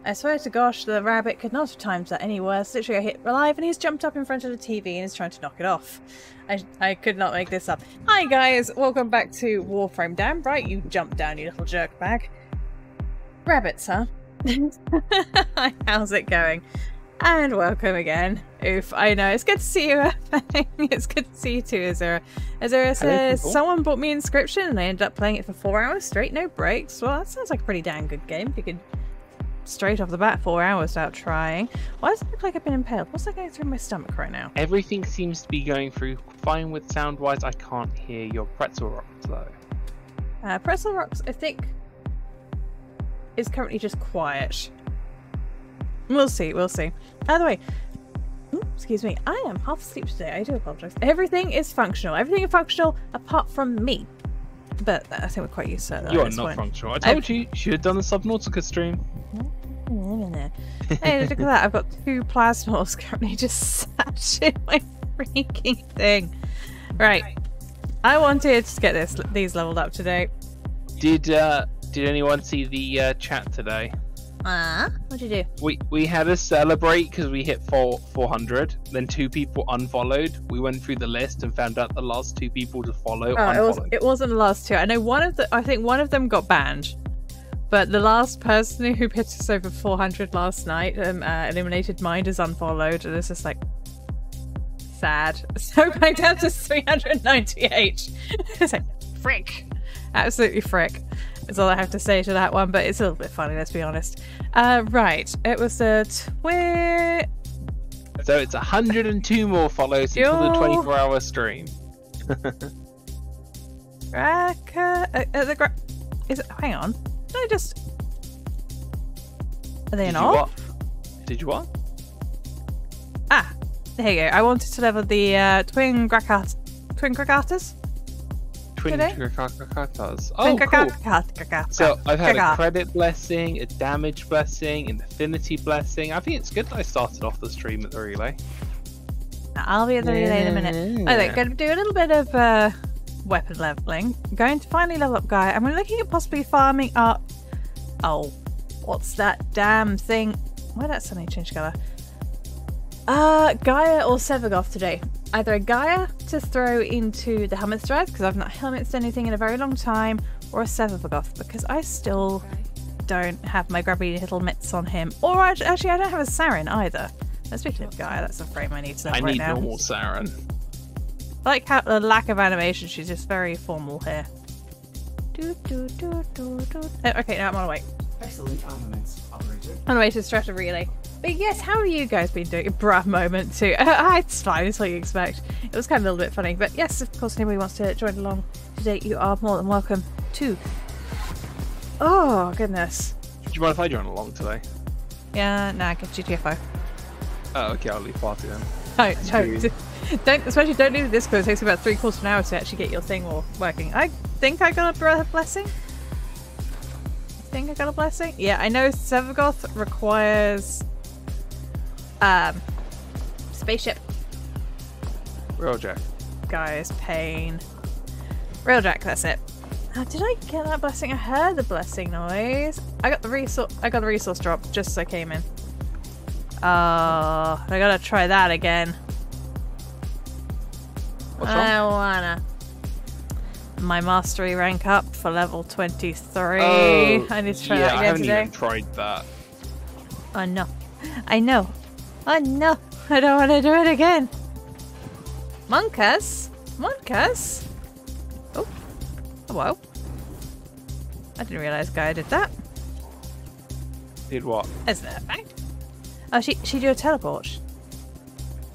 I swear to gosh, the rabbit could not have timed that any worse. Literally, I hit live and he's jumped up in front of the TV and is trying to knock it off. I could not make this up. Hi guys, welcome back to Warframe. Damn right you jumped down, you little jerk bag. Rabbits, huh? How's it going? And welcome again. Oof, I know. It's good to see you. It's good to see you too, Azura. Azura says, someone bought me Inscription and I ended up playing it for 4 hours straight, no breaks. Well, that sounds like a pretty damn good game. If you could straight off the bat 4 hours without trying. Why does it look like I've been impaled? What's that going through my stomach right now? Everything seems to be going through fine with sound-wise. I can't hear your pretzel rocks though. Pretzel rocks, I think, is currently just quiet. We'll see, we'll see. By the way, excuse me, I am half asleep today. I do apologise. Everything is functional. Everything is functional apart from me. But I think we're quite used to that. You are not functional. I told you should have done the Subnautica stream. Hey, look at that. I've got 2 plasmals currently just sat in my freaking thing. Right. I wanted to get these leveled up today. Did anyone see the chat today? What'd you do? We had to celebrate because we hit 400. Then 2 people unfollowed. We went through the list and found out the last 2 people to follow unfollowed. It wasn't the last 2. I know I think one of them got banned. But the last person who hit us over 400 last night, Eliminated Mind, is unfollowed, and it's just like sad. So back down to 398. It's like frick, absolutely frick. That's all I have to say to that one. But it's a little bit funny, let's be honest. Right, it was a So it's 102 more follows until the 24-hour stream. Hang on. No, just... Are they not? Did you what? Ah, there you go. I wanted to level the twin Grakatas. Twin Grakatas. Oh, cool. So I've had a credit blessing, a damage blessing, an affinity blessing. I think it's good that I started off the stream at the relay. I'll be at the relay in a minute. Okay, going to do a little bit of weapon leveling. Going to finally level up Gaia. I'm looking at possibly farming up. Oh, what's that damn thing? Why did that suddenly change colour? Gaia or Sevagoth today. Either a Gaia to throw into the helmet thread because I've not helmeted anything in a very long time, or a Sevagoth because I still don't have my grubby little mitts on him. Or actually, I don't have a Saren either. Speaking of Gaia, that's a frame I need to level right now. I need normal Saren. I like how the lack of animation, she's just very formal here. Okay, now I'm on the way. Excellent armaments, operator. On the way to Strata Relay. But yes, how have you guys been doing? Bruh moment too. It's fine, it's what you expect. It was kind of a little bit funny. But yes, of course, anybody wants to join along today, you are more than welcome to. Oh, goodness. Do you mind if I join along today? Yeah, nah, get GTFO. Oh, okay, I'll leave party then. Especially don't leave the Discord. It takes about 3/4 of an hour to actually get your thing all working. I think I got a blessing. Yeah, I know Sevagoth requires spaceship. Railjack. Guys, pain. Railjack, that's it. Did I get that blessing? I heard the blessing noise. I got the resource drop just as I came in. Oh, I gotta try that again. What's wrong? I wanna. My mastery rank up for level 23. Oh, I need to try that again I haven't today. even tried that. Oh no. I know. Oh no. I don't want to do it again. Monkus? Monkus? Oh. Hello. I didn't realise Gaia did that. Did what? Isn't that a fact? Oh, she do a teleport.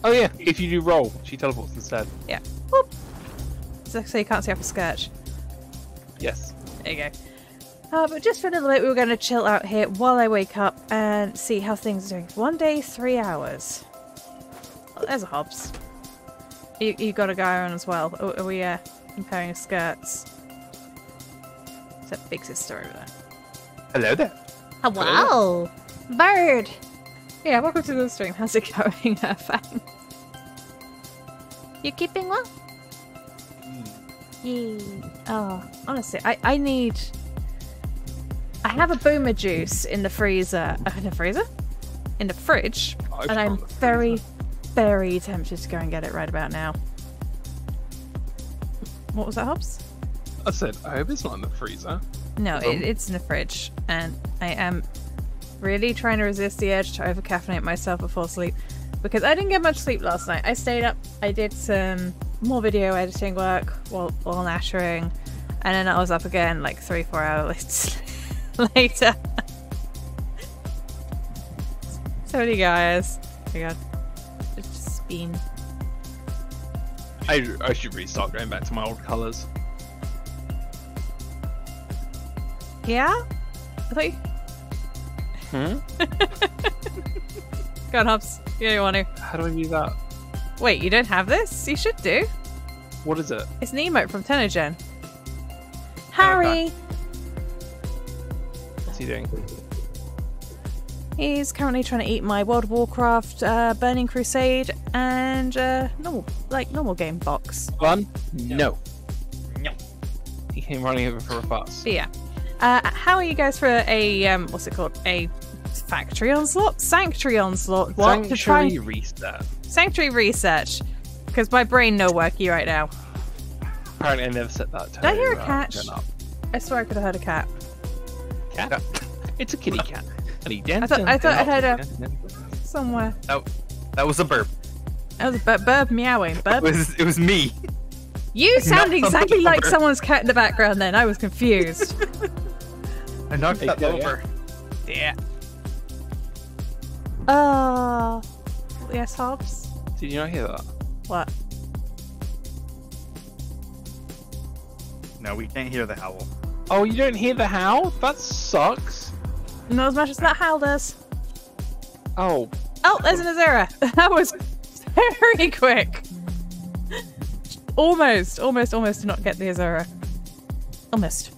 Oh yeah, if you do roll, she teleports instead. Yeah. Whoop. So you can't see off a skirt. Yes. There you go. But just for a little bit, we were going to chill out here while I wake up and see how things are doing. 1 day, 3 hours. Oh, there's a Hobbs. You got a guy on as well. Are we comparing skirts? Is that big sister over there? Hello there. Hello. Bird. Yeah, welcome to the stream. How's it going, Fang? You keeping well? Oh, honestly, I need I have a boomer juice in the freezer. In the freezer? In the fridge. And I'm very, very tempted to go and get it right about now. What was that, Hobbs? I said, I hope it's not in the freezer. No, it's in the fridge. And I am really trying to resist the urge to over-caffeinate myself before sleep. Because I didn't get much sleep last night. I stayed up, I did some more video editing work while nattering. And then I was up again like 3-4 hours later. So many guys. Oh my god. It's just been... I should restart going back to my old colours. Yeah? I thought you... Go on, Hobbs. Yeah, you want to. How do I do that? Wait, you don't have this? You should do. What is it? It's an emote from Tenogen. Harry! What's he doing? He's currently trying to eat my World of Warcraft Burning Crusade and normal game box. Fun? No. No. He came running over for a fuss. But yeah. How are you guys for a what's it called? A factory onslaught? Sanctuary onslaught. What? Sanctuary reset. Sanctuary research. Because my brain no worky right now. Apparently I never set that. Did I hear a cat? I swear I could have heard a cat. Cat? It's a kitty cat. And he danced. I thought I heard a somewhere. That was a burp. That was a burp meowing. Burp. It was me. You sound exactly like someone's cat in the background. Then I was confused. I knocked that over. Yeah. Oh. Yes, Hobbs. Did you not hear that? What? No, we can't hear the howl. Oh, you don't hear the howl? That sucks. Not as much as that howl does. Oh. Oh, there's an Azura. That was very quick. Almost did not get the Azura. Almost.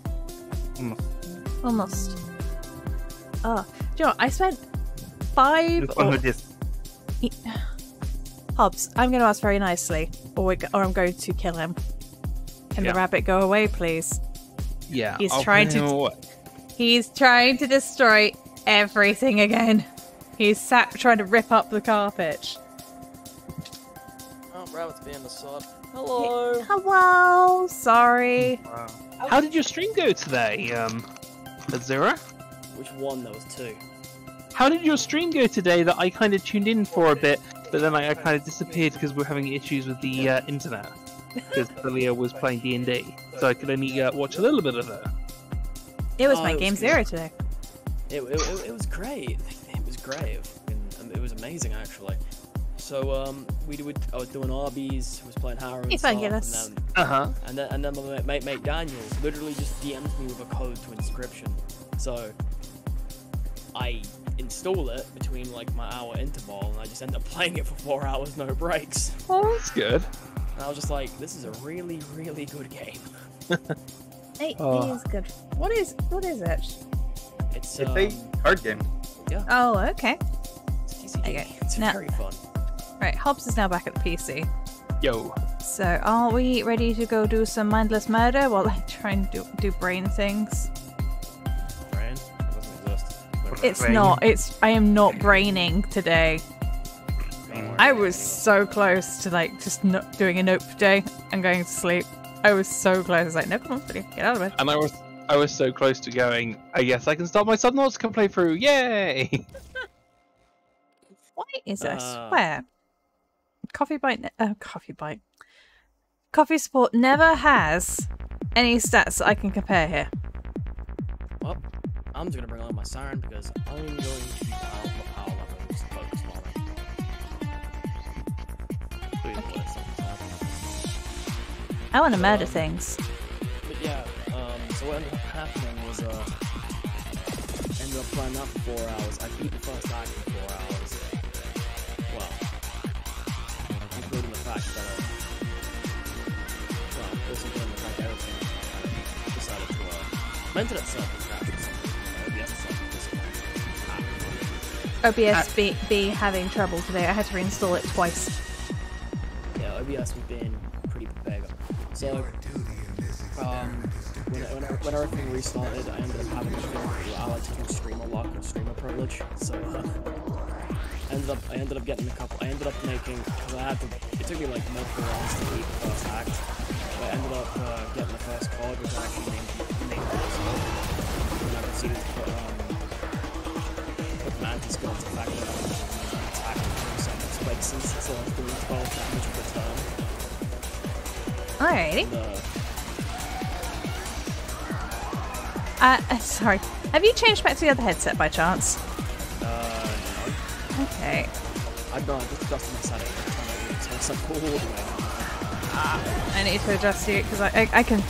Oh, do you know what? I spent 5 Hobbs, I'm going to ask very nicely, or I'm going to kill him. Can the rabbit go away, please? Yeah. He's trying to destroy everything again. He's trying to rip up the carpet. Oh, rabbit's being a sod. Hello. Hello. Sorry. Wow. How did your stream go today, Azura? Which one? There was 2. How did your stream go today that I kind of tuned in for a bit, but then I kind of disappeared because we're having issues with the internet? Because Filia was playing D&D, so I could only watch a little bit of it. It was my Game Zero today. It was great. It was great. It was amazing, actually. So I was doing Arby's, was playing Harrow and stuff, and then my mate Daniel literally just DM'd me with a code to Inscription. So I install it between like my hour interval, and I just end up playing it for 4 hours, no breaks. Oh, that's good. And I was just like, this is a really, really good game. It is good. What is it? It's a card game. Yeah. Oh, okay. It's very fun. Right, Hobbs is now back at the PC. Yo. So, are we ready to go do some mindless murder while I try and do brain things? Brain? It doesn't exist. It's not. I am not braining today. I was so close to like just not doing a nope day and going to sleep. I was so close. I was like, no, come on, buddy, get out of bed. And I was so close to going, I guess I can start my Subnautica can play through. Yay! Why is I swear? Coffee Support never has any stats that I can compare here. Well, I'm just gonna bring on my siren because I'm going to be power level just focus on it. Okay. I want to murder things. But yeah, so what ended up happening was ended up playing that for 4 hours. I beat the first act in 4 hours. Well, including the fact that also including the fact that everything decided to my internet server crashed or something. OBS OBS having trouble today. I had to reinstall it twice. Yeah, OBS was being pretty big. So when everything restarted, I ended up having to stream for 2 luck or streamer privilege. So I ended up getting a couple. I ended up making, because I had to. It took me like multiple rounds to beat the first act. But I ended up getting the first card, which I actually named myself. And I proceeded to put Mantis gun to back and attack with 7 spaces, so I was doing 12 damage per turn. Alrighty. Sorry. Have you changed back to the other headset by chance? No. Okay. I've not just adjusted my settings. I'm trying to turn myself all the way down. I need to adjust you because I can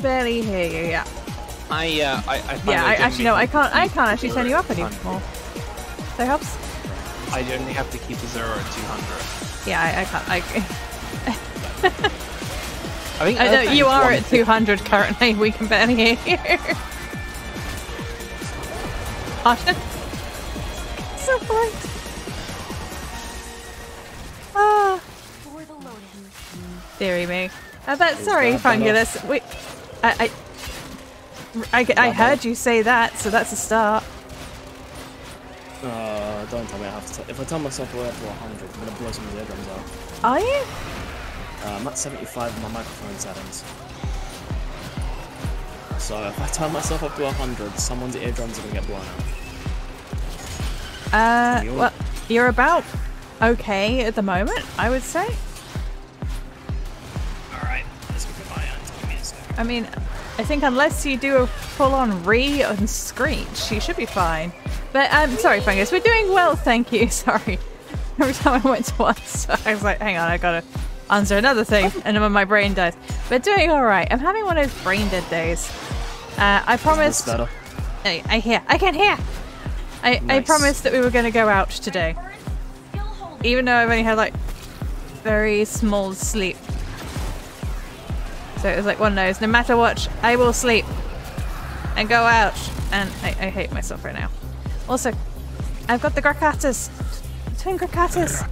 barely hear you. Yeah. I actually no. I can't actually turn you up anymore. So helps. I only have to keep a 0 at 200. Yeah, I can't. I think know you are at 200 currently. We can barely hear you. So bright. Deary me. But sorry, Fungulus. I heard you say that, so that's a start. Don't tell me I have to. If I tell myself we're up to 100, I'm gonna blow some of the eardrums out. Are you? I'm at 75 in my microphone settings. So if I turn myself up to 100, someone's eardrums are gonna get blown out. Well, you're about okay at the moment, I would say. Alright, let's go goodbye, give me a second. I mean, I think unless you do a full-on and screech, you should be fine. But sorry, Fungus, we're doing well, thank you. Sorry. Every time I went to once, I was like, hang on, I gotta answer another thing, and then my brain dies. But doing all right. I'm having one of those brain dead days. I promised. I can hear. I promised that we were going to go out today, even though I've only had like very small sleep. So it was like one of those. No matter what, I will sleep and go out. And I hate myself right now. Also, I've got the Grakatas. Twin Grakatas.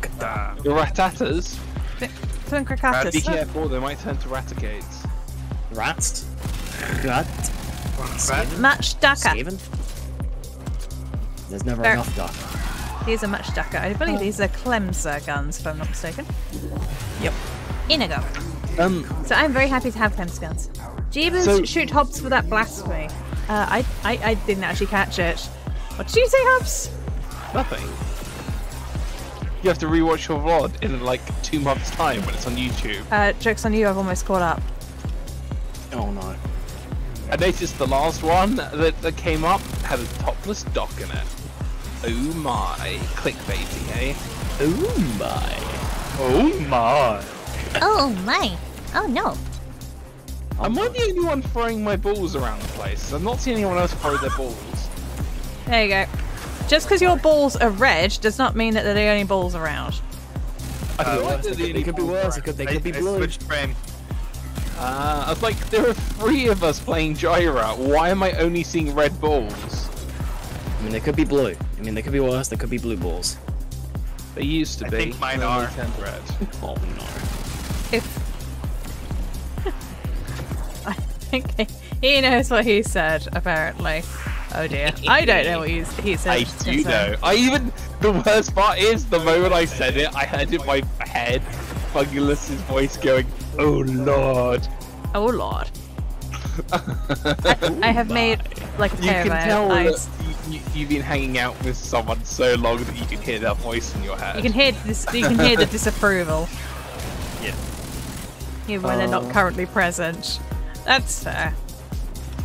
The Ratatas? Twin Grakatas. Be careful, they might turn to Raticates. Rats? Rat? Much ducker. There's never enough duck. These are much ducker. I believe these are Clemser guns, if I'm not mistaken. Yep. Inigo. So I'm very happy to have Clemser guns. Jeebus, shoot Hobbs for that blasphemy. I didn't actually catch it. What did you say, Hobbs? Nothing. You have to rewatch your VOD in like 2 months' time when it's on YouTube. Joke's on you, I've almost caught up. Oh no. I noticed the last one that came up had a topless dock in it. Oh my. Clickbaity, eh? Oh my. Oh my. Oh my. Oh no. Am I the only one throwing my balls around the place? I'm not seeing anyone else throw their balls. There you go. Just because your balls are red does not mean that they're the only balls around. They could be worse. They could be blue. Switched frame. I was like, there are 3 of us playing Gyra. Why am I only seeing red balls? I mean, they could be blue. I mean, they could be worse. They could be blue balls. They used to be. I think mine are. Red. Oh no. I think he knows what he said, apparently. Oh dear. I don't know what he said. I do know. The worst part is, the moment I said it, I heard in my head Fungulus's voice going, "Oh Lord." Oh Lord. I have made like a pair of my eyes. You've been hanging out with someone so long that you can hear that voice in your head. You can hear this. You can hear the disapproval. Yeah. Even when they're not currently present. That's fair.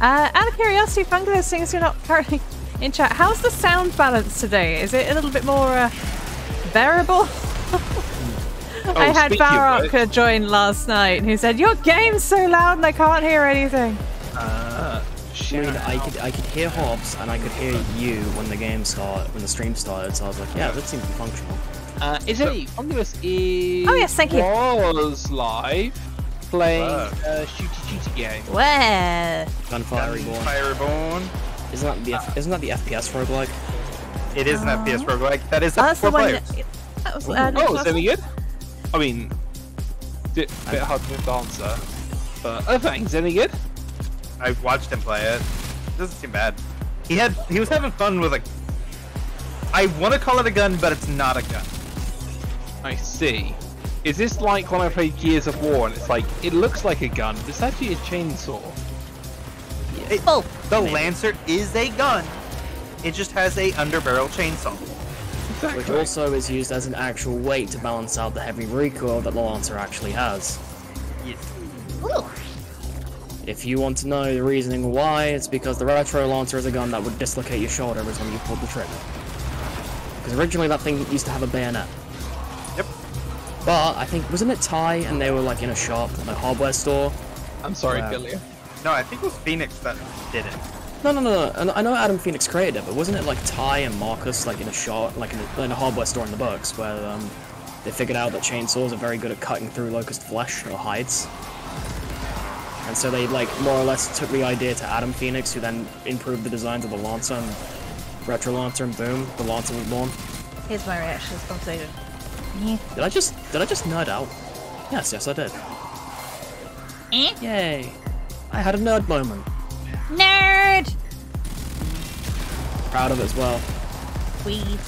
Out of curiosity, Fungulus, since you're not currently in chat, how's the sound balance today? Is it a little bit more bearable? I had Varrock join last night, and he said, "Your game's so loud, and I can't hear anything." Shit. I could hear Hobbs, and I could hear you when the stream started. So I was like, yeah, that seems to be functional. Fungulus is. Oh yes, thank you. Was live playing a shooty game. Where? Gunfire Reborn. Isn't that the FPS roguelike? It is an FPS roguelike. That is that's for the one. players. That was. Is any good? I mean, bit hard to answer. But thanks. Any good? I watched him play it. doesn't seem bad. He was having fun with a. I want to call it a gun, but it's not a gun. I see. Is this like when I played Gears of War and it's like, it looks like a gun, but it's actually a chainsaw? The Lancer is a gun. It just has a underbarrel chainsaw. Exactly. Which also is used as an actual weight to balance out the heavy recoil that the Lancer actually has. Yeah. Ooh. If you want to know the reasoning why, it's because the Retro Lancer is a gun that would dislocate your shoulder every time you pulled the trigger. Because originally that thing used to have a bayonet. Yep. But I think, wasn't it Ty and they were like in a shop, in a hardware store? I'm sorry, Billy. No, I think it was Phoenix that did it. No. And I know Adam Phoenix created it, but wasn't it like Ty and Marcus like in a shop, like in a hardware store in the books, where they figured out that chainsaws are very good at cutting through locust flesh or hides? And so they like more or less took the idea to Adam Phoenix, who then improved the designs of the Lancer and Retro Lancer, and boom, the Lancer was born. Here's my reaction to this conversation. Did I just nerd out? Yes, I did. Yay! I had a nerd moment. Nerd! Proud of it as well. Weed.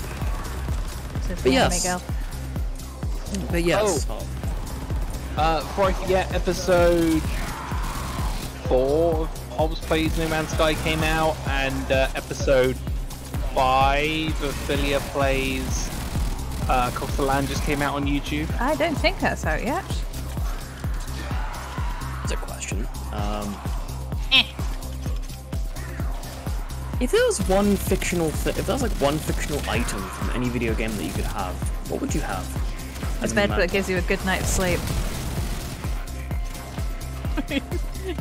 But yes. But yes. Before I forget, episode 4 of Hobbs Plays No Man's Sky came out, and episode 5 of Filia Plays Across the Land just came out on YouTube. I don't think that's out yet. That's a question. If there was one fictional if there was like one fictional item from any video game that you could have, what would you have? A bed that gives you a good night's sleep.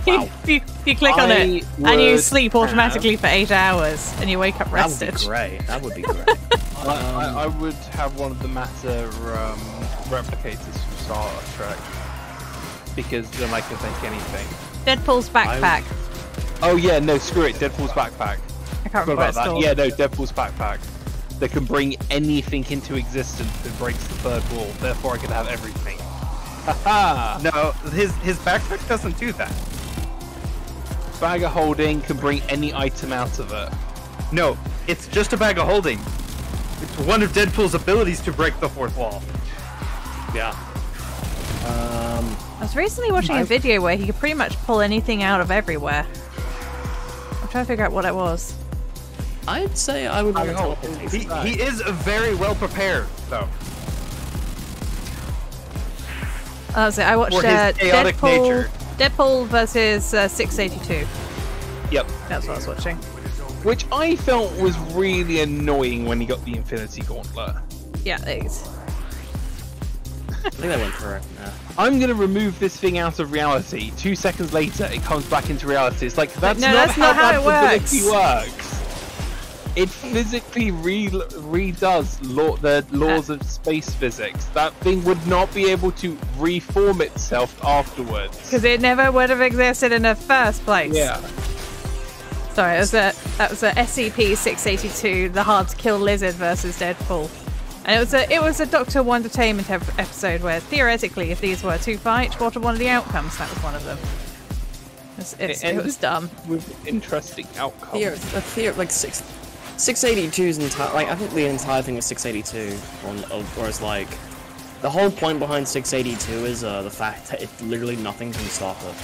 Wow. you click on it and you sleep automatically for 8 hours and you wake up rested. That would be great. I would have one of the matter replicators from Star Trek, because then I can think anything. Deadpool's backpack. Oh yeah, no, screw it. Deadpool's backpack. I can't remember about what it's that. called. Yeah, no, Deadpool's backpack. That can bring anything into existence that breaks the third wall. Therefore, I could have everything. Haha! No, his backpack doesn't do that. Bag of holding can bring any item out of it. No, it's just a bag of holding. It's one of Deadpool's abilities to break the fourth wall. Yeah. I was recently watching a video where he could pretty much pull anything out of everywhere. I'm trying to figure out what it was. I'd say I would want to teleportation. He is very well prepared, though. That's it. I watched Deadpool versus 682. Yep. That's what I was watching. Which I felt was really annoying when he got the Infinity Gauntlet. Yeah, it is. I think that went for it. Yeah. I'm gonna remove this thing out of reality. 2 seconds later, it comes back into reality. It's like, that's not how that ability works. It physically redoes the laws of space physics. That thing would not be able to reform itself afterwards. Because it never would have existed in the first place. Yeah. Sorry, that was a SCP-682, the hard to kill lizard versus Deadpool. And it was a Doctor Wondertainment episode where theoretically, if these were to fight, what are one of the outcomes? That was one of them. It was dumb. With interesting outcomes. Like 682's entire, like I think the entire thing was 682, whereas like the whole point behind 682 is the fact that literally nothing can stop it.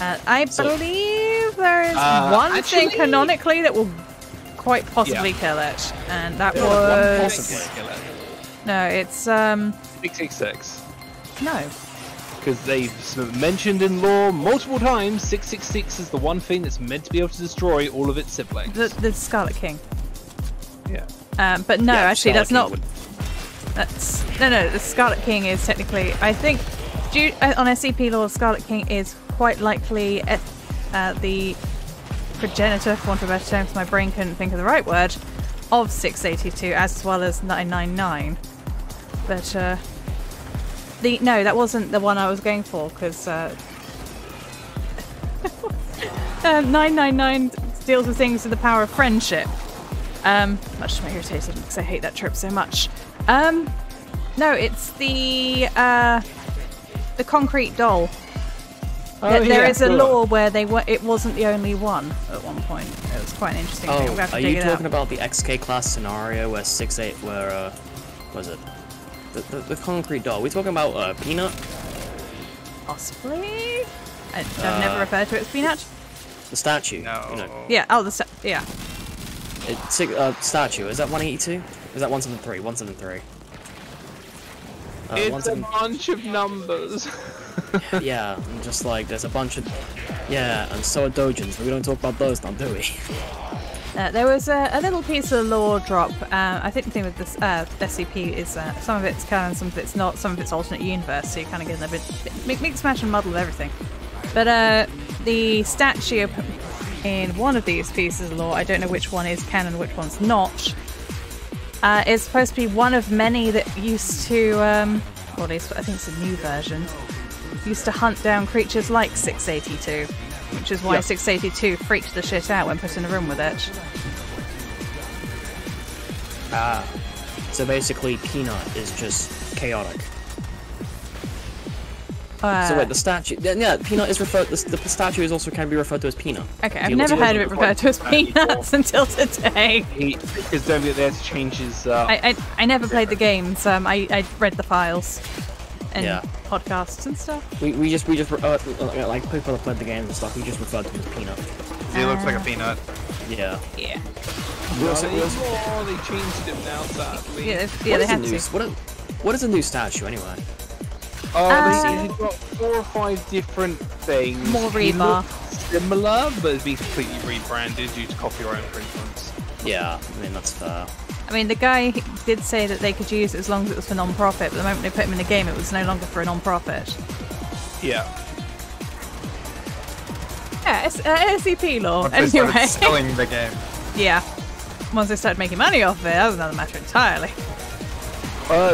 I believe there is one thing canonically that will quite possibly kill it, and that was no, it's 666. No. Because they've mentioned in lore multiple times, 666 is the one thing that's meant to be able to destroy all of its siblings. The Scarlet King. Yeah. But no, actually, that's not. Would... That's no. The Scarlet King is technically, I think, on SCP lore, Scarlet King is quite likely the progenitor, for want of a better term, because my brain couldn't think of the right word, of 682, as well as 999. But no, that wasn't the one I was going for, because 999 deals with things with the power of friendship. Much to my irritation, because I hate that trope so much. No, it's the concrete doll There is a lore where it wasn't the only one at one point. It was quite an interesting thing. I'm gonna have to are dig you it talking out. about the XK class scenario where 6-8 where was it? The concrete doll. We talking about Peanut? Possibly. I've never referred to it as Peanut. The statue. No. You know. Yeah. Oh, yeah. It's statue. Is that 182? Is that 173? 173. It's a bunch of numbers. Yeah, and just like there's a bunch of and so are dojins, but we don't talk about those now, do we? There was a little piece of lore drop. I think the thing with this SCP is some of it's canon, some of it's not, some of it's alternate universe, so you're kind of getting a bit mix, match, and muddle of everything. But the statue in one of these pieces of lore, I don't know which one is canon, which one's not, is supposed to be one of many that used to, or at least I think it's a new version, used to hunt down creatures like 682. Which is why 682 freaked the shit out when put in a room with it. So basically Peanut is just chaotic. So wait, the statue... Yeah, Peanut is referred... The statue is also can be referred to as Peanut. Okay, I've never heard of it referred to as Peanuts until today. Because don't get there to change his... I never played the games. I read the files. And podcasts and stuff. We just like people that played the games and stuff, we just referred to him as Peanut. He looks like a peanut. Yeah. Yeah. They changed him now, sadly. Yeah, they had to. What is a new statue anyway? He's got 4 or 5 different things. More rebar. Similar, but it's been completely rebranded due to copyright infringements. Yeah, I mean that's fair. I mean, the guy did say that they could use it as long as it was for non-profit, but the moment they put him in the game, it was no longer for a non-profit. Yeah. Yeah, it's SCP lore. Once anyway. they started selling the game. Yeah. Once they started making money off it, that was another matter entirely.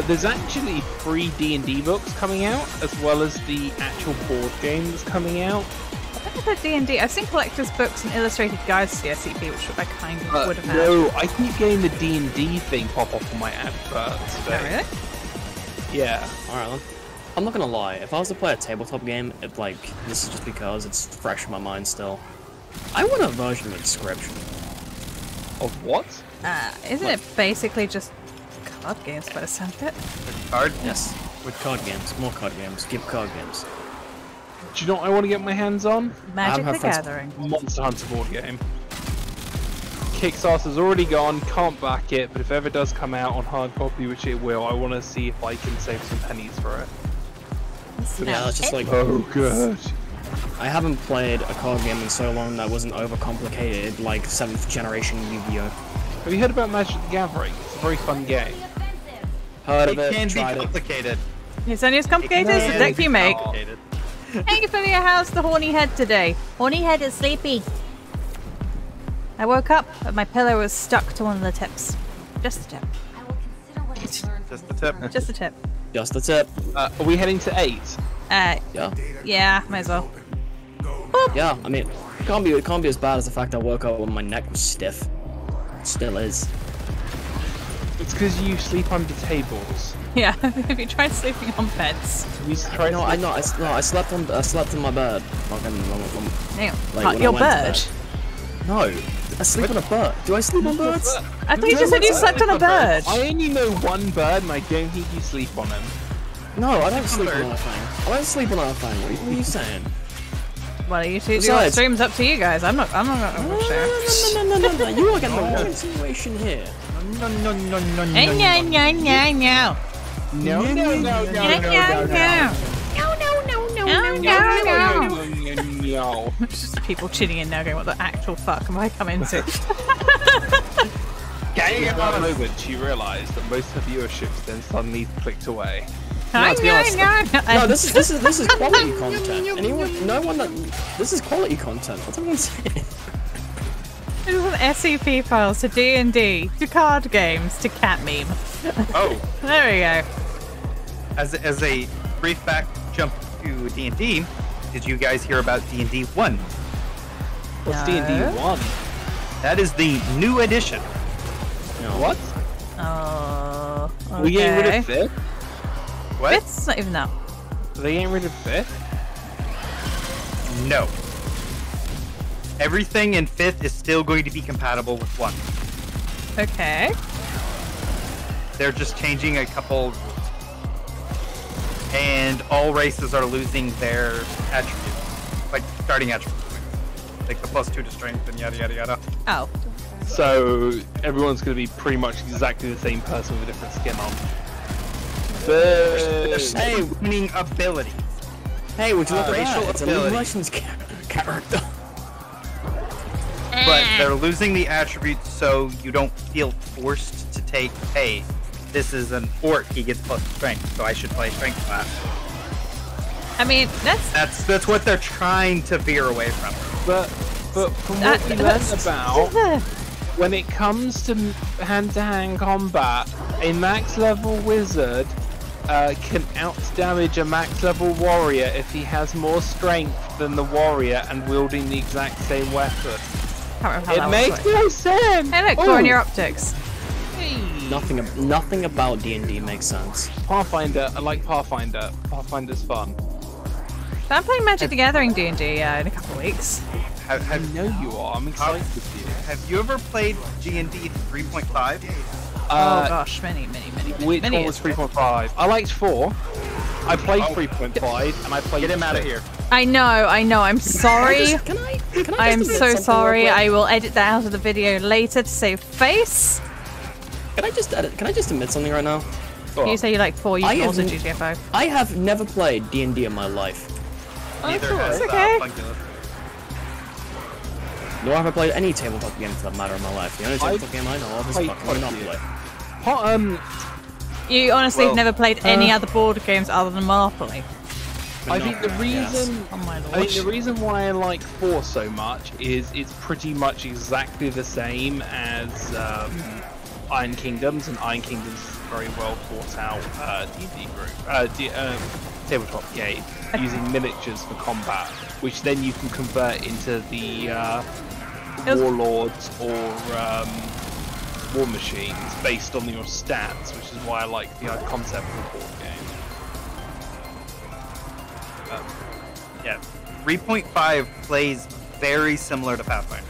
There's actually 3 D&D books coming out, as well as the actual board game that's coming out. I've never played D&D. I've seen collector's books and illustrated guides to the SCP, which I kind of would have had. No, I keep getting the D&D thing pop up on my adverts. Oh, really? Yeah. Alright then. I'm not gonna lie, if I was to play a tabletop game, this is just because it's fresh in my mind still. I want a version of Inscription. Of what? Isn't it basically just card games by the sound of it? Card? Yes, with card games, more card games, give card games. Do you know what I want to get my hands on? Magic the Gathering. Monster Hunter board game. Kickstarter's already gone, can't back it, but if it ever does come out on hard copy, which it will, I want to see if I can save some pennies for it. Yeah, that's just like... Oh, good. I haven't played a card game in so long that wasn't overcomplicated, like 7th generation Yu-Gi-Oh! Have you heard about Magic the Gathering? It's a very fun game. Heard of it, It can be tried it. complicated. It's only as complicated as the deck you make. Complicated. Hey, Filia, how's the horny head today? Horny head is sleepy. I woke up, but my pillow was stuck to one of the tips. Just a tip. Just the tip. Just a tip. Just the tip. Are we heading to 8? Yeah, might as well. yeah. I mean, it can't be as bad as the fact I woke up when my neck was stiff. It still is. It's because you sleep under tables. Yeah, have you tried sleeping on beds? You try I slept in my bed. Damn. Like, Your bird? No, I sleep on a bird. Do I sleep on birds? I thought you just said you slept on a bird. I only know one bird and I don't think you sleep on him. No, I don't sleep on anything. I don't sleep on anything. What are you saying? Well, you two do what streams up to you guys. I'm not gonna share. No. You are getting the wrong insinuation here. No. No. It's just people tuning in now going, what the actual fuck am I coming to? Getting at that moment, you realise that most of the viewership then suddenly clicked away. No, this is quality content. This is quality content. What's everyone saying? It was from SCP files to D&D to card games to cat meme. Oh. There we go. As a brief back jump to D&D, did you guys hear about D&D 1? What's D&D 1? That is the new edition. No. What? Oh. Okay. We getting rid of 5th? What? It's not even that. Are they getting rid of 5th? No. Everything in 5th is still going to be compatible with 1. Okay. They're just changing a couple rules. And all races are losing their attributes. Like, starting attributes. Like the +2 to strength and yada yada yada. Oh. So everyone's going to be pretty much exactly the same person with a different skin on. Hey, winning abilities. Hey, would you look at racial that? It's a ability. League of Legends character. But they're losing the attributes so you don't feel forced to take, hey, this is an orc, he gets plus strength, so I should play strength class. I mean, That's what they're trying to veer away from. But from what we learned about, when it comes to hand-to-hand combat, a max level wizard can out-damage a max level warrior if he has more strength than the warrior and wielding the exact same weapon. It makes no sense! Hey look, corner optics. Nothing about D&D makes sense. Pathfinder, I like Pathfinder. Pathfinder's fun. I'm playing Magic the Gathering D&D in a couple of weeks. I know you are. I'm excited with you. Have you ever played D&D 3.5? Oh gosh, many. Which one was 3.5? I liked 4. I played 3.5 and I played. Get him out of here. I know. I'm sorry. Can I I'm just so admit something sorry. real quick? I will edit that out of the video later to save face. Can I just admit something right now? You say you like 4, you I can also have- GTA 5. I have never played D&D in my life. Neither has okay. Fungulus. Nor have I played any tabletop game for that matter in my life. The only tabletop game I know of is played fucking quite a Monopoly. You honestly have Well, never played any other board games other than Monopoly. I think the reason Oh my lord. I think the reason why I like 4 so much is it's pretty much exactly the same as Iron Kingdoms, and Iron Kingdoms is a very well thought out D&D group, tabletop game using miniatures for combat, which then you can convert into the warlords or war machines based on your stats, which is why I like the concept of the board game. Yeah, 3.5 plays very similar to Pathfinder.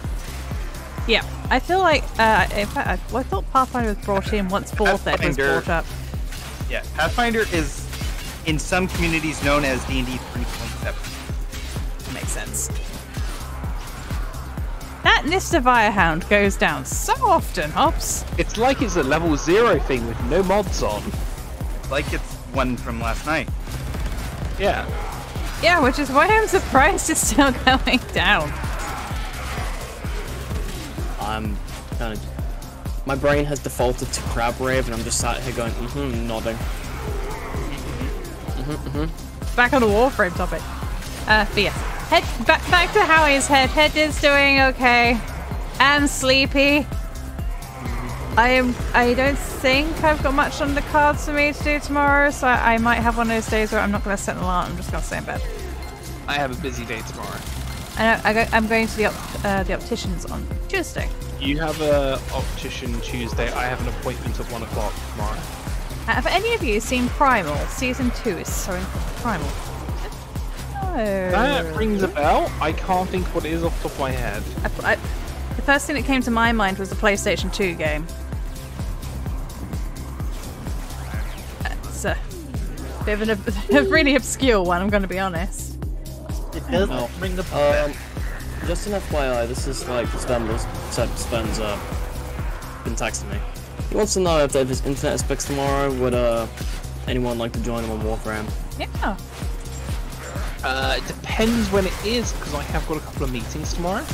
Yeah, I feel like, in fact, I thought Pathfinder was brought in once 4th ed was Pathfinder- brought up. Yeah, Pathfinder is in some communities known as D&D 3.7. Makes sense. That Nister Hound goes down so often, Hops. It's like it's a level 0 thing with no mods on. Like it's one from last night. Yeah. Yeah, which is why I'm surprised it's still going down. I'm kind of. My brain has defaulted to crab rave, and I'm just sat here going, nodding. Back on the warframe topic. But yes. Back to Howie's head. Head is doing okay. And sleepy. I don't think I've got much on the cards for me to do tomorrow, so I might have one of those days where I'm not going to set an alarm, I'm just going to stay in bed. I have a busy day tomorrow. I'm going to the opticians on Tuesday. You have a optician Tuesday. I have an appointment at 1 o'clock tomorrow. Have any of you seen Primal? Season 2 is so important. Primal. No. That rings a bell. I can't think what it is off the top of my head. The first thing that came to my mind was the PlayStation 2 game. It's a bit of a really obscure one, I'm going to be honest. It does ring the bell. Just an FYI, this is like Spen's been texting me. He wants to know if his internet is fixed tomorrow. Would anyone like to join him on Warframe? Yeah. It depends when it is, because I have got a couple of meetings tomorrow.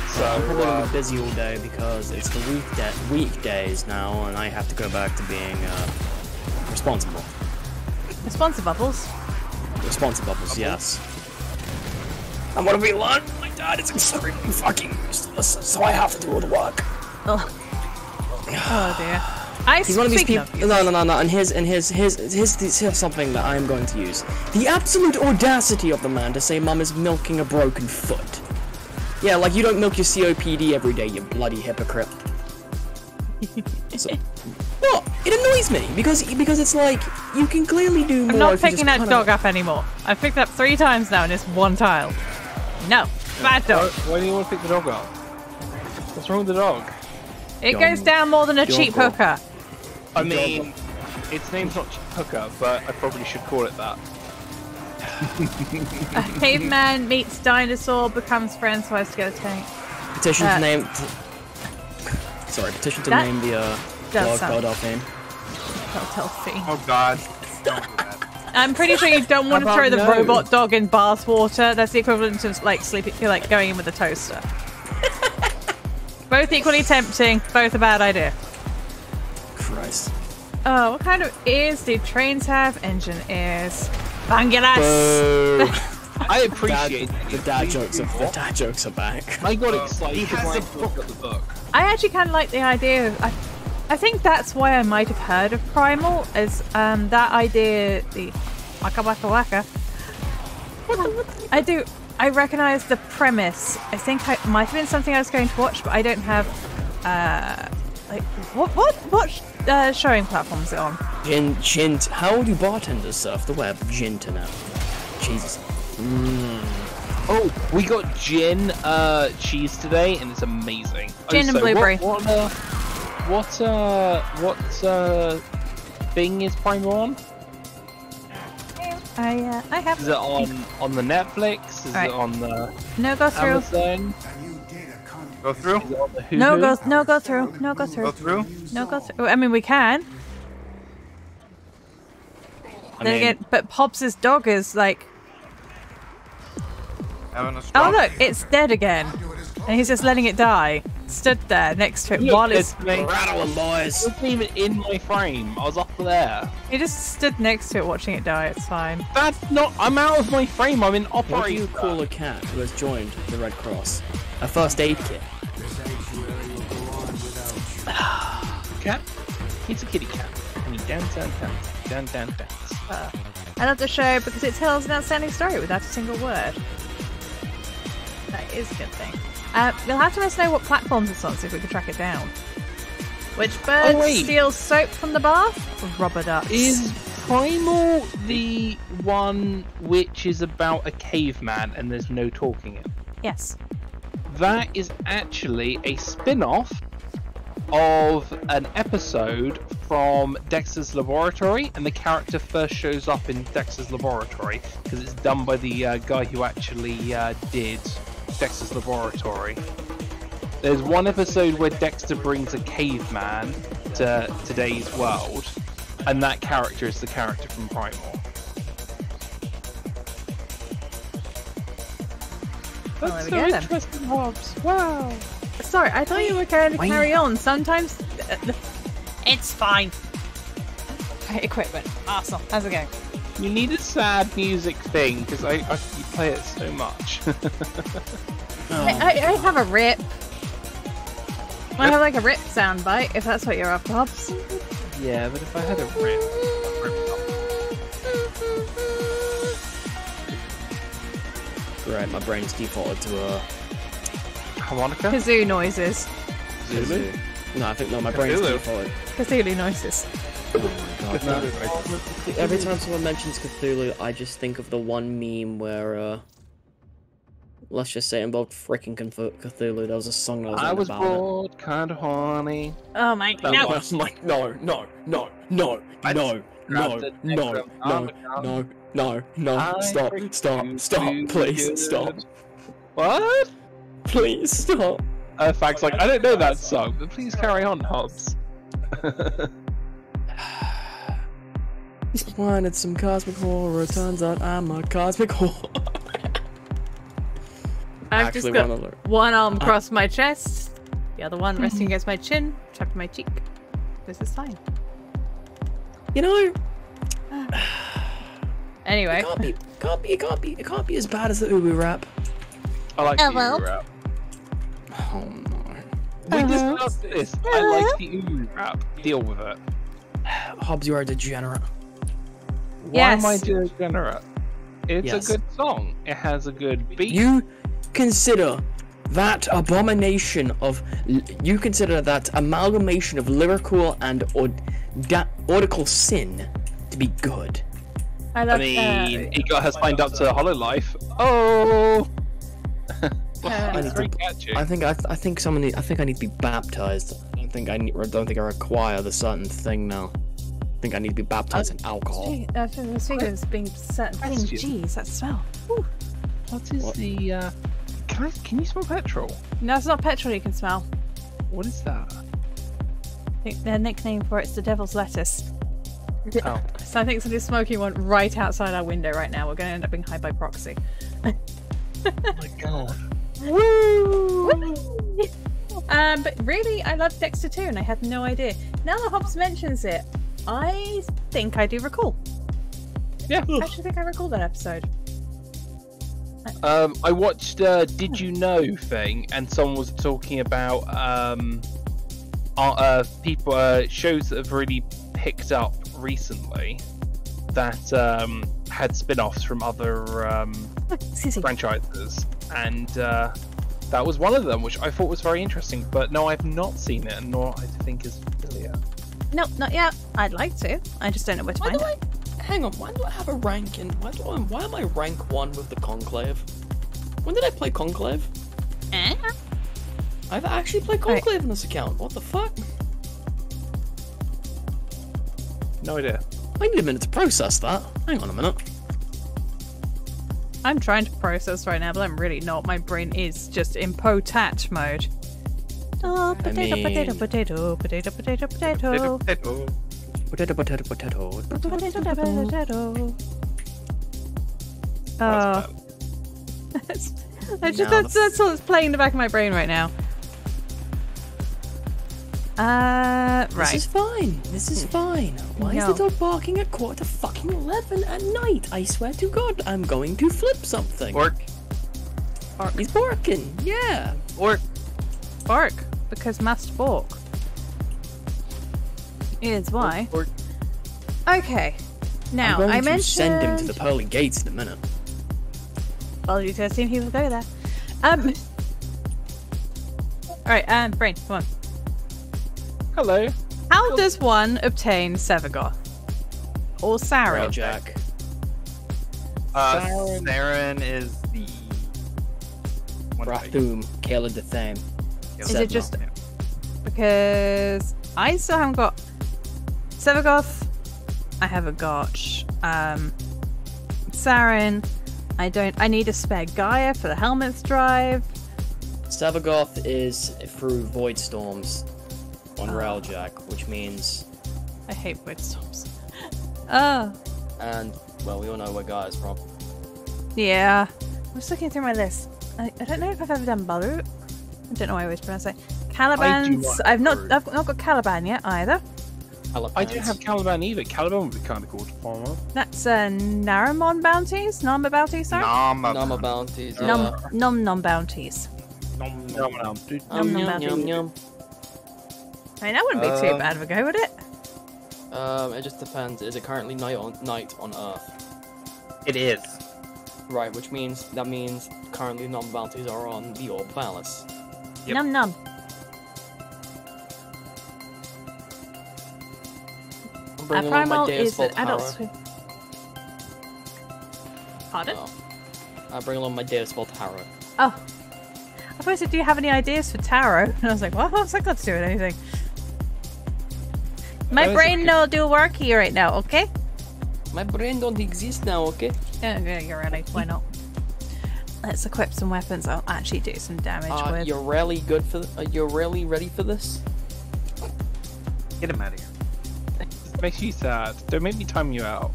So I'm probably gonna be busy all day because it's the weekdays now, and I have to go back to being responsible. Responsive bubbles. Responsible, yes. I'm gonna be alone. My dad is extremely fucking useless, so I have to do all the work. Oh dear. He's one of these people. No. And here's something that I'm going to use. The absolute audacity of the man to say Mum is milking a broken foot. Yeah, like you don't milk your COPD every day, you bloody hypocrite. So, What? It annoys me because it's like you can clearly do more. I'm not if you picking just that dog up anymore. I've picked it up 3 times now and it's 1 tile. No, bad dog. Why do you want to pick the dog up? What's wrong with the dog? It goes down more than a cheap hooker. I mean, its name's not cheap hooker, but I probably should call it that. A caveman meets dinosaur, becomes friends, so has to get a tank. Petition to name. Sorry, petition to name the dog Philadelphia. Philadelphia. Oh God. Don't do that. I'm pretty sure you don't want to throw the robot dog in bath water. That's the equivalent of like sleeping, like going in with a toaster. Both equally tempting. Both a bad idea. Christ. Oh, what kind of ears do trains have? Engine ears. Bangulas. I appreciate the dad jokes. The dad jokes are back. I got excited. He has a book. The book. I actually kind of like the idea of. I think that's why I might have heard of Primal, is that idea, the waka waka waka. I recognise the premise. I think it might have been something I was going to watch, but I don't have like what showing platform is it on? Gin. How do bartenders surf the web? Ginternet. Jesus. Oh, we got gin cheese today, and it's amazing. Gin and blueberry. What thing is Primal on? I have. Is it on the Netflix? Is it on the go through. Amazon? Go through. Is it on the Hulu? Go through. Go through. Go through. I mean, we can. Then again, but Hobbs's dog is like. Oh look, it's dead again, and he's just letting it die. Stood there next to it while it's rattling, boys. It wasn't even in my frame. I was up there. He just stood next to it watching it die. It's fine. That's not. I'm out of my frame. I'm in operator. What do you call a cat who has joined the Red Cross? A first aid kit. Cat? It's a kitty cat. And he dance. I love the show because it tells an outstanding story without a single word. That is a good thing. You'll have to let us know what platforms it's on, so if we can track it down. Which bird steals soap from the bath? Rubber ducks. Is Primal the one which is about a caveman and there's no talking in? Yes. That is actually a spin-off of an episode from Dexter's Laboratory, and the character first shows up in Dexter's Laboratory because it's done by the guy who actually did Dexter's Laboratory. There's one episode where Dexter brings a caveman to today's world, and that character is the character from Primal. That's so interesting, Hobbs. Wow. Sorry, I thought you were going to carry on. Sometimes it's fine. Okay, equipment. Awesome. How's it going? You need a sad music thing because I you play it so much. I have a rip. I have like a rip soundbite, if that's what you're after, Hobbs. Yeah, but if I had a rip, Right, my brain's defaulted to a harmonica? Kazoo noises. Zulu? No, I think my brain's defaulted. Cthulhu noises. Oh my god. No. Every time someone mentions Cthulhu, I just think of the one meme where, let's just say it involved freaking Cthulhu. There was a song that I was about bored, kind of horny. Oh my god. No. I'm like, no, stop, please, stop. What? Please, stop. Fact's like, I don't know that song, but please carry on, Hobbs. Wanted some cosmic horror, turns out I'm a cosmic horror. I've just got one arm across my chest, the other one resting against my chin, tapping my cheek. This is fine. You know. Anyway. It can't be as bad as the Ubu rap. I like the Ubu rap. Oh no. We discussed this. I like the Ubu rap. Deal with it. Hobbs, you are a degenerate. Why am I degenerate? It's a good song. It has a good beat. You consider that abomination of... You consider that amalgamation of lyrical and audical sin to be good. I mean, he got her signed up to Hololive. Oh! I think I need to be baptized. I don't think I require the certain thing now. I think I need to be baptized in alcohol. I think the speaker is being certain thing. Jeez, that smell. Whew. What is the? Can you smell petrol? No, it's not petrol you can smell. What is that? I think their nickname for it's the devil's lettuce. Oh. So I think somebody's smoking one right outside our window right now. We're going to end up being high by proxy. Oh my god. Woo! But really, I love Dexter too, and I had no idea. Now that Hobbs mentions it, I think I do recall. Yeah. I actually think I recall that episode. I watched Did You Know thing, and someone was talking about shows that have really picked up recently that had spin-offs from other franchises, and that was one of them, which I thought was very interesting. But no, I've not seen it, and nor I think is familiar. No, not yet. I'd like to. I just don't know where to find it. Hang on, why do I have a rank in... Why am I rank 1 with the Conclave? When did I play Conclave? I've actually played Conclave on this account. What the fuck? No idea. I need a minute to process that. Hang on a minute. I'm trying to process right now, but I'm really not. My brain is just in potat mode. Oh, potato, potato, potato, potato, potato, potato. Potato, potato, potato. Potato, potato. Oh. That's all that's playing in the back of my brain right now. Right. This is fine. This is fine. Why is the dog barking at 11:15 at night? I swear to God, I'm going to flip something. Bark. He's barking. Yeah. Bark, because must bark. Is why. Bark. Okay. Now, I'm going I to send him to the pearly gates in a minute. Well, you 13 people go there. Alright, Brain, come on. Hello. How does one obtain Sevagoth? Or Saren? Jack. Saren is the... Rathum, Caleb the Thame. Is it just... Because I still haven't got Sevagoth. I haven't got Saren. I need a spare Gaia for the Helmet's drive. Sevagoth is through Void Storms on Railjack, which means... I hate Void Storms. And, well, we all know where Gaia's from. Yeah. I'm just looking through my list. I don't know if I've ever done Balut. I don't know why I always pronounce it. Caliban's... I've not got Caliban yet, either. I don't have Caliban either. Caliban would be kind of cool to farm up. That's Naramon bounties? Nama bounties, sorry? Nama bounties. Nom bounties. Nom. Yum. I mean, that wouldn't be too bad of a go, would it? It just depends. Is it currently night on Earth? It is. Right, which means currently nom bounties are on the Orb Palace. Yep. Nom. Primal is an adult swim. Pardon? Oh. I bring along my Data Spell Tarot. Oh. I thought I said, do you have any ideas for tarot? And I was like, what? What's that got to do with anything? My brain no do work here right now, okay? My brain don't exist now, okay? Yeah, you're ready. Why not? Let's equip some weapons I'll actually do some damage with. You're really ready for this? Get him out of here. It makes you sad. Don't make me time you out.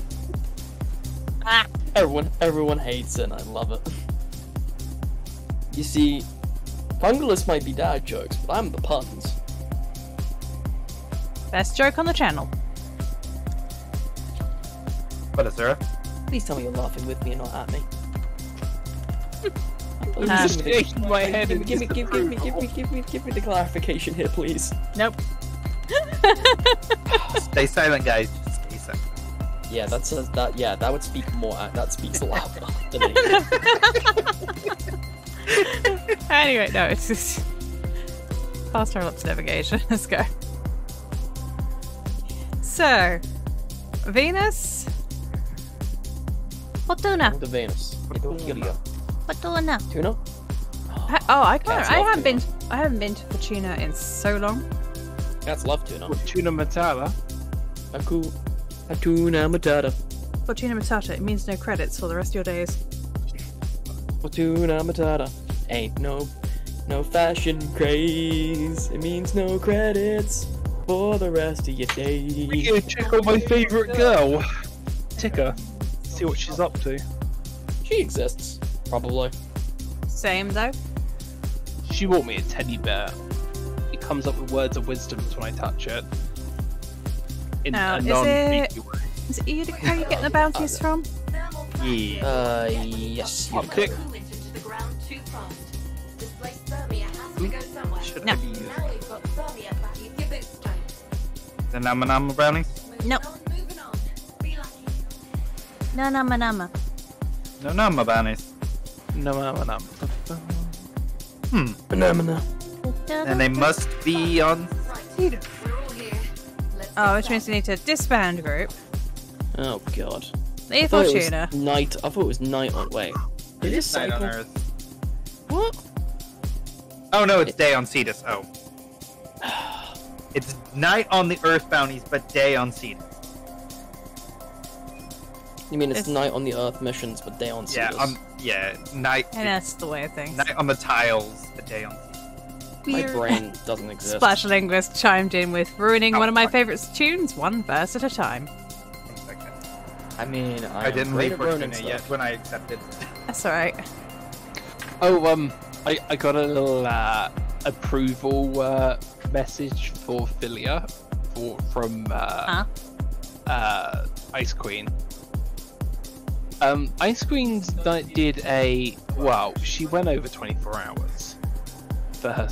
Everyone hates it, and I love it. You see, Pungulus might be dad jokes, but I'm the puns. Best joke on the channel. What is there? Please tell me you're laughing with me and not at me. I'm just shaking my head. Give me the clarification here, please. Nope. Stay silent, guys. Just stay silent. Yeah, that would speak more. That speaks louder than anything. Anyway, no, it's just fast travel up to navigation. Let's go. So, Venus. Fortuna. The Venus. Fortuna. Fortuna. Tuna? I Cats haven't love been. I haven't been to Fortuna in so long. Cats love tuna. Tuna Matata. Tuna matata. Fortuna Matata. It means no credits for the rest of your days. Fortuna matata. Ain't no fashion craze. It means no credits for the rest of your days. We go check out my favourite girl, Tika. See what she's up to. She exists, probably. Same though. She bought me a teddy bear. It comes up with words of wisdom when I touch it. In Now, a is non-creepy way. Is it Utica you get the bounties from? Yeah. Yes. You Optic. Should No. I be using the Nama brownies? No. No, nama nama. No Nama brownies. No. Phenomena. And they must be on. Oh, which means we need to disband group. Oh god. Leave I thought it was Fortuna. night. I thought it was night on. Wait. It Is is night on cycle? Earth. What? Oh no, it's day on Cetus. Oh. It's night on the Earth bounties, but day on Cetus. You mean it's It's- night on the Earth missions, but day on Yeah, Cetus? night. And that's the way of things. Night on the tiles, but day on Cetus. My brain doesn't exist. Splash Linguist chimed in with ruining Oh, one of my fuck. favourite tunes, one verse at a time. I mean, I am didn't great read at ruining Fortuna yet stuff. when I accepted. That's alright. Oh, I got a little approval message for Filia from Ice Queen. Ice Queen did she went over 24 hours for her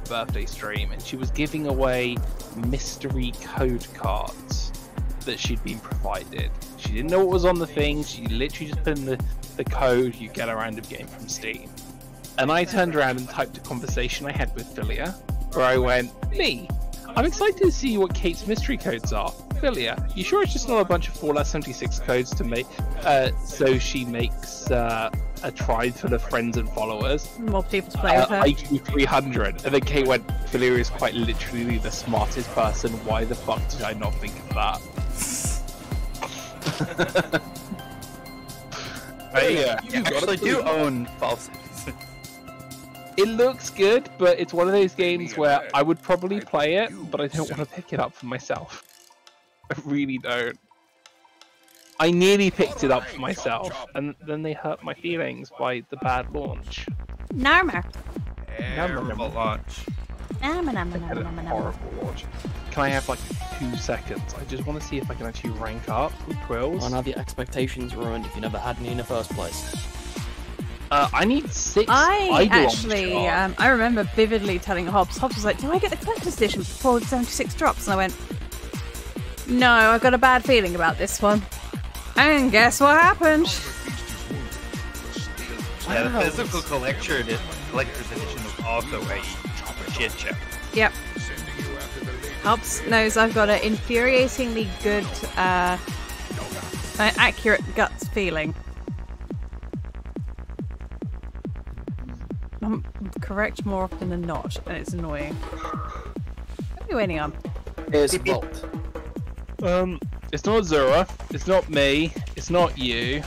birthday stream, and she was giving away mystery code cards that she'd been provided. She didn't know what was on the thing, she literally just put in the code, you get a random game from Steam. And I turned around and typed a conversation I had with Filia, where I went, I'm excited to see what Kate's mystery codes are. Filia, you sure it's just not a bunch of Fallout 76 codes to make, so she makes a tribe full of friends and followers. More people to play with her. IQ 300. And then Kate went, Filia is quite literally the smartest person. Why the fuck did I not think of that? I actually do own false. It looks good, but it's one of those games where I would probably play it, but I don't want to pick it up for myself. I really don't. I nearly picked it up for myself, and then they hurt my feelings by the bad launch. Narmer. Terrible launch. Nama nama I had nama a nama nama. horrible launch. Can I have like 2 seconds? I just want to see if I can actually rank up with Quills. Why have your expectations ruined if you never had any in the first place? I need 6 I Eidolon actually, shards. I remember vividly telling Hobbs. Hobbs was like, "Do I get the collector's edition before the 76 drops?" And I went, "No, I've got a bad feeling about this one." And guess what happened? Yeah, the physical collector's edition was also a shit show. Yep. Hobbs knows I've got an infuriatingly good, accurate guts feeling. I'm correct more often than not, and it's annoying. What are you waiting on? Here's Vault. It's not Zura, it's not me, it's not you,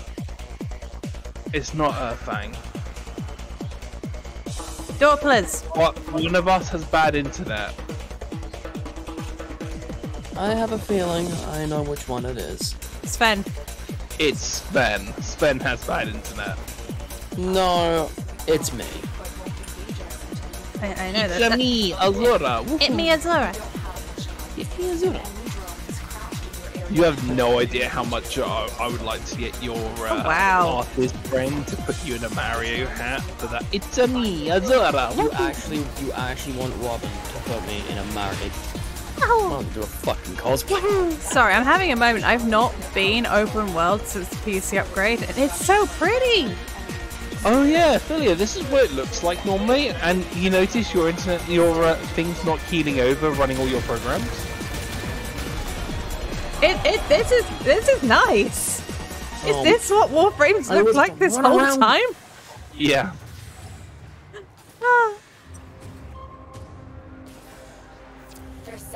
it's not Earthfang. Dorplers! What? One of us has bad internet. I have a feeling I know which one it is. Sven. It's Sven. Sven has bad internet. No, it's me. I know It's that. me, Azura. It me Azura. It's me, Azura. You have no idea how much I would like to get your wow. artist friend to put you in a Mario hat for that. It's a me, Azura. You actually want Robin to put me in a married? Oh. I'll do a fucking cosplay. Sorry, I'm having a moment. I've not been open world since the PC upgrade, and it's so pretty! Oh yeah, Philia, this is what it looks like normally, and you notice your internet, your thing's not keeling over running all your programs. This is nice. Is this what warframes look like this whole time? Yeah. Ah.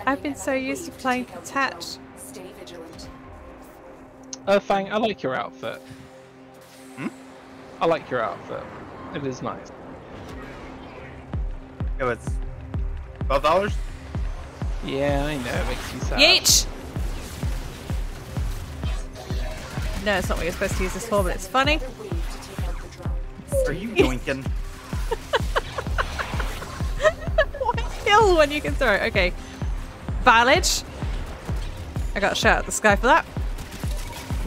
I've been so used to playing attached. Stay vigilant. Fang, I like your outfit. I like your outfit. It is nice. It was $12. Yeah, I know, it makes you sad. Yeech! No, it's not what you're supposed to use this for, but it's funny. Are you yoinking? Why kill when you can throw it? Okay. Valid. I got a shot at the sky for that.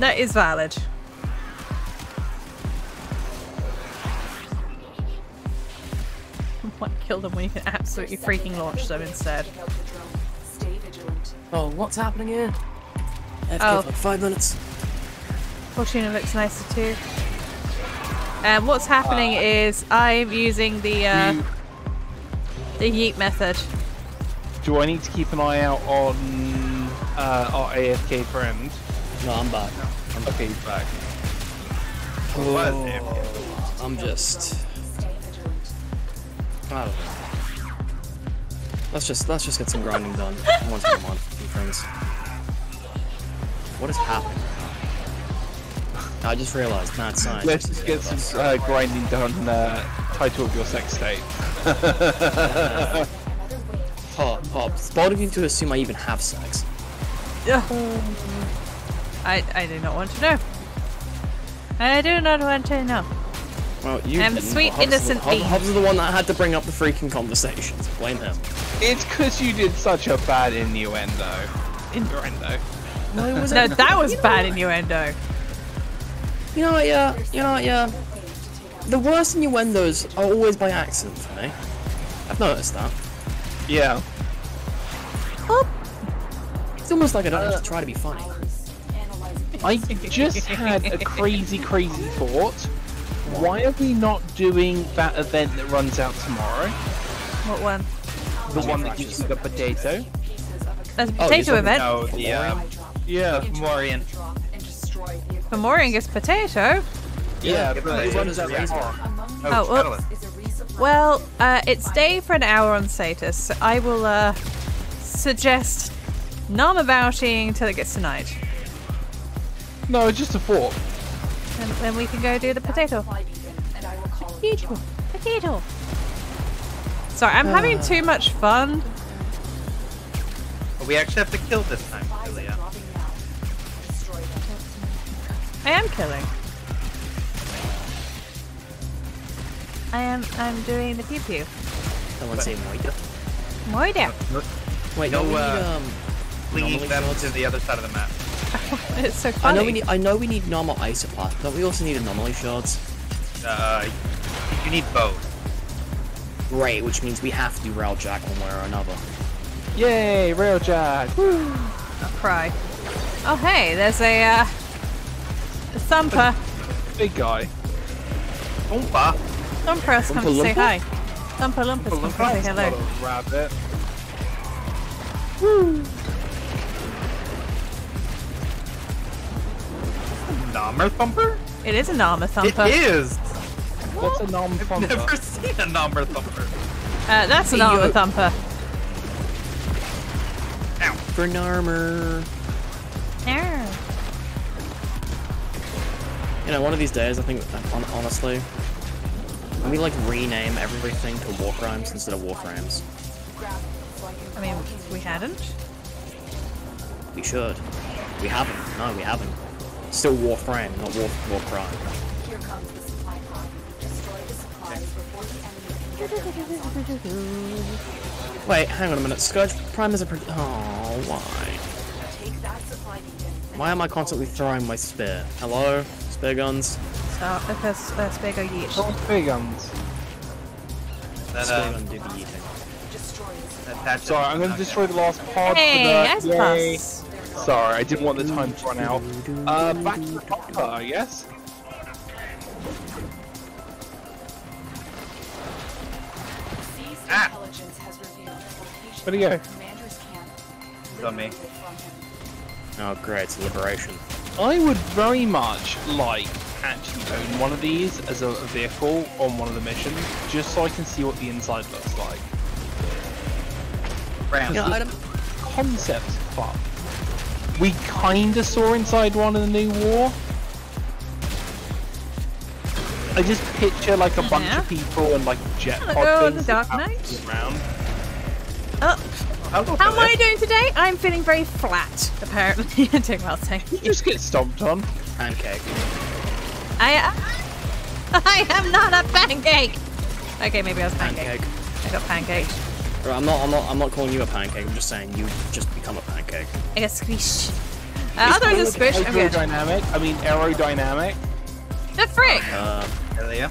That is valid. Why kill them when you can absolutely freaking launch them instead? Oh, what's happening here? AFK for like 5 minutes. Fortuna looks nicer too. And what's happening is I'm using the yeet method. Do I need to keep an eye out on our AFK friend? No, I'm back. Okay, he's back. Oh, I'm just... I don't know. Let's just get some grinding done. Once a month, friends. What is happening? I just realized, mad science. Let's just get some grinding done. Title of your sex tape. It's bothering me to assume I even have sex. Yeah. I do not want to know. I do not want to know. Well, you I'm didn't. sweet, Hobbs innocent is Hobbs is the one that had to bring up the freaking conversations. Blame him. It's because you did such a bad innuendo. No, it was No, that was bad innuendo. You know what, yeah. The worst innuendos are always by accident for me. I've noticed that. Yeah. It's almost like I don't have to try to be funny. I just had a crazy thought. Why are we not doing that event that runs out tomorrow? What one? The one that gives you the potato? There's a potato event. No, the Yeah. Morian. Fomorian gets potato. Yeah, but but it runs out Oh, well, it's stay for an hour on status. So I will suggest non-abouting until it gets to night. No, it's just a thought. And then we can go do the potato. Potato. Sorry, I'm having too much fun. But we actually have to kill this time, Julia. I am killing. I'm doing the pew pew. Someone say Moida. Moida. Wait, No, no, we need Flinging them to the other side of the map. It's so funny. I know we need normal isopath, but we also need anomaly shards. You need both. Right, which means we have to do Railjack one way or another. Yay, Railjack! Woo! I'll cry. Oh hey, there's a thumper. Big guy. Oompa. Thumper has come to say hi. Thumper Lumpus come to say hello. Rabbit. Namer Thumper? It is an armor thumper. It is! What's a nom I've thumper? never seen a Namer Thumper. That's an armor thumper. Ow. For Narmer. You know, one of these days, I think, honestly, when we like rename everything to warframes instead of warframes. I mean, we hadn't. We should. We haven't. No, we haven't. Still warframe, not warcrime. Here comes the supply pod. Destroy the supplies before the enemy. Wait, hang on a minute. Scourge Prime is a oh, why? Take that supply beacon. Why am I constantly throwing my spear? Hello? Spear guns? So, because spear go yeet. Oh, big guns. That, Spear gun do the eating. Sorry, I'm going to destroy the last pod Hey, for that's the... Yay. plus. Sorry, I didn't want the time to run out. Back to the top, I guess. intelligence has revealed the location Where'd he go? of the commander's camp. It's on me. From him. Oh, great, it's liberation. I would very much like actually own one of these as a vehicle on one of the missions, just so I can see what the inside looks like. Ram. Yeah, I don't... Concept's fun. We kinda saw inside one in the new war. I just picture like a bunch of people and like jetpack Hello, things the Dark that Knight. around. Oh, I'll go how for am I this. doing today? I'm feeling very flat, apparently. Doing well, thank You you. just get stomped on. Pancake. I am not a pancake. Okay, maybe I was pancake. Pancake. I got pancaked. Right, I'm not calling you a pancake. I'm just saying you just become a pancake. I got squish. Otherwise, a squish. I'm good. Aerodynamic. The frick! Hell yeah.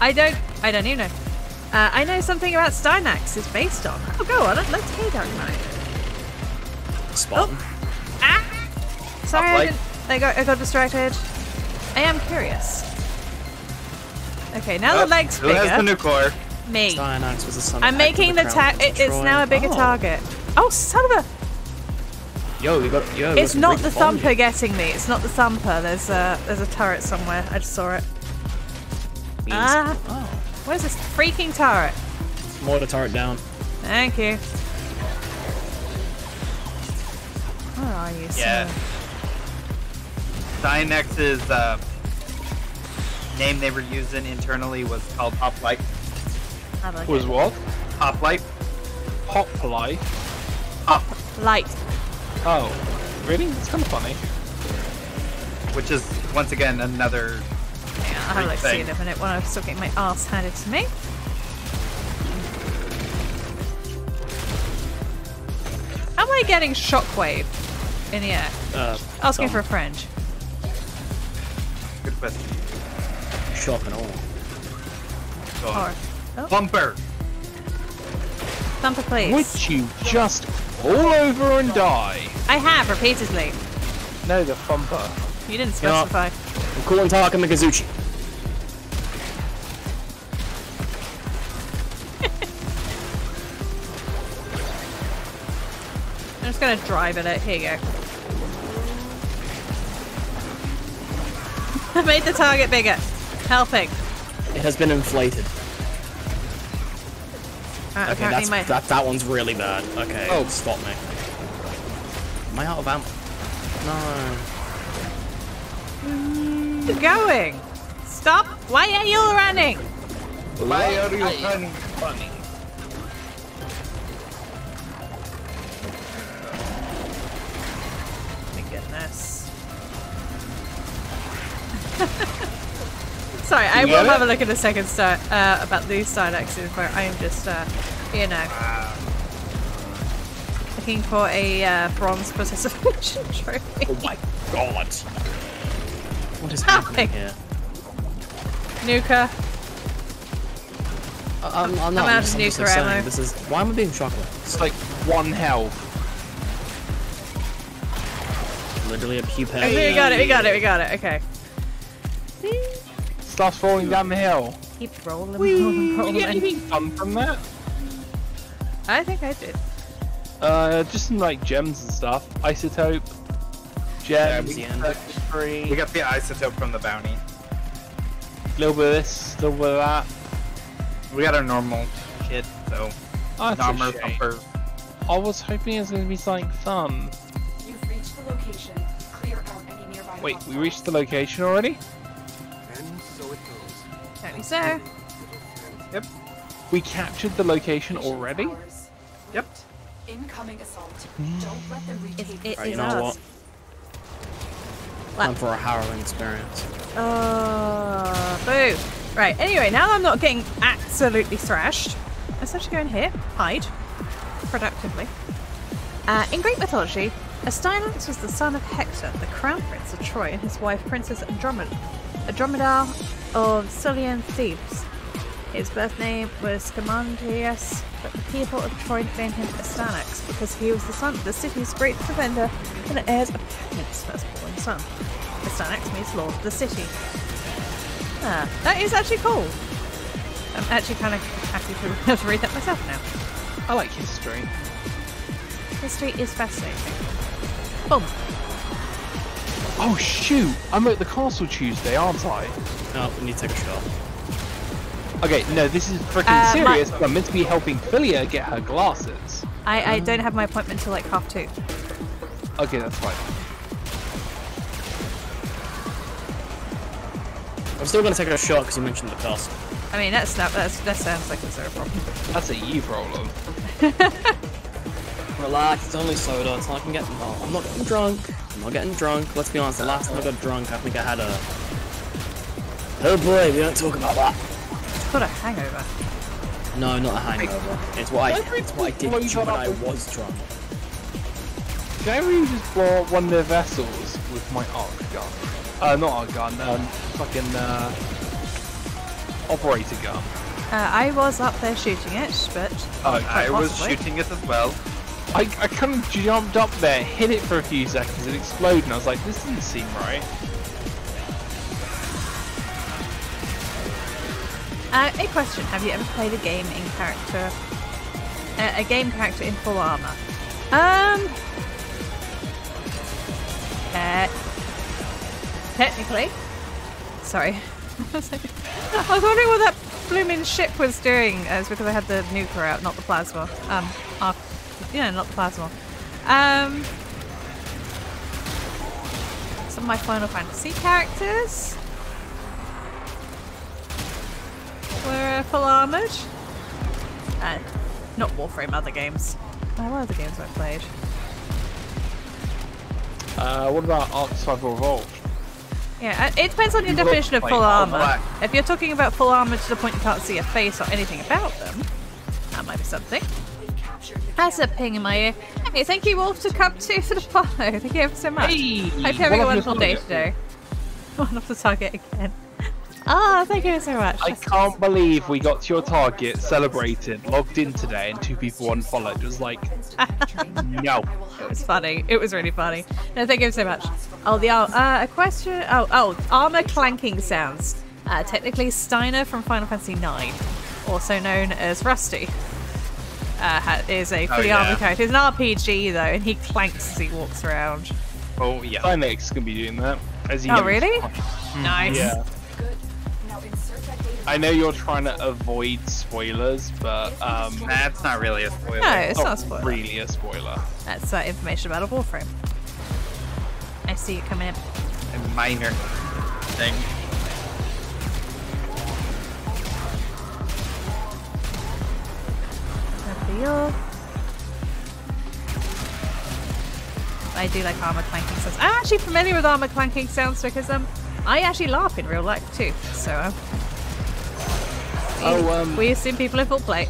I don't even know. I know something about Stynax is based on. Oh, go on. Let's hear Dark Knight. Spartan. Ah! Sorry, Uplight. I got distracted. I am curious. Okay, now the leg's Who has the bigger. nuclear? Me. Stynax was the son I'm of Hector making the the Crown tag. of It's Troy. now a bigger Oh. target. Oh, son of a! Yo, you got. Yo, It's we not got the some bomb thumper here. getting me. It's not the thumper. There's a turret somewhere. I just saw it. Means- Ah. Oh. Where's this freaking turret? Mortar turret down. Thank you. Where are you, Yeah. sir? Dynex's name they were using internally was called Hoplite. I like Was it. what? Hoplite. Hoplite. Hop, Light. Oh, really? It's kind of funny. which is once again another. Yeah, I'll have a look see thing. in a minute when I'm still getting my arse handed to me. How am I getting shockwave in the air? Asking for a friend. Good question. Shock and all. Go on. Or Bumper. thumper, please. Would you just fall over and die? I have repeatedly. No, the thumper. You didn't You know- specify. I'm calling Taka Mikazuchi. I'm just gonna drive at it. Here you go. I made the target bigger. Helping. It has been inflated. Okay, Apparently that one's really bad. Okay, Oh. stop me. Am I out of ammo? No. Keep going. Stop. Why are you running? Why are you running? Funny. My goodness. Sorry, I will get have it? a look in a second about these Stynaxes where I am just, you know, looking for a bronze participation trophy. Oh my god. What is happening here? Nuka. I'm I'm not. out I'm of just nuclear saying, ammo. this is. Why am I being shocked? It's like 1 health. Literally a pupil. Okay, we got it. Okay. Stuff's falling down the hill. Keep rolling, Did you get rolling. anything fun from that? I think I did. Just some like gems and stuff. Isotope. Gems. Yeah, Free. We got the isotope from the bounty. little bit of this, little bit of that. We got our normal kit, so Oh, that's a armor, shame. bumper. I was hoping it was going to be something fun. You've reached the location. Clear out any nearby. Wait, we hostiles. reached the location already? And so it goes. Apparently so. Yep. We captured the location already? Powers. Yep. Incoming assault. Don't let them retake. It Right, is you know ours. what? What? Time for a harrowing experience. Boo. Right, anyway, now that I'm not getting absolutely thrashed, let's actually go in here, hide, productively. In Greek mythology, Stynax was the son of Hector, the crown prince of Troy, and his wife, Princess Andromeda of Sicilian Thebes. His birth name was Scamandius, but the people of Troy named him Stynax because he was the son of the city's great defender and the heirs of Cadmus' firstborn son. Stynax means Lord of the City. Ah, that is actually cool. I'm actually kind of happy to be able to read that myself now. I like history. History is fascinating. Boom. Oh shoot! I'm at the castle Tuesday, aren't I? No, we need to take a shot. Okay, no, this is freaking serious. I'm meant to be helping Filia get her glasses. I don't have my appointment till like 2:30. Okay, that's fine. I'm still gonna take a shot because you mentioned the castle. I mean, that sounds like it's a problem. That's a you problem. Relax, it's only soda. It's not like I'm getting. Oh, I'm not getting drunk. I'm not getting drunk. Let's be honest. The last time I got drunk, I think I had a. Oh boy, we don't talk about that. It's called a hangover. No, not a hangover. It's what I did when I was drunk. Did I really just blow up one of their vessels with my arc gun? Not arc gun. Fucking operator gun. I was up there shooting it, but I was shooting it as well. I kind of jumped up there, hit it for a few seconds, it exploded, and I was like, this doesn't seem right. A question: have you ever played a game in character? A game character in full armor? Technically. Sorry. I was wondering what that blooming ship was doing. It's because I had the nuker out, not the plasma. Not the plasma. Some of my Final Fantasy characters were full armored. Not Warframe, other games. What other games I played? What about Ark Survival Evolved? Yeah, it depends on your definition of full armor. If you're talking about full armor to the point you can't see a face or anything about them, that might be something. That's a ping in my ear. Okay, thank you, Wolf, to come to for the follow. Thank you ever so much. Hey, hope you're having a wonderful day today. One off the target again. Ah, thank you so much. I can't believe we got to your target, celebrated, logged in today, and 2 people unfollowed. It was like, no. It was funny. It was really funny. No, thank you so much. Oh, a question. Oh, armor clanking sounds. Technically, Steiner from Final Fantasy IX, also known as Rusty, is a fully armored character. He's an RPG though, and he clanks as he walks around. Oh yeah. Steinek's gonna be doing that. Oh really? Nice. Yeah. I know you're trying to avoid spoilers, but that's not really a spoiler. No, it's not a spoiler. Really a spoiler. That's information about a Warframe. I see you coming in. A minor thing. I do like armor clanking sounds. I'm actually familiar with armor clanking sounds because I actually laugh in real life too. So we've seen people in full plate.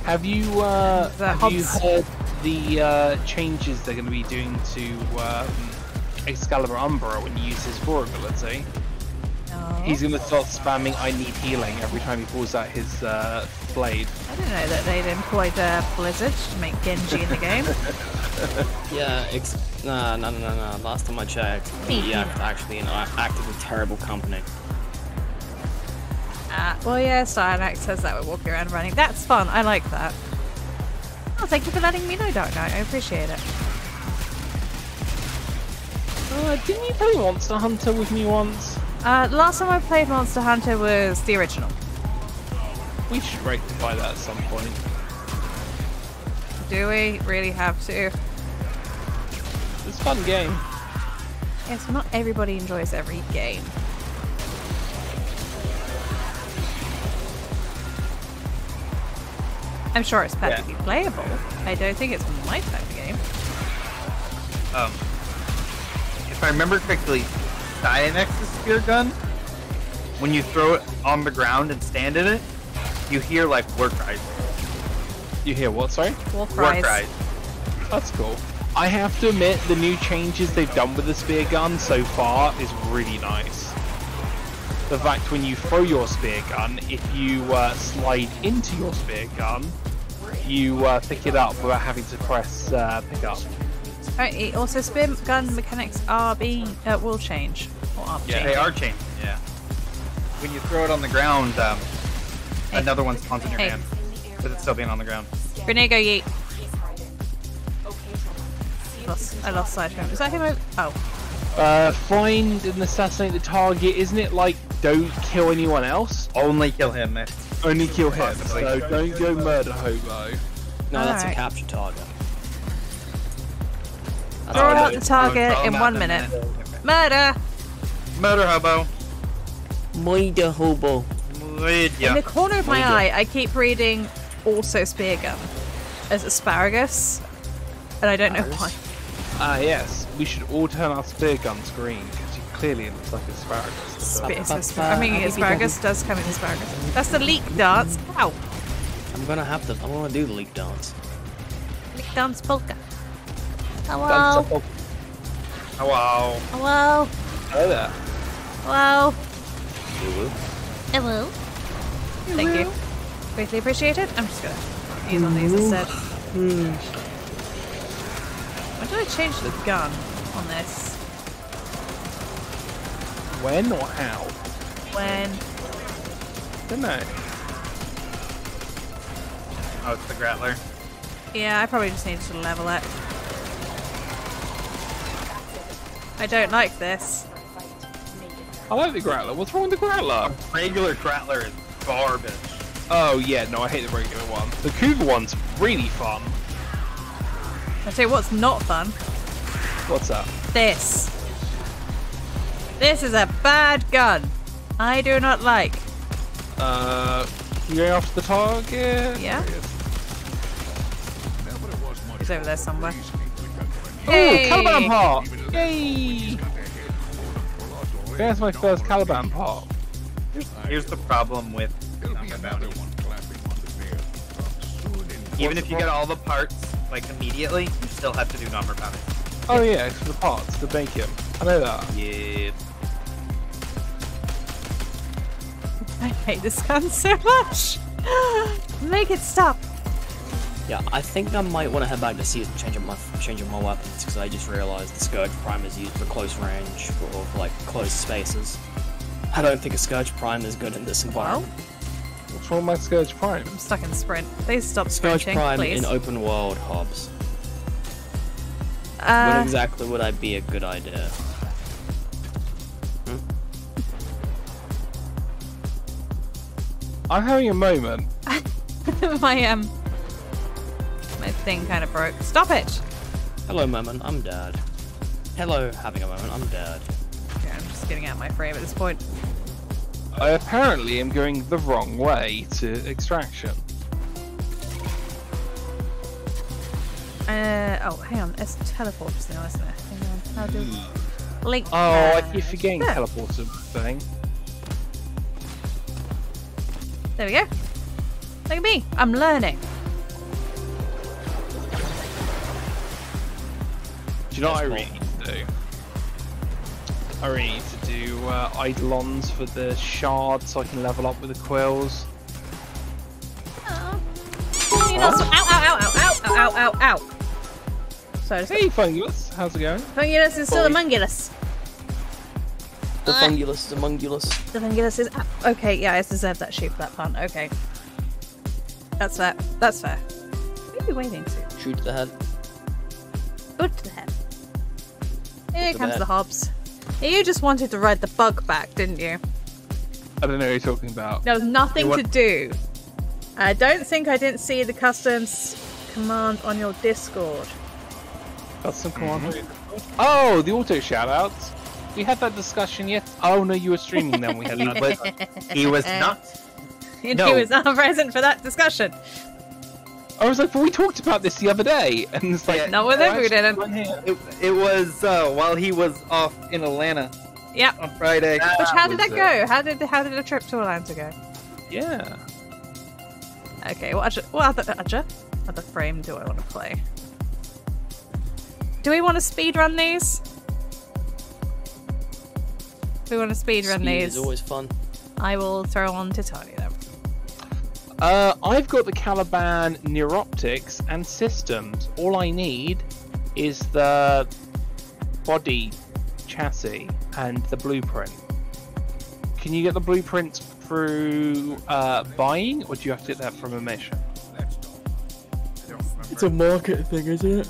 Have you heard the changes they're going to be doing to Excalibur Umbra when you use his Vor ability? No. He's going to start spamming "I need healing" every time he pulls out his blade. I didn't know that they'd employed Blizzard to make Genji in the game. Yeah, no. Last time I checked, actually, acted with terrible company. Well, yeah, Cyanide says that we're walking around running. That's fun. I like that. Oh, thank you for letting me know, Dark Knight. I appreciate it. Didn't you play Monster Hunter with me once? Last time I played Monster Hunter was the original. We should rectify that at some point. Do we really have to? It's a fun game. Yes, but not everybody enjoys every game. I'm sure it's perfectly playable. I don't think it's my type of game. If I remember correctly, Cyanex's spear gun, when you throw it on the ground and stand in it, you hear like war cries. You hear what, sorry? War cries. War cries. That's cool. I have to admit, the new changes they've done with the spear gun so far is really nice. The fact when you throw your spear gun, if you slide into your spear gun, you pick it up without having to press pick up. Also, spear gun mechanics are will change. Or are Yeah, they are changing, yeah. When you throw it on the ground, another one spawns in your hand. With it still being on the ground. Raineyj, go yeet. I lost sight of him. Is that him over? Oh. Find and assassinate the target. Isn't it like don't kill anyone else? Only kill him. Only kill him. So don't go murder hobo. No, that's a Alright. capture target. Throw out the target in 1 minute. Murder! Murder hobo. Murder hobo. In the corner of my eye, I keep reading also spear gun as asparagus, and I don't know why. Yes. We should all turn our spear guns green because clearly it looks like asparagus. I mean, asparagus does come in asparagus. That's the leak dance. Ow! I'm gonna do the leak dance. Leak dance polka. Hello. Hello. Hello. Hello there. Hello. Hello. Hello. Thank you. Greatly appreciated. I'm just gonna use one of these instead. When did I change the gun on this? When or how? When? Don't know. Oh, it's the Grattler. Yeah, I probably just need to level it. I don't like this. I like the Grattler. What's wrong with the Grattler? Regular Grattler is garbage. Oh yeah, no, I hate the regular one. The Cougar one's really fun. I'll tell you what's not fun. What's that? This. This is a bad gun. I do not like. You going after the target? Yeah. He's over there somewhere. Oh, Hey! Caliban part! Yay! There's my first Caliban part. Here's the problem with number bounties. Even if you get all the parts like immediately, you still have to do number bounties. Oh yeah, it's for the parts, the bacon. I know that. Yeah. I hate this gun so much. Make it stop. Yeah, I think I might want to head back to see changing my weapons because I just realised the Scourge Prime is used for close range or for like close spaces. I don't think a Scourge Prime is good in this environment. What's wrong with my Scourge Prime? I'm stuck in sprint. Please stop Scourge sprinting, Prime please. in open world hubs. When exactly would I be a good idea? I'm having a moment. my thing kind of broke. Stop it! Hello, moment. I'm dead. Hello, having a moment. I'm dead. Okay, I'm just getting out of my frame at this point. I apparently am going the wrong way to extraction. Oh, hang on. It's teleporters now, isn't it? Hang on. How do link? Oh, I keep forgetting teleporter thing. There we go. Look at me. I'm learning. Do you know what I really need to do? I really need to do Eidolons for the shards so I can level up with the quills. Oh. You know, ow, ow, ow, ow, ow, ow, ow, ow. So, Hey, Fungulus, how's it going? Fungulus is still amongulus. The Fungulus is amongulus. The Fungulus is... Okay, yeah, I deserve that shoot for that pun. Okay. That's fair. That's fair. What are you waiting to? Shoot to the head. Good to the head. Here to comes the the Hobbs. You just wanted to ride the bug back, didn't you? I don't know what you're talking about. There was nothing to do. I don't think I didn't see the customs command on your Discord. Custom command. Oh, the auto shoutouts. We had that discussion yet. Oh no, you were streaming then. We had that. But he was not. And No. he was not present for that discussion. I was like, but we talked about this the other day, and it's like, Yeah. Not with him, we actually, didn't. I'm here. It was while he was off in Atlanta Yep. on Friday. Which, how did that go? How did the trip to Atlanta go? Yeah. Okay, what other frame do I want to play? Do we want to speedrun these? We want to speedrun Speed these. is always fun. I will throw on Titania then. I've got the Caliban neuroptics and systems. All I need is the body chassis and the blueprint. Can you get the blueprints through buying, or do you have to get that from a mission? It's a market thing, isn't it?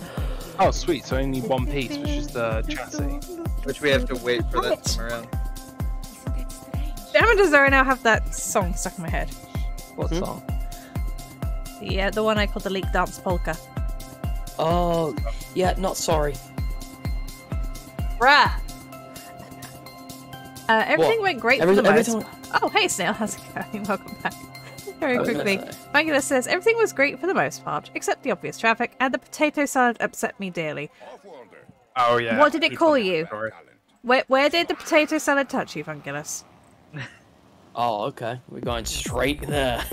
Oh, sweet. So only one piece, which is the chassis. Which we have to wait for that to come around. Damn, does I now have that song stuck in my head? What song? Yeah, the one I called the Leak Dance Polka. Oh, yeah, not sorry. Bruh! Everything went great for the most. time... Oh, hey Snail, how's it going? Welcome back. Very quickly, Magula says, everything was great for the most part, except the obvious traffic, and the potato salad upset me dearly. Oh yeah. What did it call you? Where did the potato salad touch you, Fungulus? Oh, okay. We're going straight there.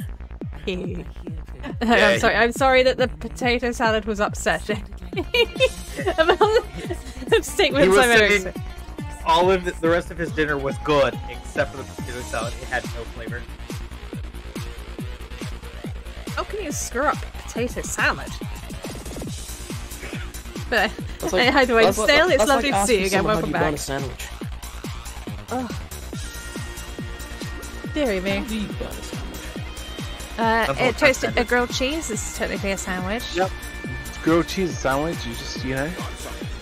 I'm sorry that the potato salad was upsetting. Statements I made. All of the rest of his dinner was good, except for the potato salad. It had no flavor. How can you screw up potato salad? But hi, Dwayne. Stale, it's lovely to see you again. Welcome back. Oh. Deary me. Toasted a grilled cheese is technically a sandwich. Yep. Grilled cheese sandwich, you just, you know,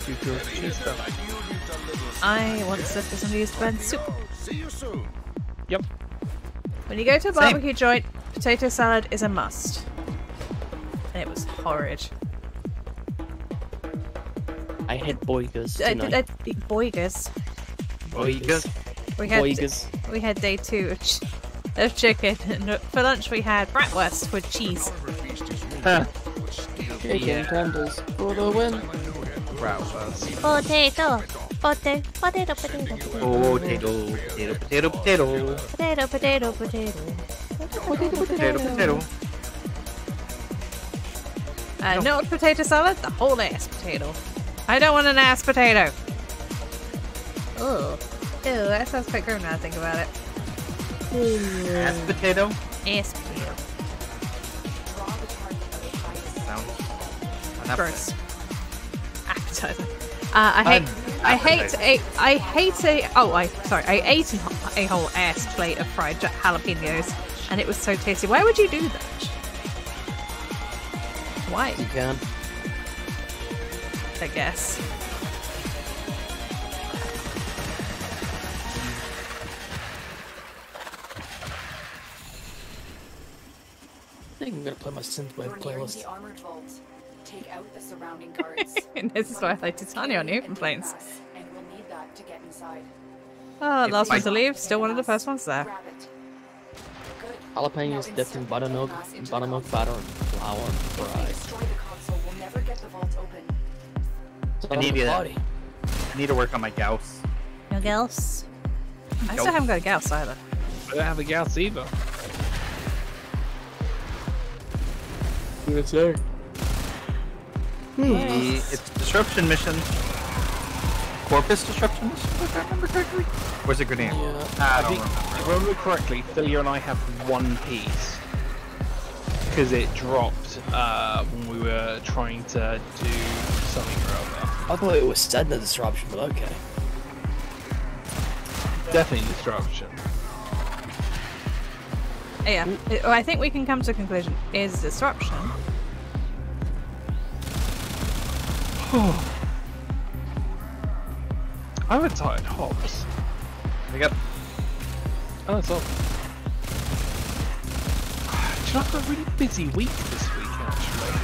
do grilled cheese stuff. I once looked for somebody who's burnt soup. Yep. When you go to a barbecue joint, potato salad is a must. And it was horrid. I had boigers tonight. Boigers. Boigers? We had day 2 of chicken, and for lunch we had bratwurst with cheese. Chicken tenders for the win. Bratwurst. Potato. Potato. Potato. Not potato salad, the whole ass potato. I don't want an ass potato. Oh, ew, that sounds quite grim now I think about it. Ass potato? Ass potato. Gross. Appetizer. I ate a whole ass plate of fried jalapenos, and it was so tasty. Why would you do that? Why? You can. I guess. I think I'm gonna play my synthwave playlist. Take out the surrounding guards. And this is why I like Titania on new complaints. And we'll need that to get inside. Oh, last one to leave, still one of the first ones there. Jalapenos dipped in buttermilk batter, and flour, and fried. Destroy the console. We'll never get the vault open. I need to work on my Gauss. No Gauss? I still haven't got a Gauss either. I don't have a Gauss either. It's there. It's disruption mission. Corpus disruption mission, if I remember correctly. Or is it grenade? Yeah. I think, if I remember correctly, Philia and I have one piece. Because it dropped when we were trying to do something or other. I thought it was said the disruption, but okay. Definitely disruption. Yeah, I think we can come to a conclusion. Is disruption. I'm a tired hops. We got. Oh, that's all. Do you know, I've got a really busy week this week, actually.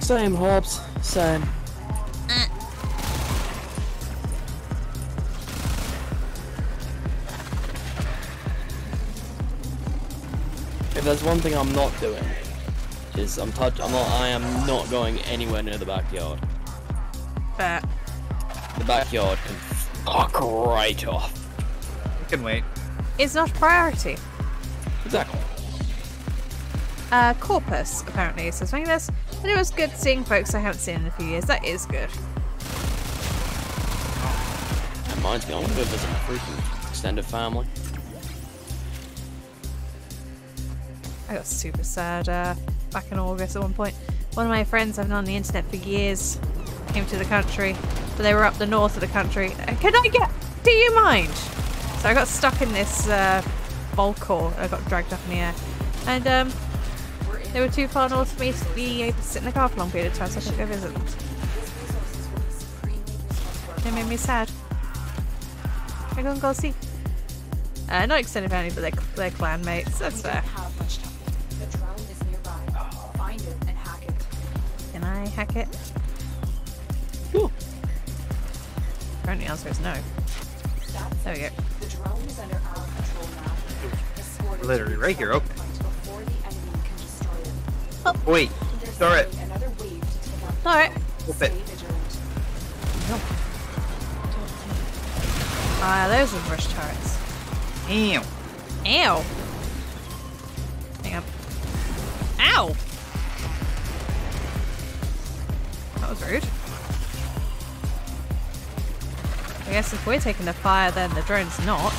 Same, Hobbs. Same. If there's one thing I'm not doing, is I am not going anywhere near the backyard. Fair. The backyard can fuck right off. We can wait. It's not a priority. Exactly. Corpus, apparently, says something this. And it was good seeing folks I haven't seen in a few years. That is good. That reminds me, I want to go visit my freaking extended family. I got super sad back in August at one point. One of my friends I've known on the internet for years came to the country, but they were up the north of the country. Do you mind So I got stuck in this bolt core. I got dragged up in the air. And they were too far north for me to be able to sit in the car for a long period of time, so I couldn't go visit them. They made me sad. I go and go see. Not extended family, but they're clan mates. That's fair. The drone is nearby. Find it and hack it. Can I hack it? Cool. Apparently the answer is no. There we go. The drone is under our control now. Escort it Literally right here. Okay. before the enemy can destroy it. Wait. Throw it. Another wave to take out. Alright. Flip it. Stay vigilant. Ah, those are rush turrets. Damn. Ow! Hang on. Ow! That was rude. I guess if we're taking the fire, then the drone's not.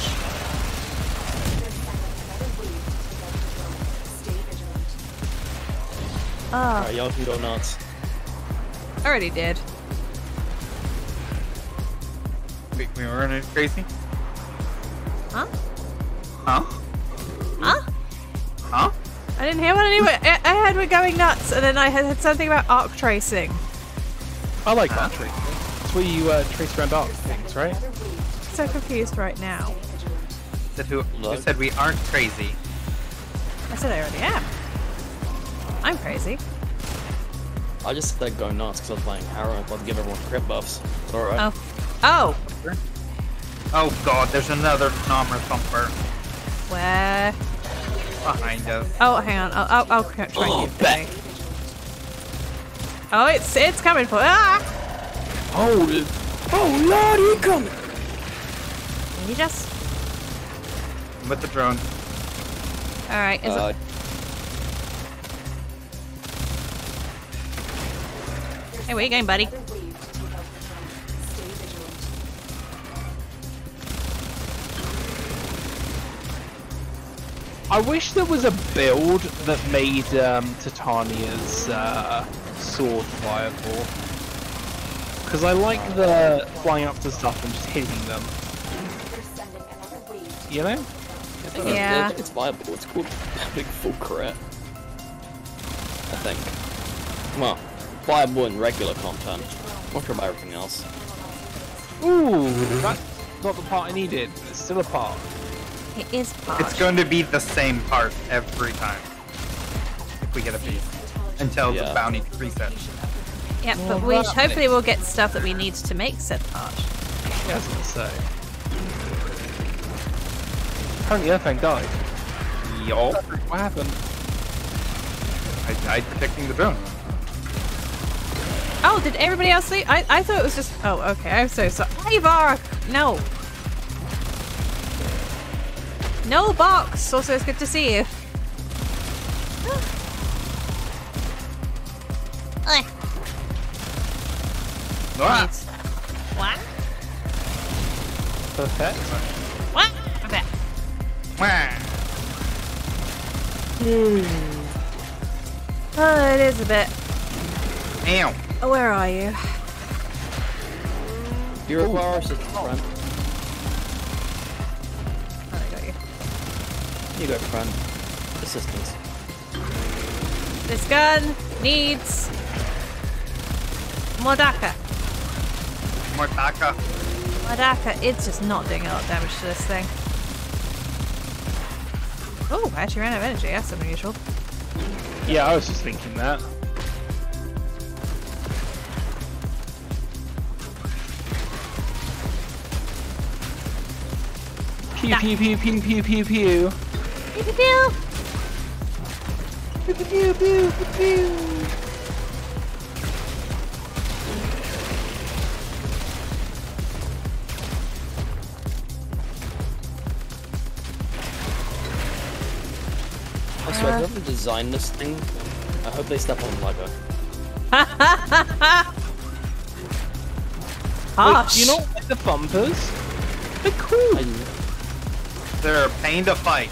Ah, Alright, y'all can go nuts. already did. Wait, we were running crazy? Huh? Huh? Huh? Huh? I didn't hear what anyway. I heard we're going nuts, and then I had something about arc tracing. I like that tracing. It's where you trace around arc things, right? So confused right now. Said who said we aren't crazy? I said I already am. I'm crazy. I just said go nuts because I was playing Harrow and I wanted to give everyone crit buffs. It's alright. Oh. Oh! Oh god, there's another Nomra thumper Where? behind us. Oh, hang on. I'll try and keep going. Oh, it's coming for. Ah! Oh lord, you coming! You just. I'm with the drone. All right. Is it? Hey, where you going, buddy? I wish there was a build that made Titania's sword viable. Because I like the flying up to stuff and just hitting them. You know? Yeah. I think it's viable. It's called having full crit. I think. Well, viable in regular content. Not sure about everything else. Ooh, that's not the part I needed. It's still a part. It is part. It's going to be the same part every time. If we get a piece. Until the bounty resets. Yeah, but we hopefully we'll get stuff that we need to make said part. Yeah, I was gonna say. Apparently Earthfang died. Yo. What happened? I died protecting the drone. Oh, did everybody else leave? I thought it was just. Oh, okay. I'm so sorry. Hey, Vark! No. No box. Also, it's good to see you. What? What? Perfect. What? Okay. Oh, it is a bit. Ow. Oh, where are you? You require assistance, friend. Oh, I got you. You go, friend. Assistance. This gun needs more DACA. More Taka. More DACA. It's just not doing a lot of damage to this thing. Oh, I actually ran out of energy. That's unusual. Yeah, I was just thinking that. Pew pew pew pew pew pew pew. Pew pew pew. Pew pew pew pew pew pew. Also, whoever designed this thing, I hope they step on Lego. Harsh. You know, like the bumpers? They're cool. They're a pain to fight.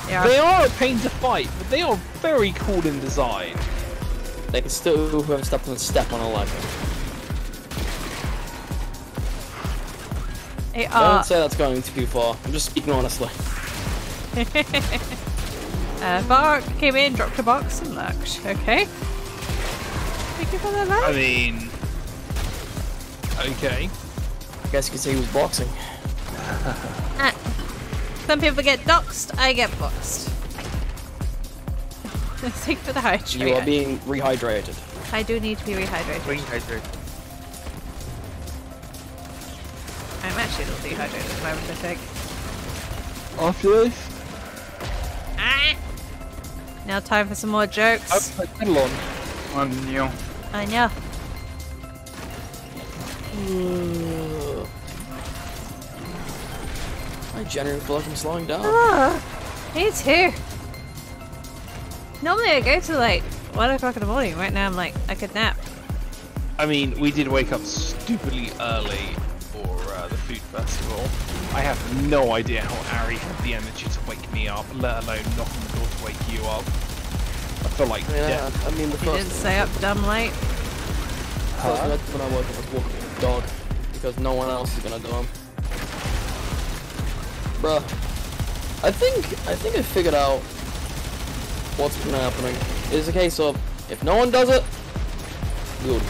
Yeah. They are a pain to fight, but they are very cool in design. They can still, whoever stepped on a Lego. Don't say that's going too far. I'm just speaking honestly. Vark came in, dropped a box, and lurked. Okay. Thank you for the like. I mean, okay. I guess you could say he was boxing. Some people get doxed, I get boxed. Thank you for the hydrate. You are being rehydrated. I do need to be rehydrated. Rehydrate. I'm actually a little dehydrated at the moment, I think. After this, Now time for some more jokes. I'll play Pedalon. On you. I know. I genuinely feel like I'm slowing down. Me too. Normally I go to like 1 o'clock in the morning. Right now I'm like, I could nap. I mean, we did wake up stupidly early for the food festival. I have no idea how Ari had the energy to wake me up, let alone knock on the door to wake you up. I feel like death. I mean, the You first didn't stay up dumb late. when I woke up, I was walking the dog because no one else is gonna do them. Bruh, I think I figured out what's been happening. It's a case of if no one does it, good.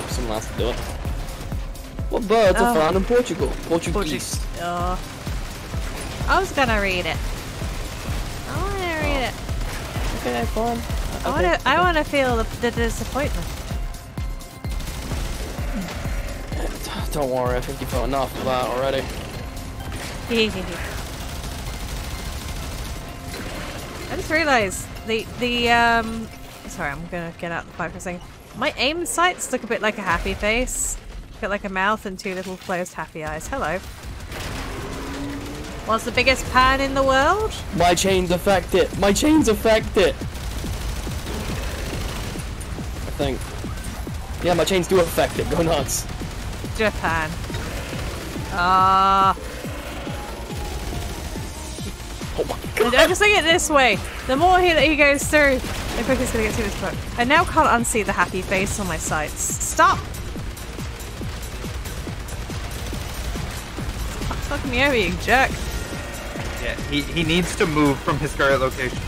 Someone has to do it. What birds are found in Portugal? Portuguese. I was gonna read it. I wanna read it. Okay, fine. I wanna feel the disappointment. Don't worry, I think you felt enough of that already. I just realised sorry, I'm gonna get out the pipe for a second. My aim sights look a bit like a happy face. Got like a mouth and 2 little closed happy eyes. Hello. What's the biggest pan in the world? My chains affect it. My chains affect it. I think. Yeah, my chains do affect it. Go nuts. Japan. Oh my god. I'm just thinking it this way. The more he goes through, the quicker he's gonna get through this book. I now can't unsee the happy face on my sights. Stop! Stop fucking me over, you jerk. Yeah, he needs to move from his current location.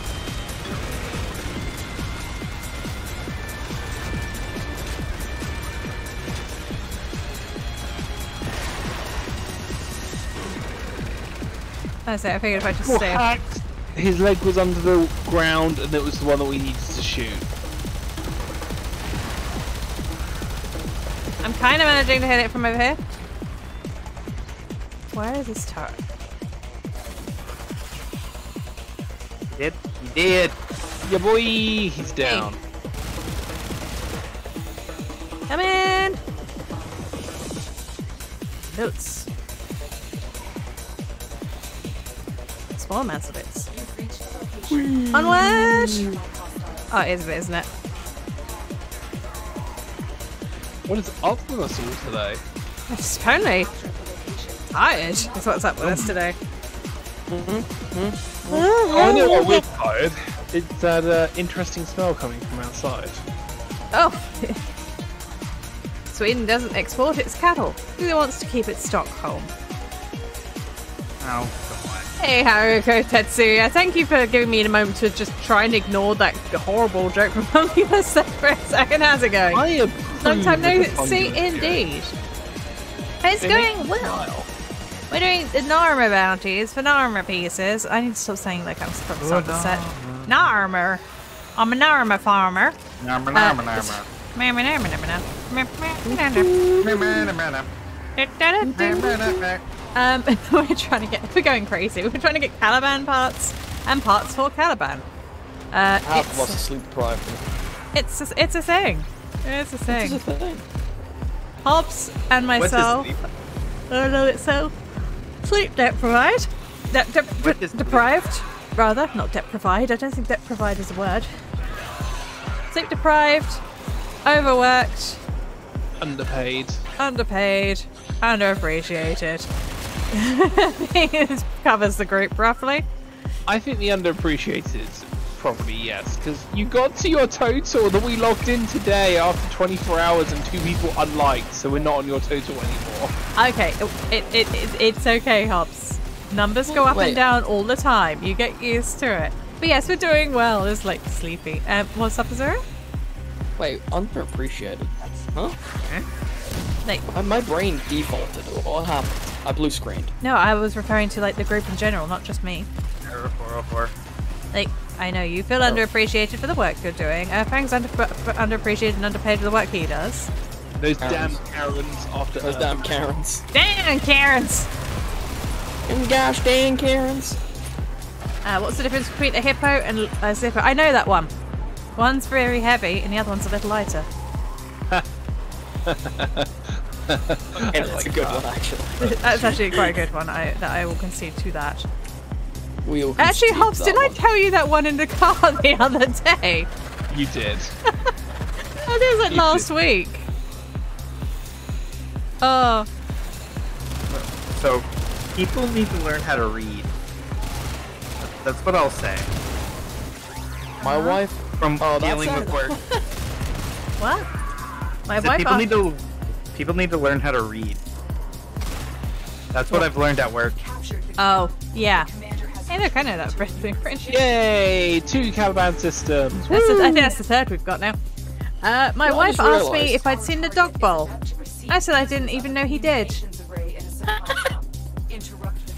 I figured if I just stay up. Hacked. His leg was under the ground, and it was the one that we needed to shoot. I'm kind of managing to hit it from over here. Where is this turret? He did. Yeah, boy, he's down. Come in! Notes. Small amounts of bits. Onward! Oh, it is a bit, isn't it? What is up with us all today? It's apparently tired. That's what's up with us today. Oh, I know what we're tired. It's that interesting smell coming from outside. Oh! Sweden doesn't export its cattle. Who wants to keep its stock home? Oh, Hey Haruko Tetsuya, thank you for giving me a moment to just try and ignore that horrible joke from Lightless for a second. How's it going? I am Long time no see, indeed. It's going well. We're doing the Narmer bounties for Narmer pieces. I need to stop saying like I'm from Sunset. Narmer. I'm a Narmer farmer. Narmer. We're going crazy. We're trying to get Caliban parts and parts for Caliban. Half of us are sleep deprived. It's a thing. It's a thing. It's a thing. Hobbs and myself. I know it's so. Sleep deprived. Deprived, rather, not deprived. I don't think deprived is a word. Sleep deprived, overworked, underpaid, underappreciated. It covers the group roughly. I think the underappreciated probably, yes. Because you got to your total that we logged in today after 24 hours and 2 people unliked, so we're not on your total anymore. Okay, it's okay, Hobbs. Numbers go up and down all the time. You get used to it. But yes, we're doing well. It's like sleepy. What's up, Azura? Wait, underappreciated. Huh? Like, my brain defaulted. What happened? I blue screened. no, I was referring to like the group in general, not just me. Error 404. Like, I know you feel underappreciated for the work you're doing. Fang's underappreciated and underpaid for the work he does. Those damn Karens after Those damn Karens. Damn Karens! And gosh dang Karens. What's the difference between a hippo and a zipper? I know that one. One's very heavy and the other one's a little lighter. That's a good one, actually. That's actually quite a good one. I will concede to that. Actually, Hobbs, didn't I tell you that one in the car the other day? You did. I think it was like last week. Oh. So, people need to learn how to read. That's what I'll say. My wife? From dealing with work. What? My wife? People need to learn how to read. That's what I've learned at work. Oh, yeah. Hey, look, I know that French. Yay! 2 Caliban systems. I think that's the third we've got now. My wife asked me if I'd seen the dog bowl. I said I didn't even know he did.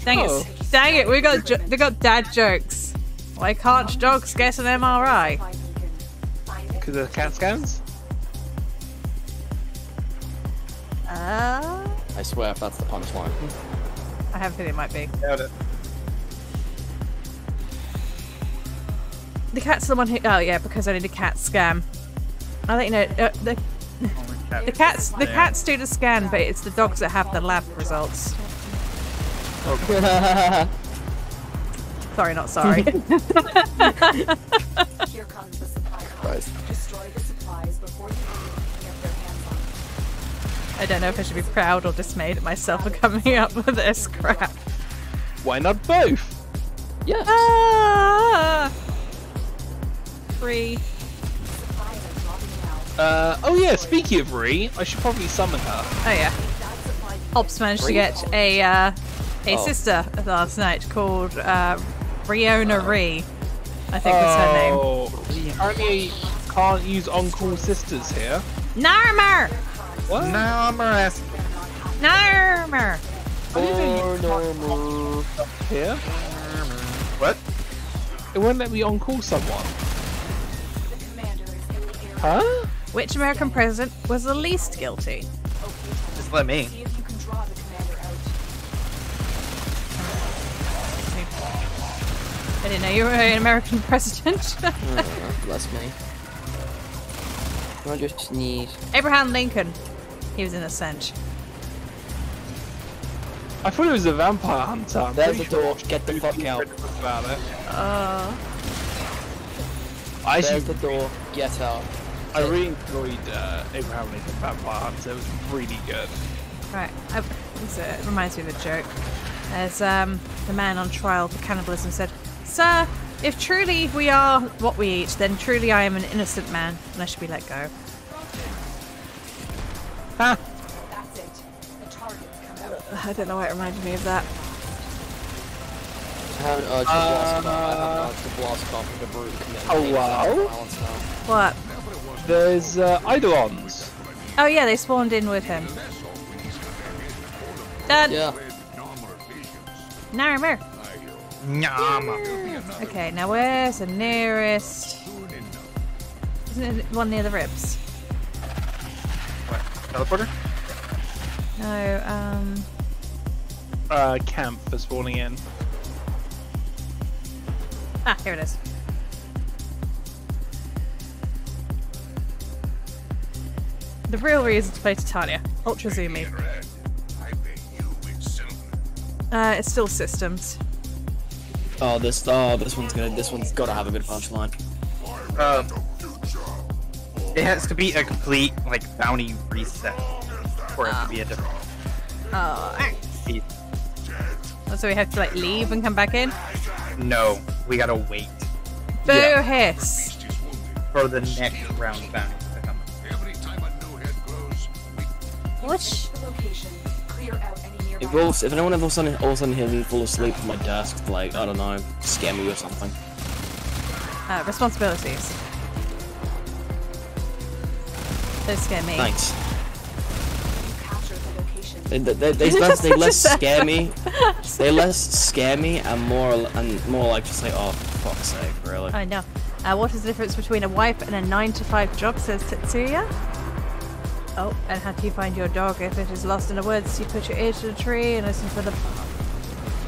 Dang it! We got dad jokes. Why can't dogs get an MRI? Because of the CAT scans? I swear if that's the punchline. I have a feeling it might be. Doubt it. The cat's the one who. Oh yeah, because I did a cat scan. I think the cats do the scan, but it's the dogs that have the lab results. Sorry, not sorry. Here comes the supply car. Destroy the supplies before the enemy can get their hands on them. I don't know if I should be proud or dismayed at myself for coming up with this crap. Why not both? Yes. Ah! Free. Oh yeah, speaking of Ree, I should probably summon her. Oh yeah. Hobbs managed to get a sister last night called Riona Ree, I think was her name. Oh, apparently can't use on-call sisters here. Narmer! What? Narmer. Narmer! Here? What? It won't let me on-call someone. Huh? Which American president was the least guilty? Just let me. I didn't know you were an American president. Bless me. I just sneeze. Abraham Lincoln. He was in a cinch. I thought it was a vampire hunter. I'm There's pretty the door. sure Get the fuck out. About it. There's the door. Get out. I really enjoyed Abraham Lincoln Vampire Hunter. It was really good. Right. It reminds me of a joke. There's the man on trial for cannibalism said, "Sir, if truly we are what we eat, then truly I am an innocent man, and I should be let go." Ha! That's it. The target comes out. I don't know why it reminded me of that. I have an urge to blast off the brute commit. Oh wow! What? There's Eidolons. Oh yeah, they spawned in with him. Dad. Yeah. Narmer. Nyama. Okay, now where's the nearest? Isn't it one near the ribs? What? Teleporter? No, Camp for spawning in. Ah, here it is. The real reason to play Titania. Ultra zoomy. It's still systems. This one's gotta have a good punchline. It has to be a complete bounty reset for it to be a different. So we have to leave and come back in? No, we gotta wait. Boo hiss. For the next round of bounties to come. Whoosh. Location. Clear out any nearby. If anyone all of a sudden hears me fall asleep on my desk, like, I don't know, scare me or something. Responsibilities. They scare me. Thanks. Capture the location. They less scare me. They less scare me and more like just like, oh, for fuck's sake, really. I know. What is the difference between a wife and a 9-to-5 job, says Tetsuya? Oh, and how do you find your dog if it is lost in the woods? You put your ear to the tree and listen for the...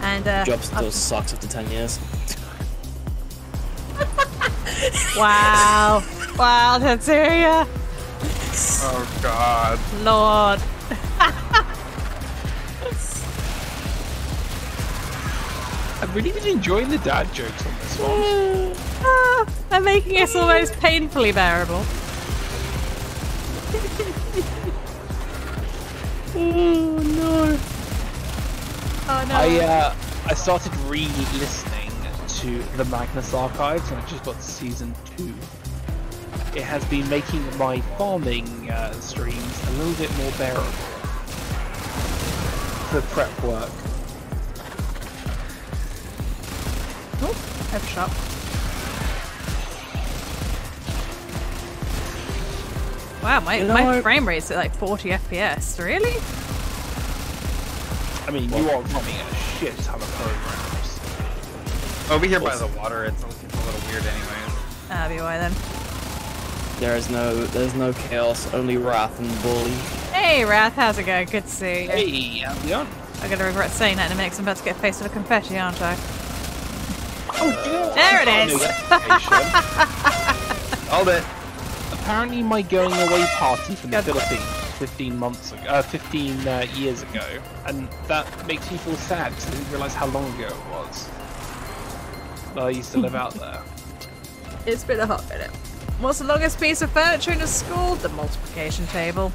And, Job still sucks after 10 years. Wow. Wow, Tetsuya. Oh god. Lord. I've really been enjoying the dad jokes on this one. They're making us almost painfully bearable. Oh no. Oh no. I started re-listening to the Magnus archives and I just got to season 2. It has been making my farming streams a little bit more bearable for prep work. Oh, F shot. Wow, my frame rate's at like 40 FPS. Really? I mean, you are running a shit ton of programs. Over here by the water, it's a little weird anyways. That'll be why then. There's no chaos, only wrath and bully. Hey, Wrath, how's it going? Good to see you. Hey, how's it going? I'm gonna regret saying that in a minute 'cause I'm about to get faced with a confetti, aren't I? Oh, There it is! Hold it. Apparently my going away party from the Philippines 15 years ago, and that makes me feel sad because I didn't realise how long ago it was. I used to live out there. It's been a hot minute. What's the longest piece of furniture in a school? The multiplication table.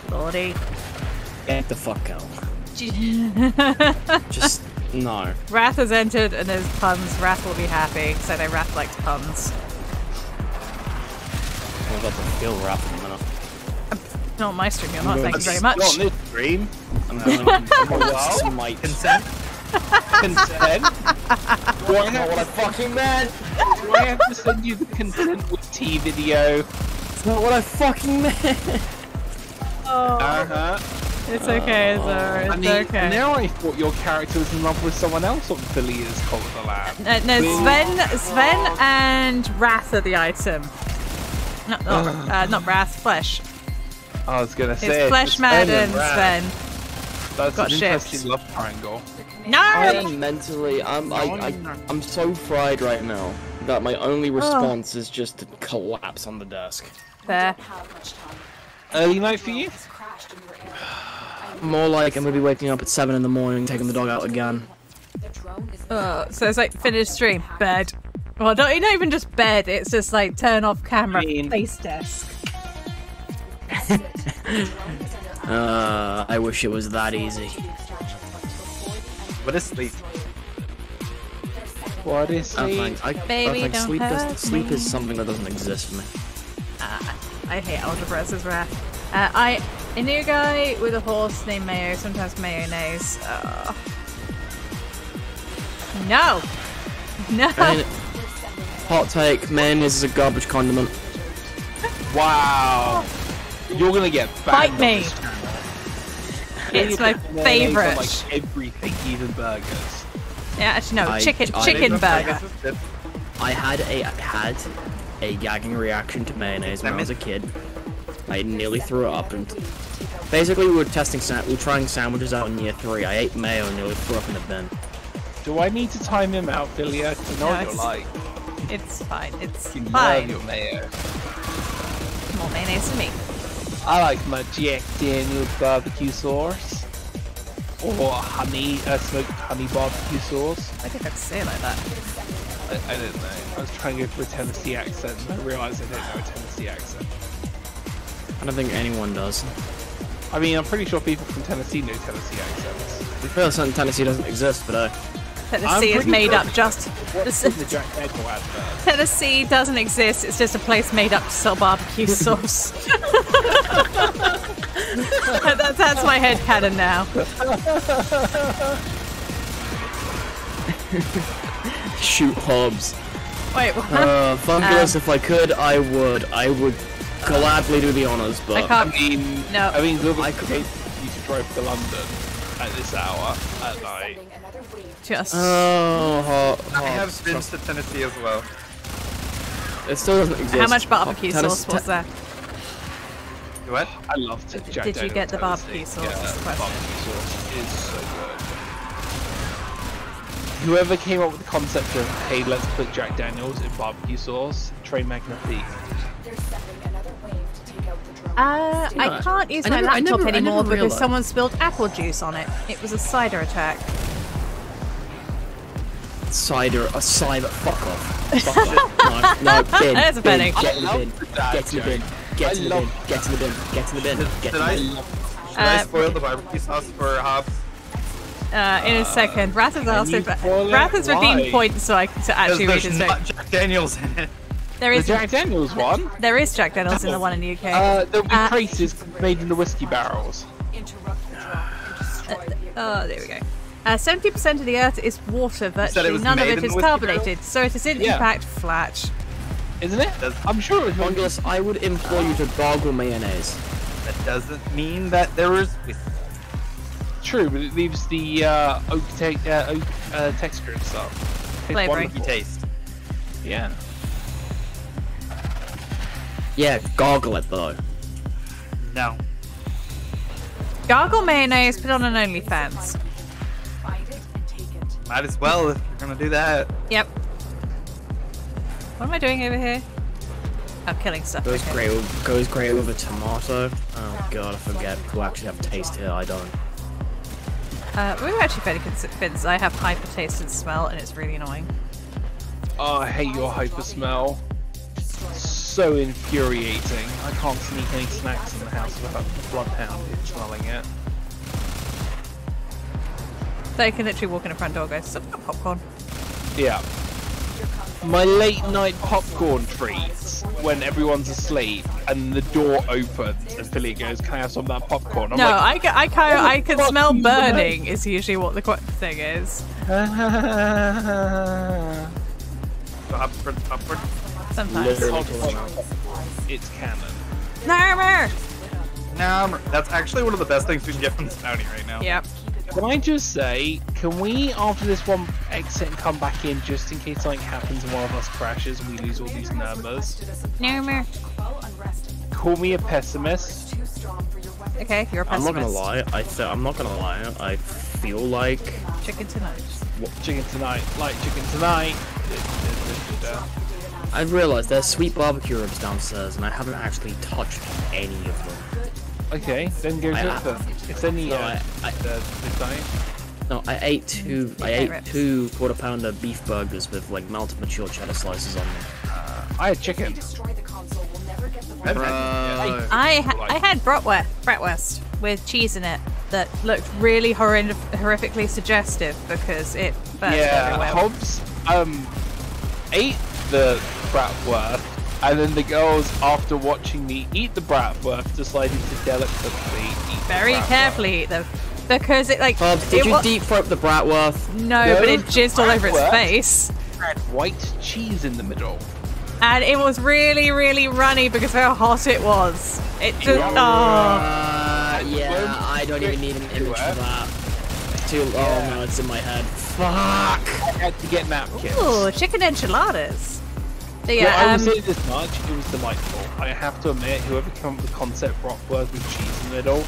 Lordy. Get the fuck out. Just no. Wrath has entered and there's puns. Wrath will be happy, so they Wrath likes puns. I'm about to kill wrath in a minute. Not my stream, you're not. Thank you very much. Not this stream. I'm going to smite. Consent? Consent? Do I have What I fucking meant! Do I have to send you the consent with T video? It's not what I fucking meant! Uh-huh. It's okay, Zara. It's I mean, okay. now I thought your character was in love with someone else on Filias Cult of the Land. No, Sven and Wrath are the item. Not Wrath, Flesh. I was gonna say It's Flesh Mad and Sven. Sven. That's got an shipped. interesting love triangle. No! I'm mentally, I'm so fried right now that my only response is just to collapse on the desk. Fair. Early night for you? More like I'm gonna be waking up at 7 in the morning, taking the dog out again. So it's like finish stream, bed. Well, not even just bed, it's just like turn off camera, face desk. I wish it was that easy. What is sleep? What is sleep? Baby, don't sleep hurt sleep me. is something that doesn't exist for me. I hate Algebra's Wrath. A new guy with a horse named Mayo, sometimes mayonnaise. No! No! Hot take, mayonnaise is a garbage condiment. Wow! You're gonna get banned. Fight me! On this channel. It's my Mayonnaise on, favourite. like everything, even burgers. Yeah, actually no, I- chicken I- burger. I had a gagging reaction to mayonnaise when I was a kid. I nearly threw it up, and basically we were trying sandwiches out in year 3. I ate mayo and nearly threw up in the bin. Do I need to time him out, Philia? You know what you're it's- like. It's fine, it's You love fine. your mayo. More mayonnaise for me. I like my Jack Daniel's barbecue sauce. Or honey, smoked honey barbecue sauce. I think I'd say it like that. I didn't know. I was trying to go for a Tennessee accent and I realised I didn't know a Tennessee accent. I don't think anyone does. I mean, I'm pretty sure people from Tennessee know Tennessee accents. I'm fairly certain Tennessee doesn't exist, but Tennessee is made up just. What's in the Jack Daniel advert? Tennessee doesn't exist. It's just a place made up to sell barbecue sauce. That's my headcanon now. Shoot Hobbs. Wait, what? Fungulus, if I could, I would gladly do the honors, but I can't. No. I mean, I could you to drive to London at this hour at night. Just. I have been to Tennessee as well. It still doesn't exist. How much barbecue sauce was there? What? I love Jack Did you get the barbecue sauce? Yeah, barbecue sauce is so good. Whoever came up with the concept of, hey, let's put Jack Daniels in barbecue sauce, Trey Magnifique. I can't use my laptop anymore because someone spilled apple juice on it. It was a cider attack. Cider, fuck off. No, bin. There's a penny. Get in the bin. Get in the bin. Get in the bin. Get in the bin. Get in the bin. Get in the bin. Should I spoil the barbecue sauce for Hobbs? In a second. Rath has asked if Rath has redeemed points so I can actually read his note. Jack Daniels in it. There is the Jack Daniels one. There is Jack Daniels in the one in the UK. There'll be traces made in the whiskey barrels. Oh, there we go. 70% of the Earth is water. Virtually none of it is carbonated, so it is in fact flat. Isn't it? I'm sure it was. Fungulus, I would implore you to gargle mayonnaise. That doesn't mean that there is whiskey. True, but it leaves the oak texture and stuff. Flavoring. Taste. Yeah. Yeah, gargle it though. No. Gargle mayonnaise, put on an OnlyFans. Might as well if you're gonna do that. Yep. What am I doing over here? I'm killing stuff. Goes great with a tomato. Oh god, I forget who actually have taste here. I don't. We're actually fairly convinced I have hyper taste and smell, and it's really annoying. Oh, I hate your hyper smell. So infuriating. I can't sneak any snacks in the house without the bloodhound smelling it. So you can literally walk in a front door and go, "I've got popcorn." Yeah. My late night popcorn treats when everyone's asleep and the door opens and Philly goes, "Can I have some of that popcorn?" I'm no, like, I can smell burning. Is usually what the thing is. Popcorn. Sometimes. It's canon. Narmer! That's actually one of the best things we can get from this bounty right now. Yep. Can I just say, can we, after this one, exit and come back in just in case something happens and one of us crashes and we lose all these numbers? Narmer. Call me a pessimist. Okay, you're a pessimist. I'm not gonna lie. I'm not gonna lie. I feel like chicken tonight. Chicken tonight. Like chicken tonight. I realised there's sweet barbecue ribs downstairs, and I haven't actually touched any of them. Okay, then go get them. It's only No, I ate two quarter-pounder beef burgers with like melted mature cheddar slices on them. I had chicken. I had bratwurst with cheese in it that looked really horrifically suggestive because it burst everywhere. Hobbs ate the bratwurst, and then the girls, after watching me eat the bratwurst, decided to delicately eat very carefully eat them because it like. Hobbs, did you deep throat the bratwurst? No, but it jizzed all over its face. Had white cheese in the middle. And it was really, really runny because of how hot it was. It just yeah, I don't even need an image for that. Oh no, it's in my head. Fuck! I had to get napkins. Ooh, chicken enchiladas. So yeah, I will say this much, it was delightful. I have to admit, whoever came up with the concept bratwurst with cheese in the middle,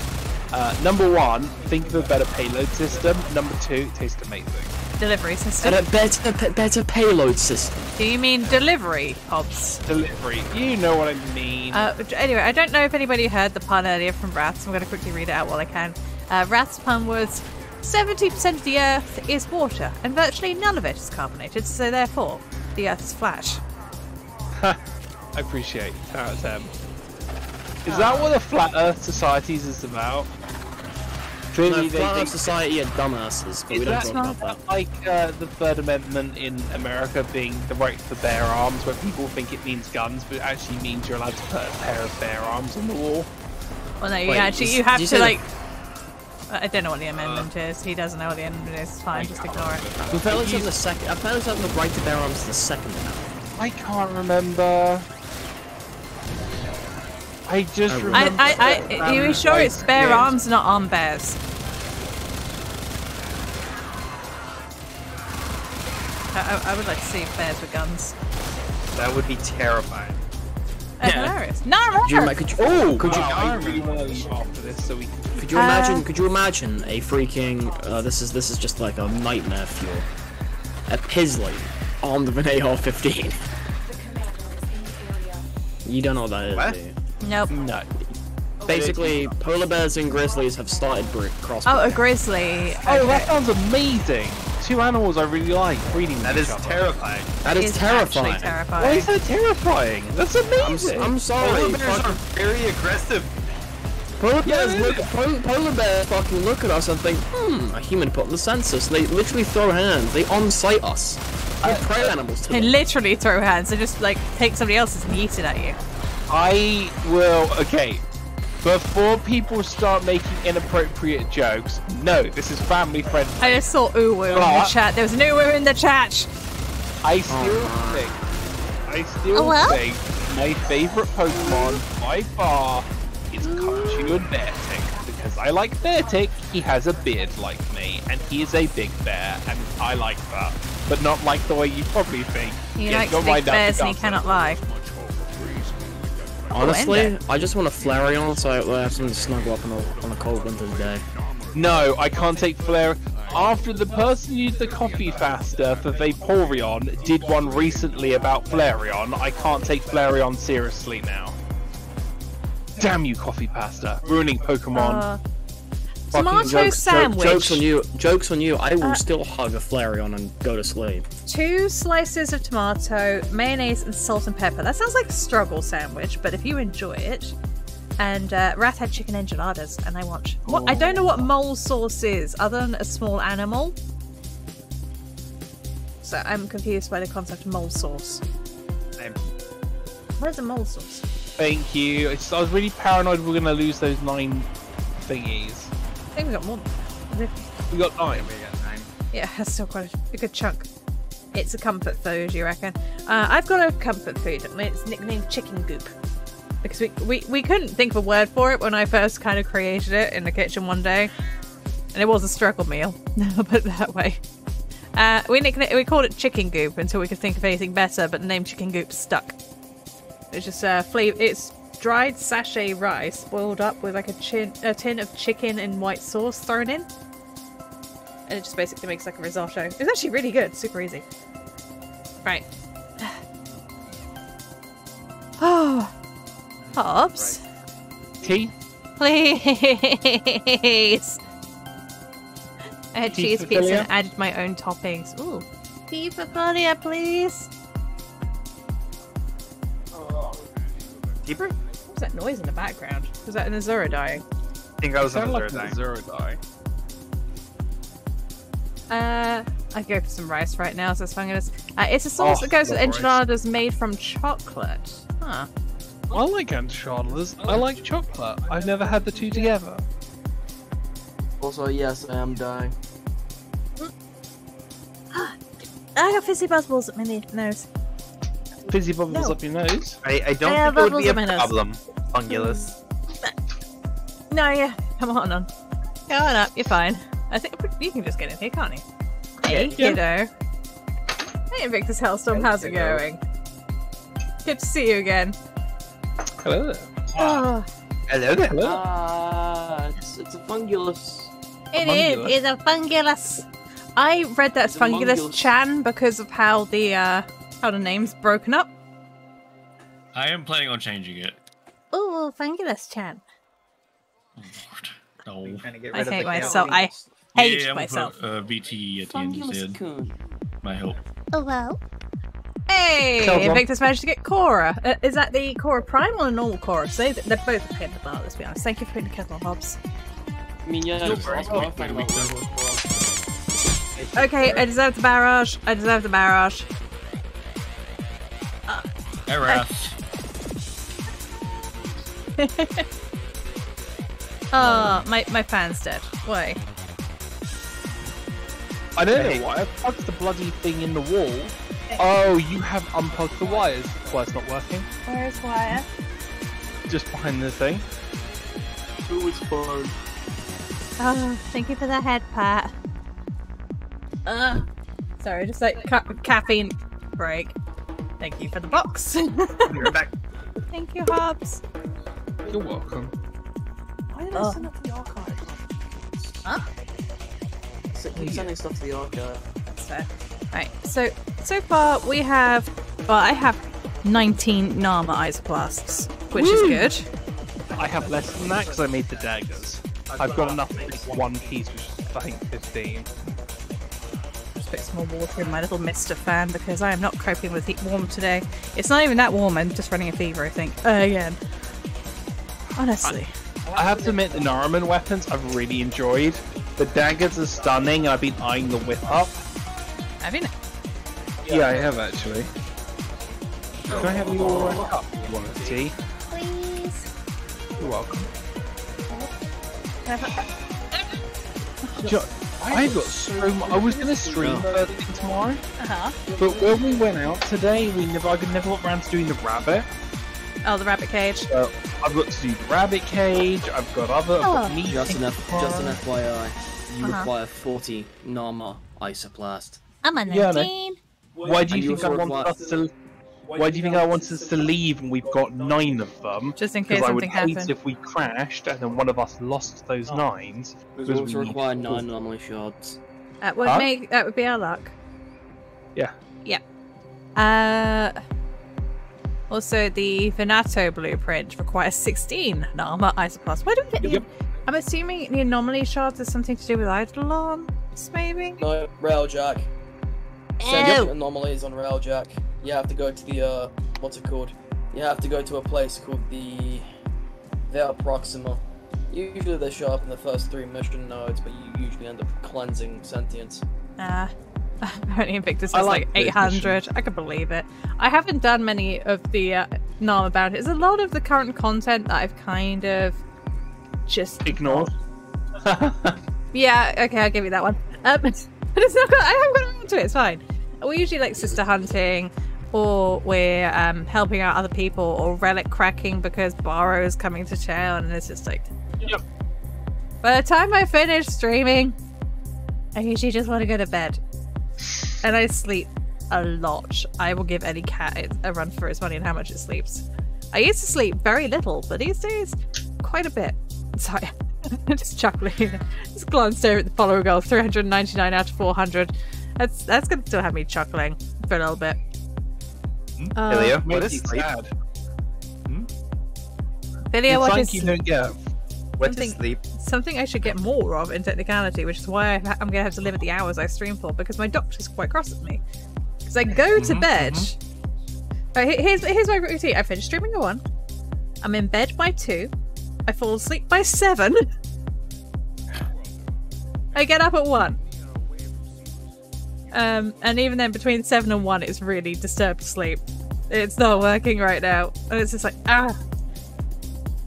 number one, think of a better payload system. Number two, it tastes amazing. Delivery system. And a better payload system. Do you mean delivery, Hobbs? Delivery. You know what I mean. Anyway, I don't know if anybody heard the pun earlier from Rath, so I'm going to quickly read it out while I can. Rath's pun was, 70% of the Earth is water, and virtually none of it is carbonated, so therefore, the Earth is flat. I appreciate 10 out of 10. Is that what the Flat Earth Societies is about? Clearly, Flat Earth Society are dumbasses, but we don't talk about that. Like the Third Amendment in America being the right to bear arms, where people think it means guns, but it actually means you're allowed to put a pair of bear arms on the wall. Well, no, you have to like. I don't know what the amendment is. He doesn't know what the amendment is. It's fine, just ignore it. Apparently, the second. Apparently, the right to bear arms is the second amendment. I can't remember. I just remember. Are you sure it's bear arms, not arm bears? I would like to see bears with guns. That would be terrifying. Hilarious. No, Could you imagine a freaking this is just like a nightmare fuel. A Pisley armed with an AR-15. You don't know what that is, what? do you? Nope. No. Basically, polar bears and grizzlies have started crossbreeding. Oh, a grizzly. Okay. Oh, that sounds amazing. Two animals I really like breeding. That is terrifying. That is terrifying. Terrifying. Why is that terrifying? That's amazing. I'm sorry. Polar bears are very aggressive. Polar bears polar bears fucking look at us and think, a human put on the census. They literally throw hands. They on-site us. We're prey animals to They them. literally throw hands. They just like take somebody else's and yeet it at you. I will. Okay. Before people start making inappropriate jokes, no, this is family friendly. I just saw ooh in the chat. There was an ooh in the chat. I still think my favorite Pokemon by far is Pikachu and Beartick, because I like Beartick. He has a beard like me, and he is a big bear, and I like that, but not like the way you probably think. He likes big bears and he cannot lie. Honestly, I just want a Flareon so I have something to snuggle up on a cold winter's day. No, I can't take Flare. After the person used the Kofi faster for Vaporeon did one recently about Flareon, I can't take Flareon seriously now. Damn you, Coffee Pasta, ruining Pokemon. Tomato sandwich. Jokes on you. I will still hug a Flareon and go to sleep. 2 slices of tomato, mayonnaise, and salt and pepper. That sounds like a struggle sandwich, but if you enjoy it. And Rat had chicken enchiladas, and I want. What? I don't know what mole sauce is, other than a small animal. So I'm confused by the concept of mole sauce. Same. Where's the mole sauce? Thank you. I was really paranoid we were going to lose those 9 thingies. I think we got more than We got 9. Yeah, that's still quite a good chunk. It's a comfort food, you reckon? I've got a comfort food. It's nicknamed Chicken Goop. Because we couldn't think of a word for it when I first kind of created it in the kitchen one day. And it was a struggle meal, I'll put it that way. We called it Chicken Goop until we could think of anything better, but the name Chicken Goop stuck. It's just it's dried sachet rice boiled up with like a tin of chicken and white sauce thrown in. And it just basically makes like a risotto. It's actually really good, super easy. Right. Oh. Hobbs? Tea? Please! I had Tea cheese for pizza Philia? and added my own toppings. Ooh. Tea for Philia, please! Keeper? What was that noise in the background? Was that an Azura dying? I think I was on Sound the like third an Azura die. I go for some rice right now, so it's fungus. It's a sauce that goes with enchiladas made from chocolate. Huh. I like enchiladas. I like chocolate. I've never had the two together. Also, yes, I am dying. I got fizzy bubbles up my nose. Fizzy bubbles No. up your nose? I don't have think it would be bubbles a in my nose. problem, Fungulus. No, yeah. Come on. Come on up. You're fine. I think you can just get in here, can't you? Hey, kiddo. Hey, Invictus Hellstorm. How's it going? Good to see you again. Hello there. Oh, Hello there. It's a fungulus. It's a fungulus. I read that as It's a Fungulus mongulus. Chan because of how the name's broken up. I am planning on changing it. Ooh, fungulus chan. Oh, Lord. No. Trying to get I rid of hate the myself. cow. I hate Yeah, I'm gonna myself. put VT at the end Fungulus instead. coon. Might help. Oh well. Hey, Tell them. Invictus managed to get Cora. Is that the Cora Prime or the normal Cora? So they're both a pain in the butt, let's be honest. Thank you for putting the kettle on, Hobbs. I mean, yeah, You're very weak, very weak, Okay, I deserve the barrage. I deserve the barrage. Oh, my fan's dead. Why? I don't know why. I plugged the bloody thing in the wall. Oh, you have unplugged the wires. Why it's not working? Where's wire? Just behind the thing. Who was fun? Oh, thank you for the head pat. Sorry, just like caffeine break. Thank you for the box. You're back. Thank you, Hobbs. You're welcome. Why did I send that to the archive? Huh? Keep sending stuff to the archive. That's fair. Right, so far we have, well, I have 19 Nama isoplasts, which is good. I have less than that because I made the daggers. I've got enough for just one piece, which is I think 15. Just put some more water in my little MisterFerv because I am not coping with heat warm today. It's not even that warm, I'm just running a fever, I think. Again. Honestly. I have to admit, the Naraman weapons I've really enjoyed. The daggers are stunning, and I've been eyeing the whip up. Have you? Yeah, I have actually. Can I have your cup if you want to tea? Please. You're welcome. I've got so much. I was going to stream first thing tomorrow, but when we went out today, I never got around to doing the rabbit. Oh, the rabbit cage. So I've got to do the rabbit cage. I've got meat. Just an FYI, you require 40 Nama isoplast. I'm a 19. Why do you think I wanted us to? Why do you think I wanted us to leave and we've got 9 of them? Just in case something happened. I would hate if we crashed and then one of us lost those 9s. We also require 9 anomaly shards. That would be our luck. Yeah. Yep. Also, the Venato blueprint requires 16 Nama isoplasts. Why do we get I'm assuming the anomaly shards has something to do with Eidolons, maybe? No, Railjack. Send anomalies on Railjack. You have to go to the, what's it called? You have to go to a place called the Proxima. Usually they show up in the first 3 mission nodes, but you usually end up cleansing sentience. Apparently Invictus is like 800. I can believe it. I haven't done many of the Nama bounties. There's a lot of the current content that I've kind of just ignored. Yeah, okay, I'll give you that one. But it's not. I haven't got around to it. It's fine. We usually like sister hunting, or we're helping out other people, or relic cracking because Barrow is coming to town, and it's just like. Yep. By the time I finish streaming, I usually just want to go to bed, and I sleep a lot. I will give any cat a run for its money and how much it sleeps. I used to sleep very little, but these days, quite a bit. Sorry, I'm just chuckling. Just glanced over at the follower goal, 399 out of 400. That's gonna still have me chuckling for a little bit. Ilya, what is sleep? Ilya, what is you don't get. What is sleep? Something I should get more of in technicality, which is why I'm gonna have to limit the hours I stream for, because my doctor's quite cross at me. Because I go to bed. Right, here's my routine. I finish streaming at 1. I'm in bed by 2. I fall asleep by 7. I get up at 1. And even then, between 7 and 1, it's really disturbed sleep. It's not working right now. And it's just like, I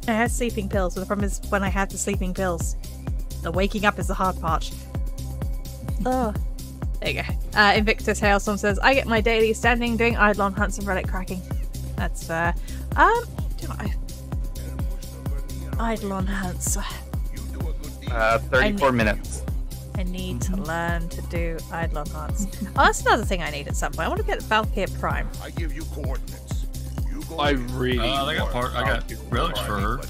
had sleeping pills, but the problem is when I had the sleeping pills, the waking up is the hard part. Oh. There you go. Invictus Hailstorm says, I get my daily standing doing Eidolon hunts and relic cracking. That's fair. Eidolon hunts. 34 minutes. I need to learn to do Eidolon hunts. Oh, that's another thing I need at some point. I want to get Valkyr Prime. I give you coordinates. I really. I got relics for her.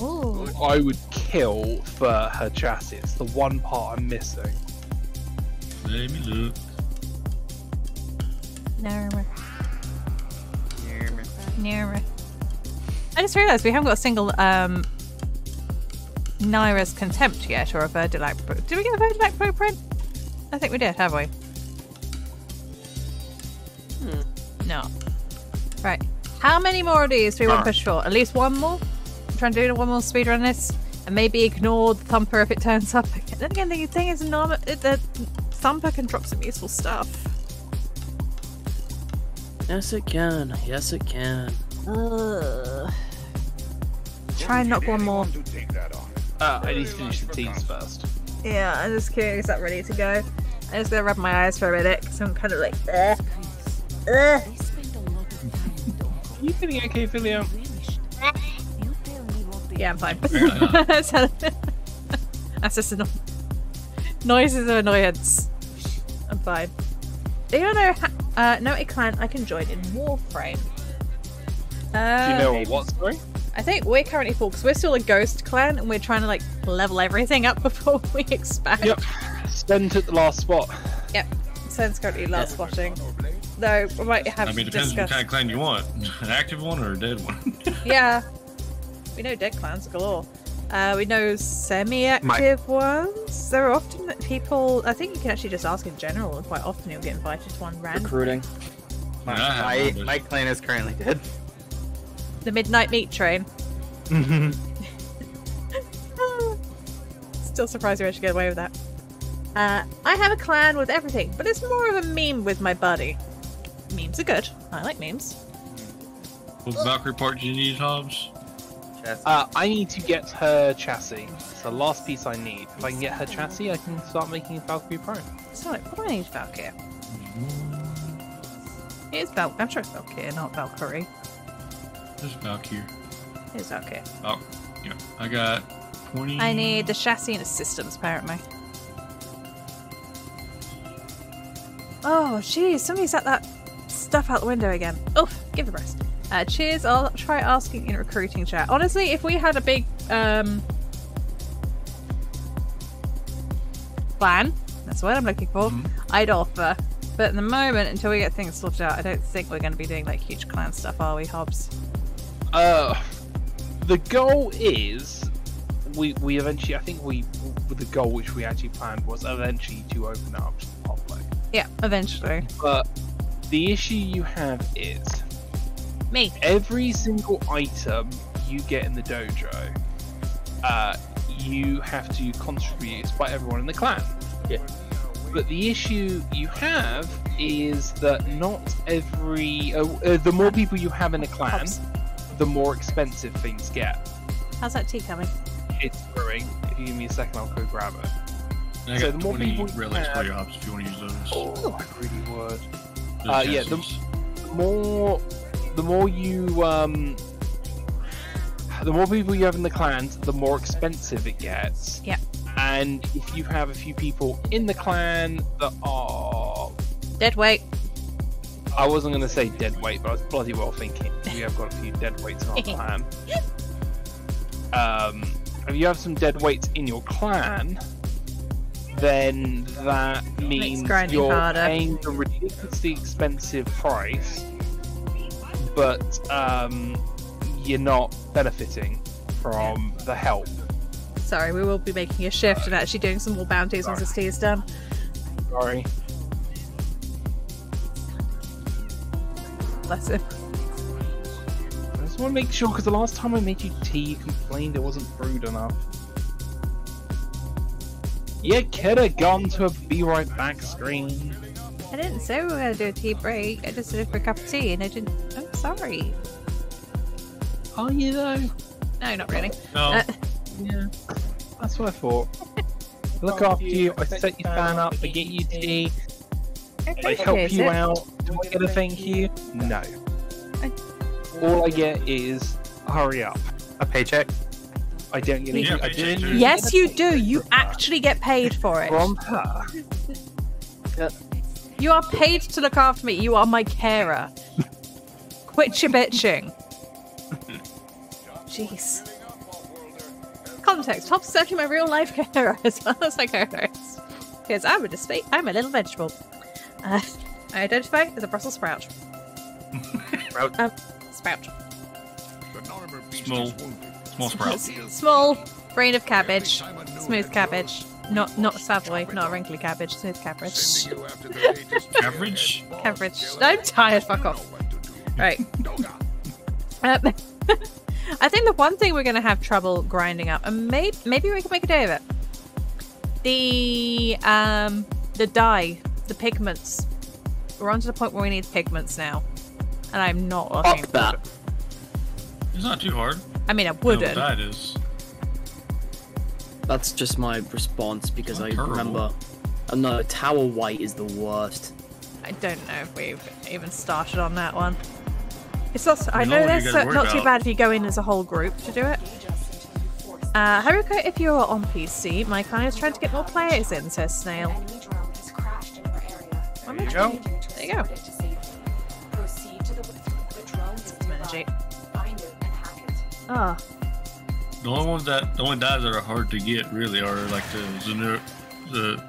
Ooh. I would kill for her chassis. It's the one part I'm missing. Let me look. Nearer. I just realised we haven't got a single Naira's Contempt yet, or a Verdulac. Did we get a Verdulac blueprint? I think we did, have we? No. Right. How many more of these do we want to push for? At least one more? I'm trying to do one more speedrun this. And maybe ignore the Thumper if it turns up again. Then again, the thing is, the Thumper can drop some useful stuff. Yes, it can. Yes, it can. Try and knock one more. I need to finish the teams first. Yeah, I'm just curious. Is that ready to go? I'm just gonna rub my eyes for a minute because I'm kind of like, Are you feeling okay, Filia? Yeah, I'm fine. That's just a noises of annoyance. I'm fine. Do you know a clan I can join in Warframe? Do you know what, sorry? I think we're currently full because we're still a ghost clan and we're trying to like level everything up before we expand. Yep. Sven took the last spot. Yep. Sven's currently last spotting. Though we might have. I mean, it depends what kind of clan you want. An active one or a dead one? Yeah. We know dead clans galore. We know semi-active ones. There are often people. I think you can actually just ask in general, and quite often you'll get invited to one random. Recruiting. My clan is currently dead. The Midnight Meat Train. Still surprised you actually get away with that. I have a clan with everything, but it's more of a meme with my buddy. Memes are good. I like memes. What Valkyrie part do you need, Hobbs? I need to get her chassis. It's the last piece I need. If I can get her chassis, I can start making Valkyrie Pro. So, what do I need Valkyrie? It is I'm sure it's Valkyrie, not Valkyrie. There's Valkyrie. It is Valkyrie. Oh, yeah. I got 20. I need the chassis and the systems, apparently. Oh, jeez. Somebody's at that stuff out the window again. Oof, give a rest. Cheers. I'll try asking in recruiting chat. Honestly, if we had a big plan, that's what I'm looking for, I'd offer. But at the moment, until we get things sorted out, I don't think we're going to be doing like huge clan stuff, are we, Hobbs? The goal is we eventually, I think the goal which we actually planned was eventually to open up to the public. Yeah, eventually. But the issue you have is me. Every single item you get in the dojo, you have to contribute by everyone in the clan. Yeah. But the issue you have is that not every the more people you have in a clan, the more expensive things get. How's that tea coming? It's brewing. If you give me a second, I'll go grab it. And I got the more 20 people relics for you, Hobbs, if you want to use those. Oh, I really would. Yeah, the more you the more people you have in the clans, the more expensive it gets. Yeah. And if you have a few people in the clan that are dead weight. I wasn't going to say dead weight, but I was bloody well thinking we have got a few dead weights in our clan. If you have some dead weights in your clan, then that means you're paying a ridiculously expensive price, but you're not benefiting from the help. Sorry, we will be making a shift and actually doing some more bounties once this tea is done. Sorry. Bless him. I just want to make sure, because the last time I made you tea, you complained it wasn't brewed enough. You could have gone to a be right back screen. I didn't say we were going to do a tea break. I just did it for a cup of tea and I didn't. I'm sorry. Are you though? No, not really. No. Yeah, that's what I thought. Look after you, I set your fan up, I get you tea, I help you out. Do I get a thank you? No. All I get is hurry up. A paycheck? I don't get anything. I didn't. Yes, you do. You actually get paid for it. From her. You are paid to look after me. You are my carer. Quit your bitching. Jeez. Context. Hobbs is actually my real life carer as well as my co-host. Because I'm a little vegetable. I identify as a Brussels sprout. Sprout? Sprout. Small sprout. Small brain of cabbage. Smooth cabbage. Not Savoy, not a wrinkly cabbage, smooth cabbage. Average? Cabbage. I'm tired, fuck off. Right. I think the one thing we're going to have trouble grinding up, and maybe we can make a day of it. The dye, the pigments. We're on to the point where we need pigments now, and I'm not looking Fuck that. It's not too hard. I mean, I You know wouldn't. what that is. That's just my response because I Terrible. remember. No, Tower White is the worst. I don't know if we've even started on that one. It's not. I You know know what that's you gotta worry not too about. bad if you go in as a whole group to do it. Haruka, if you're on PC, my client is trying to get more players in, says Snail. Enemy drone has crashed in your area. There you go. There you go. Proceed to the drone is Manage it. Find it and hack it. Oh, The only dies that are hard to get really are like the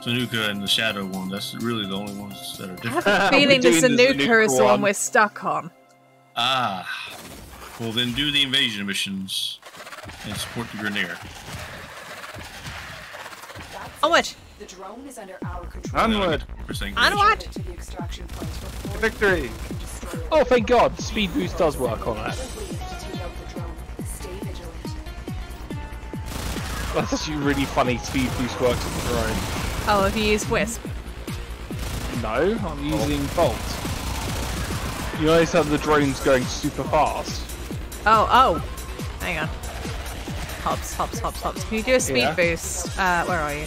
Zanuka and the Shadow one. That's really the only ones that are I different. have a feeling the doing the Zanuka is the Zanuka one one. we're stuck on. Ah. Well, then do the invasion missions and support the Grenadier. Onward! The drone is under our control. Onward. Onward! To the extraction point before Victory. you can destroy it. Oh, thank God. Speed boost does work on that. Wait to take out the drone. Stay vigilant. That's actually really funny. Speed boost works on the drone. Oh, have you used Wisp? No, I'm using Bolt. You notice how the drone's going super fast? Oh. Hang on. Hops. Can you do a speed Yeah. boost? Where are you?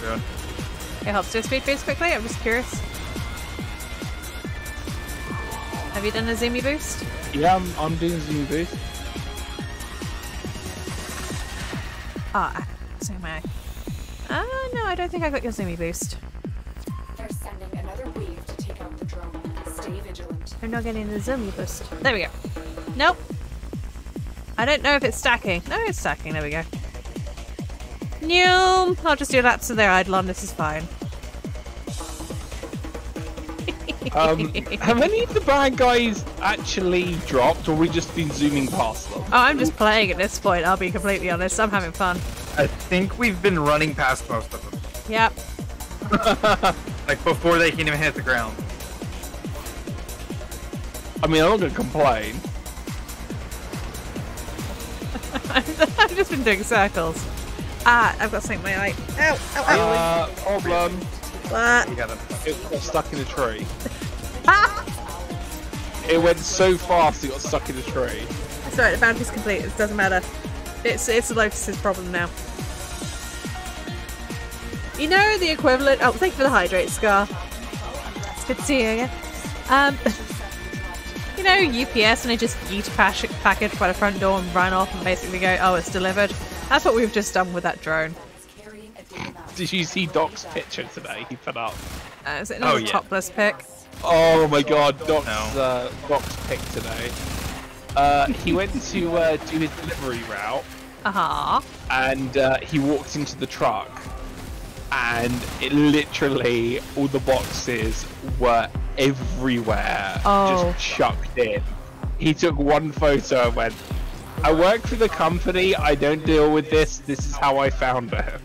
Good. Hey, Hops, do a speed boost quickly? I'm just curious. Have you done a zoomy boost? Yeah, I'm doing zoom boost. Ah, sorry, my eye. No, I don't think I got your zoomy boost. They're sending another wave to take out the drone. Stay vigilant. I'm not getting the zoomy boost. There we go. Nope. I don't know if it's stacking. No, it's stacking. There we go. No, I'll just do laps of their Eidolon. This is fine. Have any of the bad guys actually dropped, or we just been zooming past them? Oh, I'm just playing at this point. I'll be completely honest. I'm having fun. I think we've been running past most of them. Yep. Like before they can even hit the ground. I mean, I'm not gonna complain. I've just been doing circles. Ah, I've got something in my eye. Ow. Problem. What? You gotta. It got stuck in a tree. Ah! It went so fast it got stuck in a tree. It's alright, the bounty's complete. It doesn't matter. It's the Lotus's problem now. You know the equivalent. Oh, thank you for the hydrate, Scar. It's good to see you again. You know UPS, and they just yeet a package by the front door and run off and basically go, oh, it's delivered. That's what we've just done with that drone. Did you see Doc's picture today? He put up. Is it another yeah. topless pic? Oh my God, Doc's pic today. He went to do his delivery route, and he walked into the truck, and it literally all the boxes were everywhere, just chucked in. He took one photo and went, "I work for the company. I don't deal with this. This is how I found it."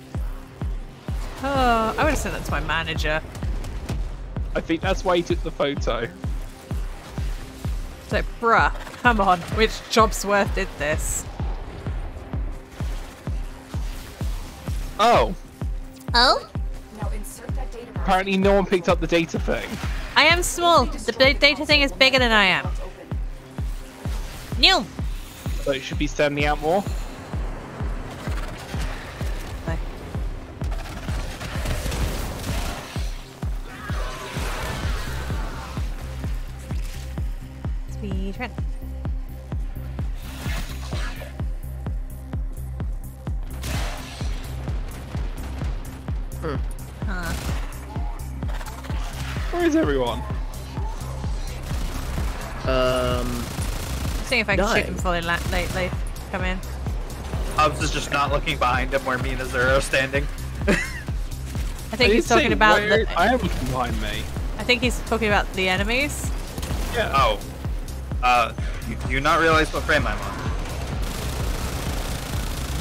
Oh, I would have sent that to my manager. I think that's why he took the photo. So, bruh, come on, which job's worth did this? Oh, Oh? Now insert that data. apparently no one picked up the data thing. I am small. The data thing is bigger than I am. New. So it should be standing out more. Speed run. Where is everyone? See if I can shoot them before they come in. Hobbs is just not looking behind him where me and Azura are standing. I think he's talking about the. I am looking behind me. I think he's talking about the enemies. Yeah. Oh. Do you not realize what frame I'm on?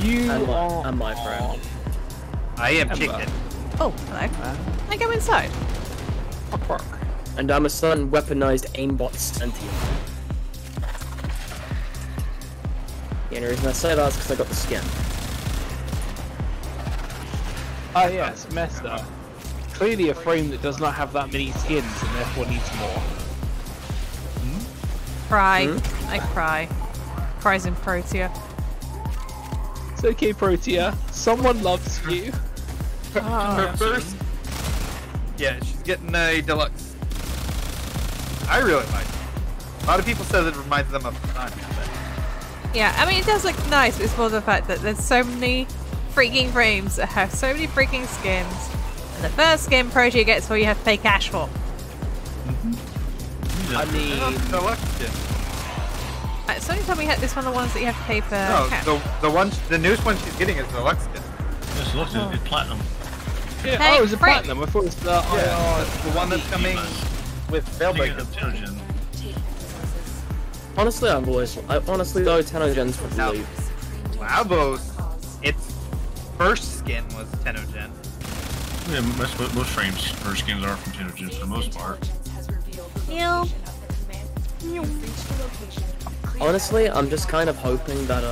You are and my friend. I am chicken. Oh, hello. I go inside. Fuck. And I'm a certain weaponized aimbot sentient. The only reason I say that is because I got the skin. Oh yeah, it's messed up. Clearly a frame that does not have that many skins and therefore needs more. Cry. I cry. Cries in Protea. It's okay, Protea. Someone loves you. Her first. Yeah, she's getting a deluxe. I really like it. A lot of people said it reminds them of Sun. Yeah, I mean, it does look nice, but it's more the fact that there's so many freaking frames that have so many freaking skins. And the first skin Protea gets for you have to pay cash for. I mean, deluxe skin. Somebody told me this one of the ones that you have to pay for cash. The newest one she's getting is the deluxe skin. Yes, look, it's platinum. Yeah, Hey, oh, it's a Frank. platinum. I thought it was the the one that's coming with Spellbound. Honestly, honestly though, Tenogen's probably... Labos, its first skin was Tenogen. Yeah, most frames first skins are from Tenogen for the most part. Ew. Honestly, I'm just kind of hoping that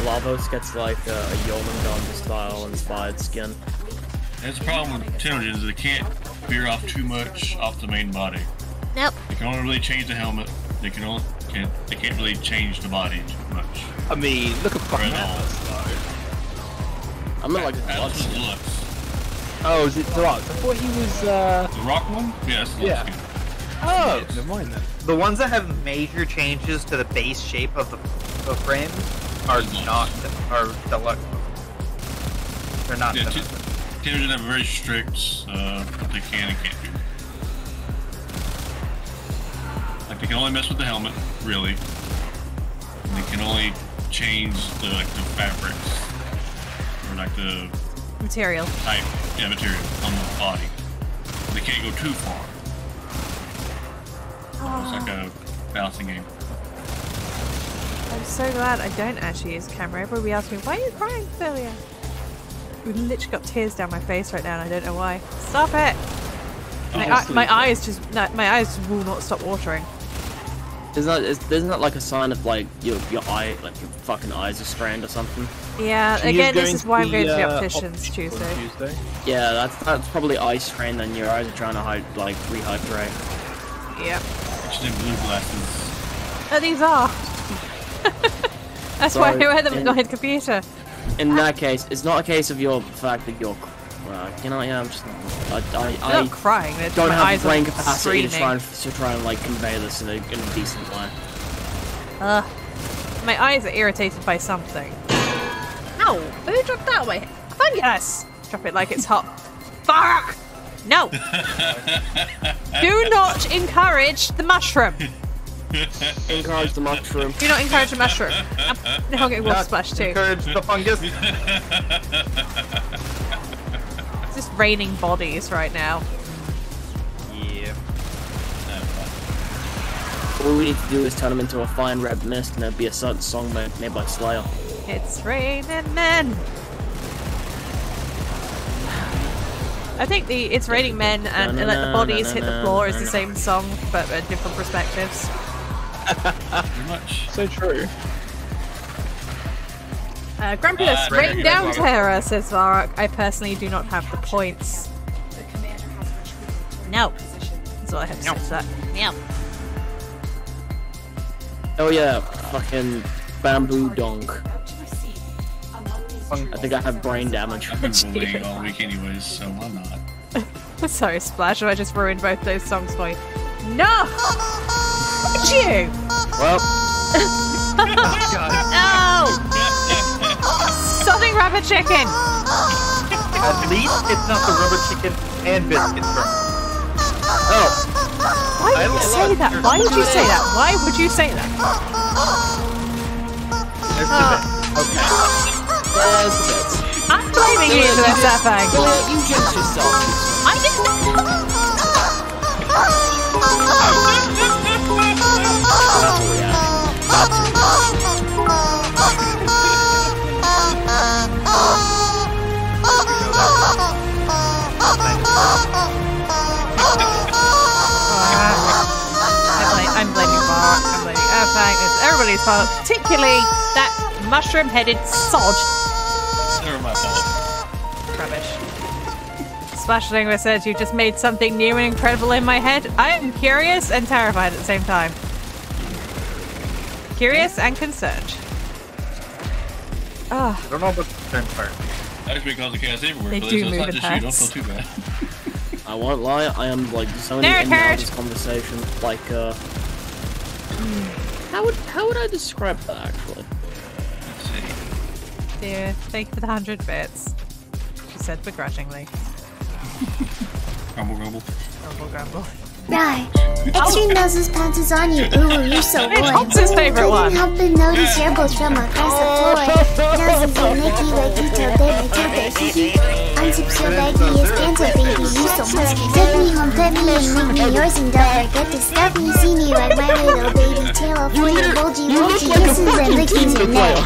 Lavos gets like a Jormungandr style inspired skin. That's the problem with Tenogens, they can't veer off too much off the main body. Nope. They can only really change the helmet. They can't really change the body too much. I mean, look at fucking Right on. Atlas though. I'm not like a Atlas deluxe. is deluxe. Oh, is it deluxe? I thought he was. The rock one? Yeah, that's deluxe. Yeah. skin. Oh, never mind then. The ones that have major changes to the base shape of the frame are deluxe. They're not. Yeah, deluxe. Tenogen have very strict what they can and can't do. Like they can only mess with the helmet, really. And they can only change the fabrics or like the Material. type, material on the body. They can't go too far. It's like a balancing game. I'm so glad I don't actually use a camera. Everybody asks me, why are you crying, Philia? We've literally got tears down my face right now and I don't know why. Stop it! My eyes just will not stop watering. Isn't that like a sign of like your eye, like your fucking eyes are strained or something? Yeah, She again, is this is why I'm going to the optician opticians on Tuesday. Yeah, that's probably eye strain. Then your eyes are trying to rehydrate. Yep. It's in blue glasses. Oh, these are! That's why I wear them at my computer. In that case, it's not a case of the fact that you're, I'm just, I'm not crying. They're don't my have eyes the brain are capacity to streaming. try and like convey this in a decent way. My eyes are irritated by something. Ow! Who dropped that away? Yes! Drop it like it's hot. Fuck! No! Do not encourage the mushroom. Encourage the mushroom. Do not encourage the mushroom. I'm getting water splash too. Encourage the fungus. It's just raining bodies right now. Yeah. All we need to do is turn them into a fine red mist, and there'll be a certain song made by Slayer. It's raining men. I think the It's Raining Men and Let the Bodies Hit the Floor is the same song, but at different perspectives. Pretty much. So true. Grumpulus, rain down terror, says Varrock. I personally do not have the points. No. That's all I have to say to that. No. Oh yeah, fucking bamboo donk. I think I have brain damage. I've been bullying all week anyways, so why not? Sorry, Splash, I just ruined both those songs for you. No! Would you? Well. No! Something rubber chicken! At least it's not the rubber chicken and biscuit first. Oh. Why would you say that? Why would you say that? Why would you say that? There's the bit. Okay. I'm blaming you for this, Zafang. You jinxed yourself. I didn't. I'm blaming Mark. everybody's fault, particularly that mushroom-headed sod. Never my fault. Rubbish. Splashling said you just made something new and incredible in my head. I am curious and terrified at the same time. Curious and concerned. I don't know about the concerned part. Actually, because the chaos everywhere, They but do it's move not in just you. Don't herds. feel too bad. I won't lie, I am like so There, in Kurt. this conversation. Like, how would I describe that actually? Let's see. Dear, thank you for the 100 bits. She said begrudgingly. Grumble, grumble. Grumble, grumble. Right. Extreme noses pounces on you. Ooh, you're so It's bored. Hobbs' favorite one. Couldn't help but notice your both from across the floor. Noses are Mickey like you tell baby to the hee. Unzip so baggy is panta baby. You so musky. Take me home, pet me and make me yours and don't forget to stuff me. See me like my little baby tail for your bulgy mochi kisses and licking your neck.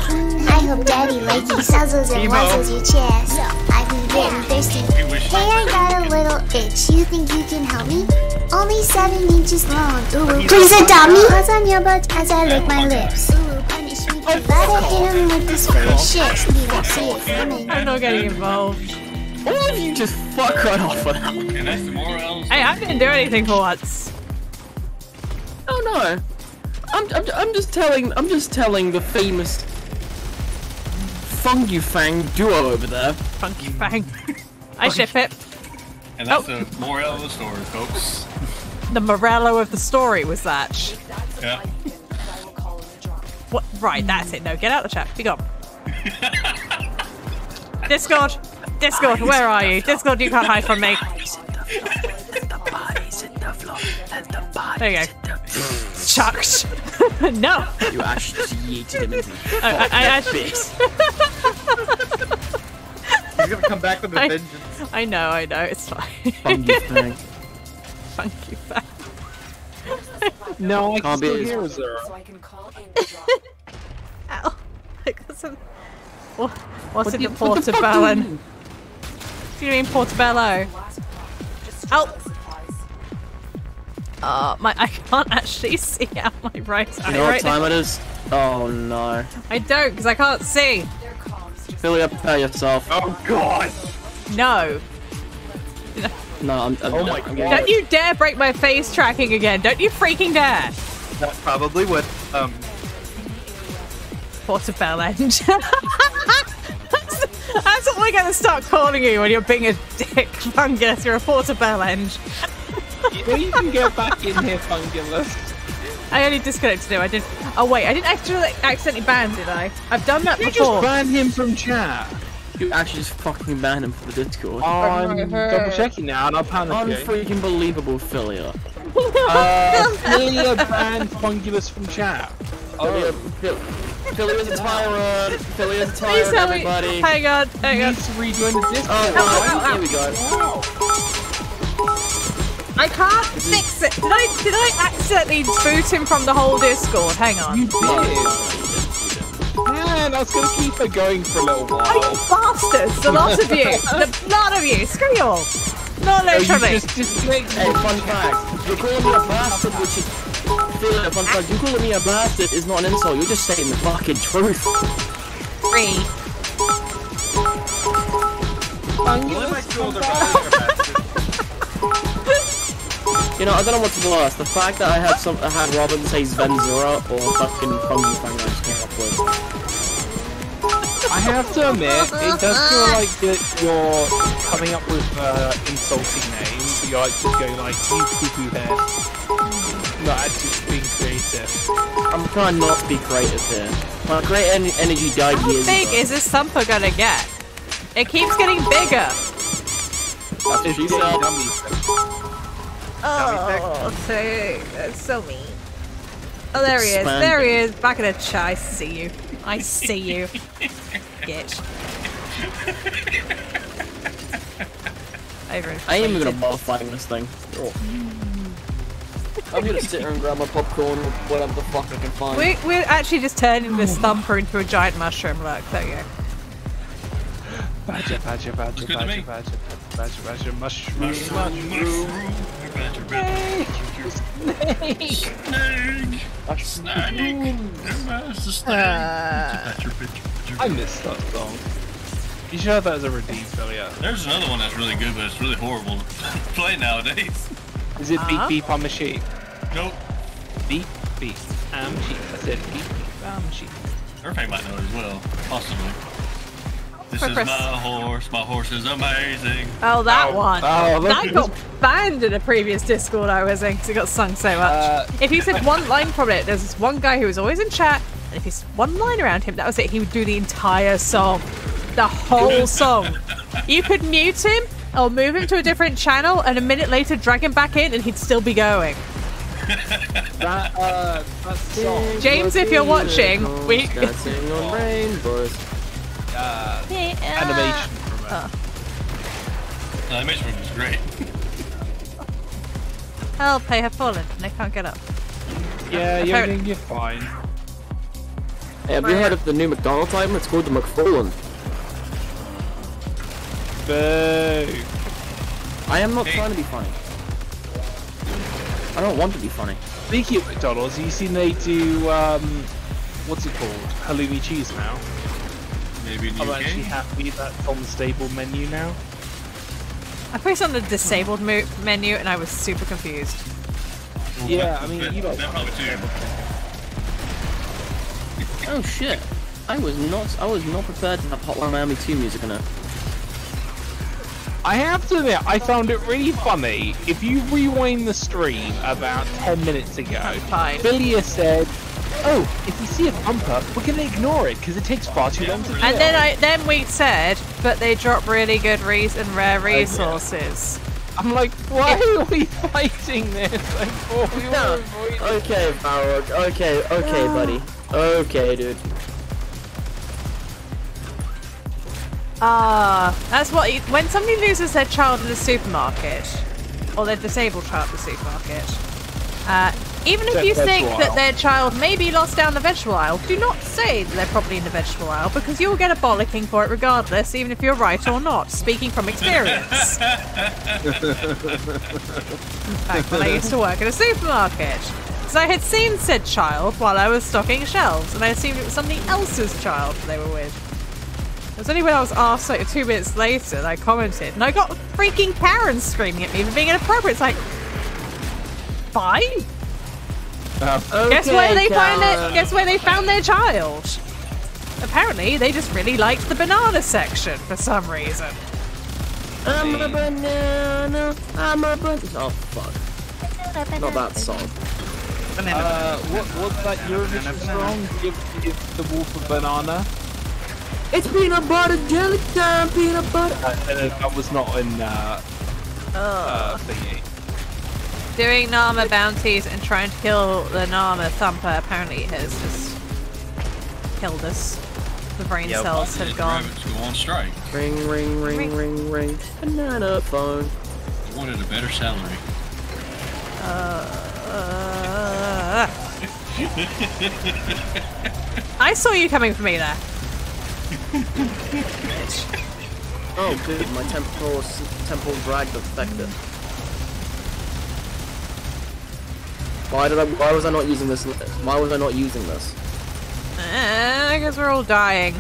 I hope daddy like you suzzles and wuzzles your chest. I've been getting thirsty. Hey, I got a little itch. You think you can help me? Only 7 inches long. Ooh, please adopt me. Paws on your butt as I lick my lips. Ooh, punish me. Gotta hit him with this furry shit. You don't see it coming. I'm not getting involved. All of you just fuck right off for that. And that's the morals. Hey, I didn't do anything for once. Oh no. I'm just telling the famous Fungi Fang duo over there. Funky Fang. I ship it. And that's the moral of the story, folks. The Morello of the story was that. Yeah. What? Right, that's it. No, get out of the chat. Be gone. Discord. Discord, where are you? Discord, you can't hide from me. There you go. Chucked. No. You actually just yeeted him into I actually. He's gonna come back with a vengeance. I know, it's fine. Fungi Fang. Funky Fang. No, I can Can't be still his- hear Zero. So I can call in the drop. Ow. I got some... What's in do the you- what the fuck portobello? do you mean? Do you mean portobello? Ow! I can't actually see out my right eye You know what right time now. it is? Oh no. I don't, because I can't see. Filia, prepare yourself. Oh god! No. No, I'm getting Don't you dare break my face tracking again. Don't you freaking dare. That probably would. Portobello end. That's what we're going to start calling you when you're being a dick fungus. You're a portobello end. You know you can get back in here, Fungulus. I only disconnected him. I didn't. Oh wait, I didn't actually accidentally ban, did I? I've done that You before. just ban him from chat. You actually just fucking ban him from the Discord. I'm double checking now and I'll panic. Unfreaking believable, Filia. Filia banned Fungulus from chat. Filia's a tyrant. Filia's a Please tyrant, tell me. everybody. Hang on. Hang on. Needs to rejoin the Discord. Oh, right, here we go. I can't fix it. Did I accidentally boot him from the whole Discord? Hang on. You did. Man, I was gonna keep her going for a little while. Oh, you bastards! The lot of you! The lot of you! Screw you all! Not literally! Hey, fun fact. You're calling me a bastard, which is... Filia, fun fact. You calling me a bastard is not an insult. You're just saying the fucking truth. Free. You know, I don't know what's worse. The fact that I had Robin say Svenzura or fucking Fungi Fang I just came up with. I have to admit, it does feel like that you're coming up with insulting names. You're like just going like, you poo-poo head. Not actually being creative. I'm trying not to be creative here. My creative energy died How years big ago. is this thumper gonna get? It keeps getting bigger! That's what she said. Oh, that's so mean. Oh, there he is. There he is. Back in the chat. I see you. I see you. Bitch. I ain't even gonna bother fighting this thing. I'm gonna sit here and grab my popcorn or whatever the fuck I can find. We're actually just turning this thumper into a giant mushroom. Look, there you go. Badger, mushroom. Snake. Snag. There's the snag. I missed that song. You should have that as a redeem, Filia. There's another one that's really good, but it's really horrible to play nowadays. Is it beep beep I'm a sheep? Nope. Beep beep I'm a sheep. I said beep beep I'm a sheep. Everybody might know it as well, possibly. This is my horse is amazing. Oh, that one. Oh, that got banned in a previous Discord I was in because it got sung so much. If you said one line from it, there's this one guy who was always in chat, and if you said one line around him, that was it. He would do the entire song. The whole song. You could mute him or move him to a different channel, and a minute later drag him back in, and he'd still be going. That song. James, if you're watching, we... animation from it. The animation from it was great. Help, they have fallen, and they can't get up. Yeah, you're fine. Hey, have you heard of the new McDonald's item? It's called the McFallen. Boo! I am not trying to be funny. I don't want to be funny. Speaking of McDonald's, have you seen they do, what's it called? Halloumi cheese now? Maybe in the I'm UK? actually happy that's on the stable menu now. I put it on the disabled menu, and I was super confused. Well, Yeah, I mean, you know. that probably too. Oh shit! I was not prepared to have Hotline Miami 2 music in it. I have to admit, I found it really funny. If you rewind the stream about 10 minutes ago, Filia said, "Oh, if we see a bumper, we're gonna ignore it because it takes far too long to kill." And then we said, but they drop really good and rare resources. I'm like, why are we fighting this? I thought we were avoiding. Okay, Farrokh. Okay, buddy. Okay, dude. That's what when somebody loses their child in the supermarket, or their disabled child in the supermarket, even if you think that their child may be lost down the vegetable aisle, do not say that they're probably in the vegetable aisle, because you'll get a bollocking for it regardless, even if you're right or not, speaking from experience. In fact, when I used to work at a supermarket, because I had seen said child while I was stocking shelves, and I assumed it was somebody else's child they were with. It was only when I was asked like 2 minutes later that I commented, and I got freaking Karen screaming at me for being inappropriate. It's like, fine. Guess where they find it? Guess where they found their child? Apparently, they just really liked the banana section for some reason. I'm a banana. I'm a banana. Oh fuck! Not that song. What's that Eurovision song? Give the wolf a banana. It's peanut butter jelly time, peanut butter. That was not in thingy. Doing Nama bounties and trying to kill the Nama thumper apparently has just killed us. The brain cells have gone. Go on strike. Ring, ring, ring, ring, ring. Banana phone. I wanted a better salary. I saw you coming for me there. Oh, good. My temporal drag affected. Why was I not using this? Why was I not using this? I guess we're all dying.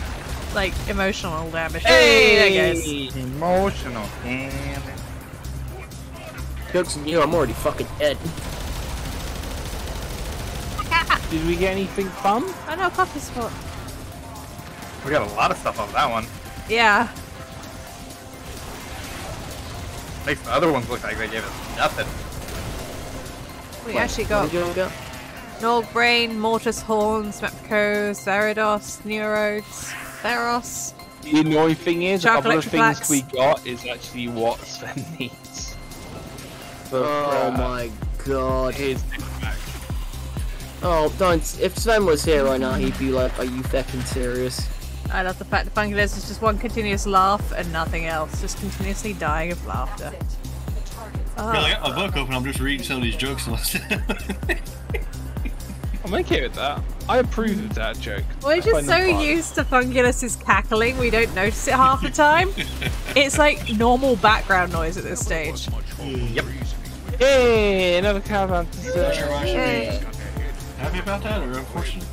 Like, emotional damage. Hey, there goes. Emotional damage. Jokes on you, I'm already fucking dead. Did we get anything fun? I know, coffee spot. We got a lot of stuff on that one. Yeah. Makes the other ones look like they gave us nothing. We actually got Norgbrain, Mortis Horns, Mapco, Zarados, Neurodes, Theros. The annoying thing is, a couple of things Chocolate we got is actually what Sven needs. But, oh my god. Here's Oh, don't. If Sven was here right now, he'd be like, are you fucking serious? I love the fact that Bangladesh is just one continuous laugh and nothing else, just continuously dying of laughter. Really, I got my book open, I'm just reading some of these jokes. I'm okay with that. I approve of that joke. We're just so used to Fungulus's cackling, we don't notice it half the time. It's like normal background noise at this stage. Yep. Hey, another caravan to Have about that or unfortunate?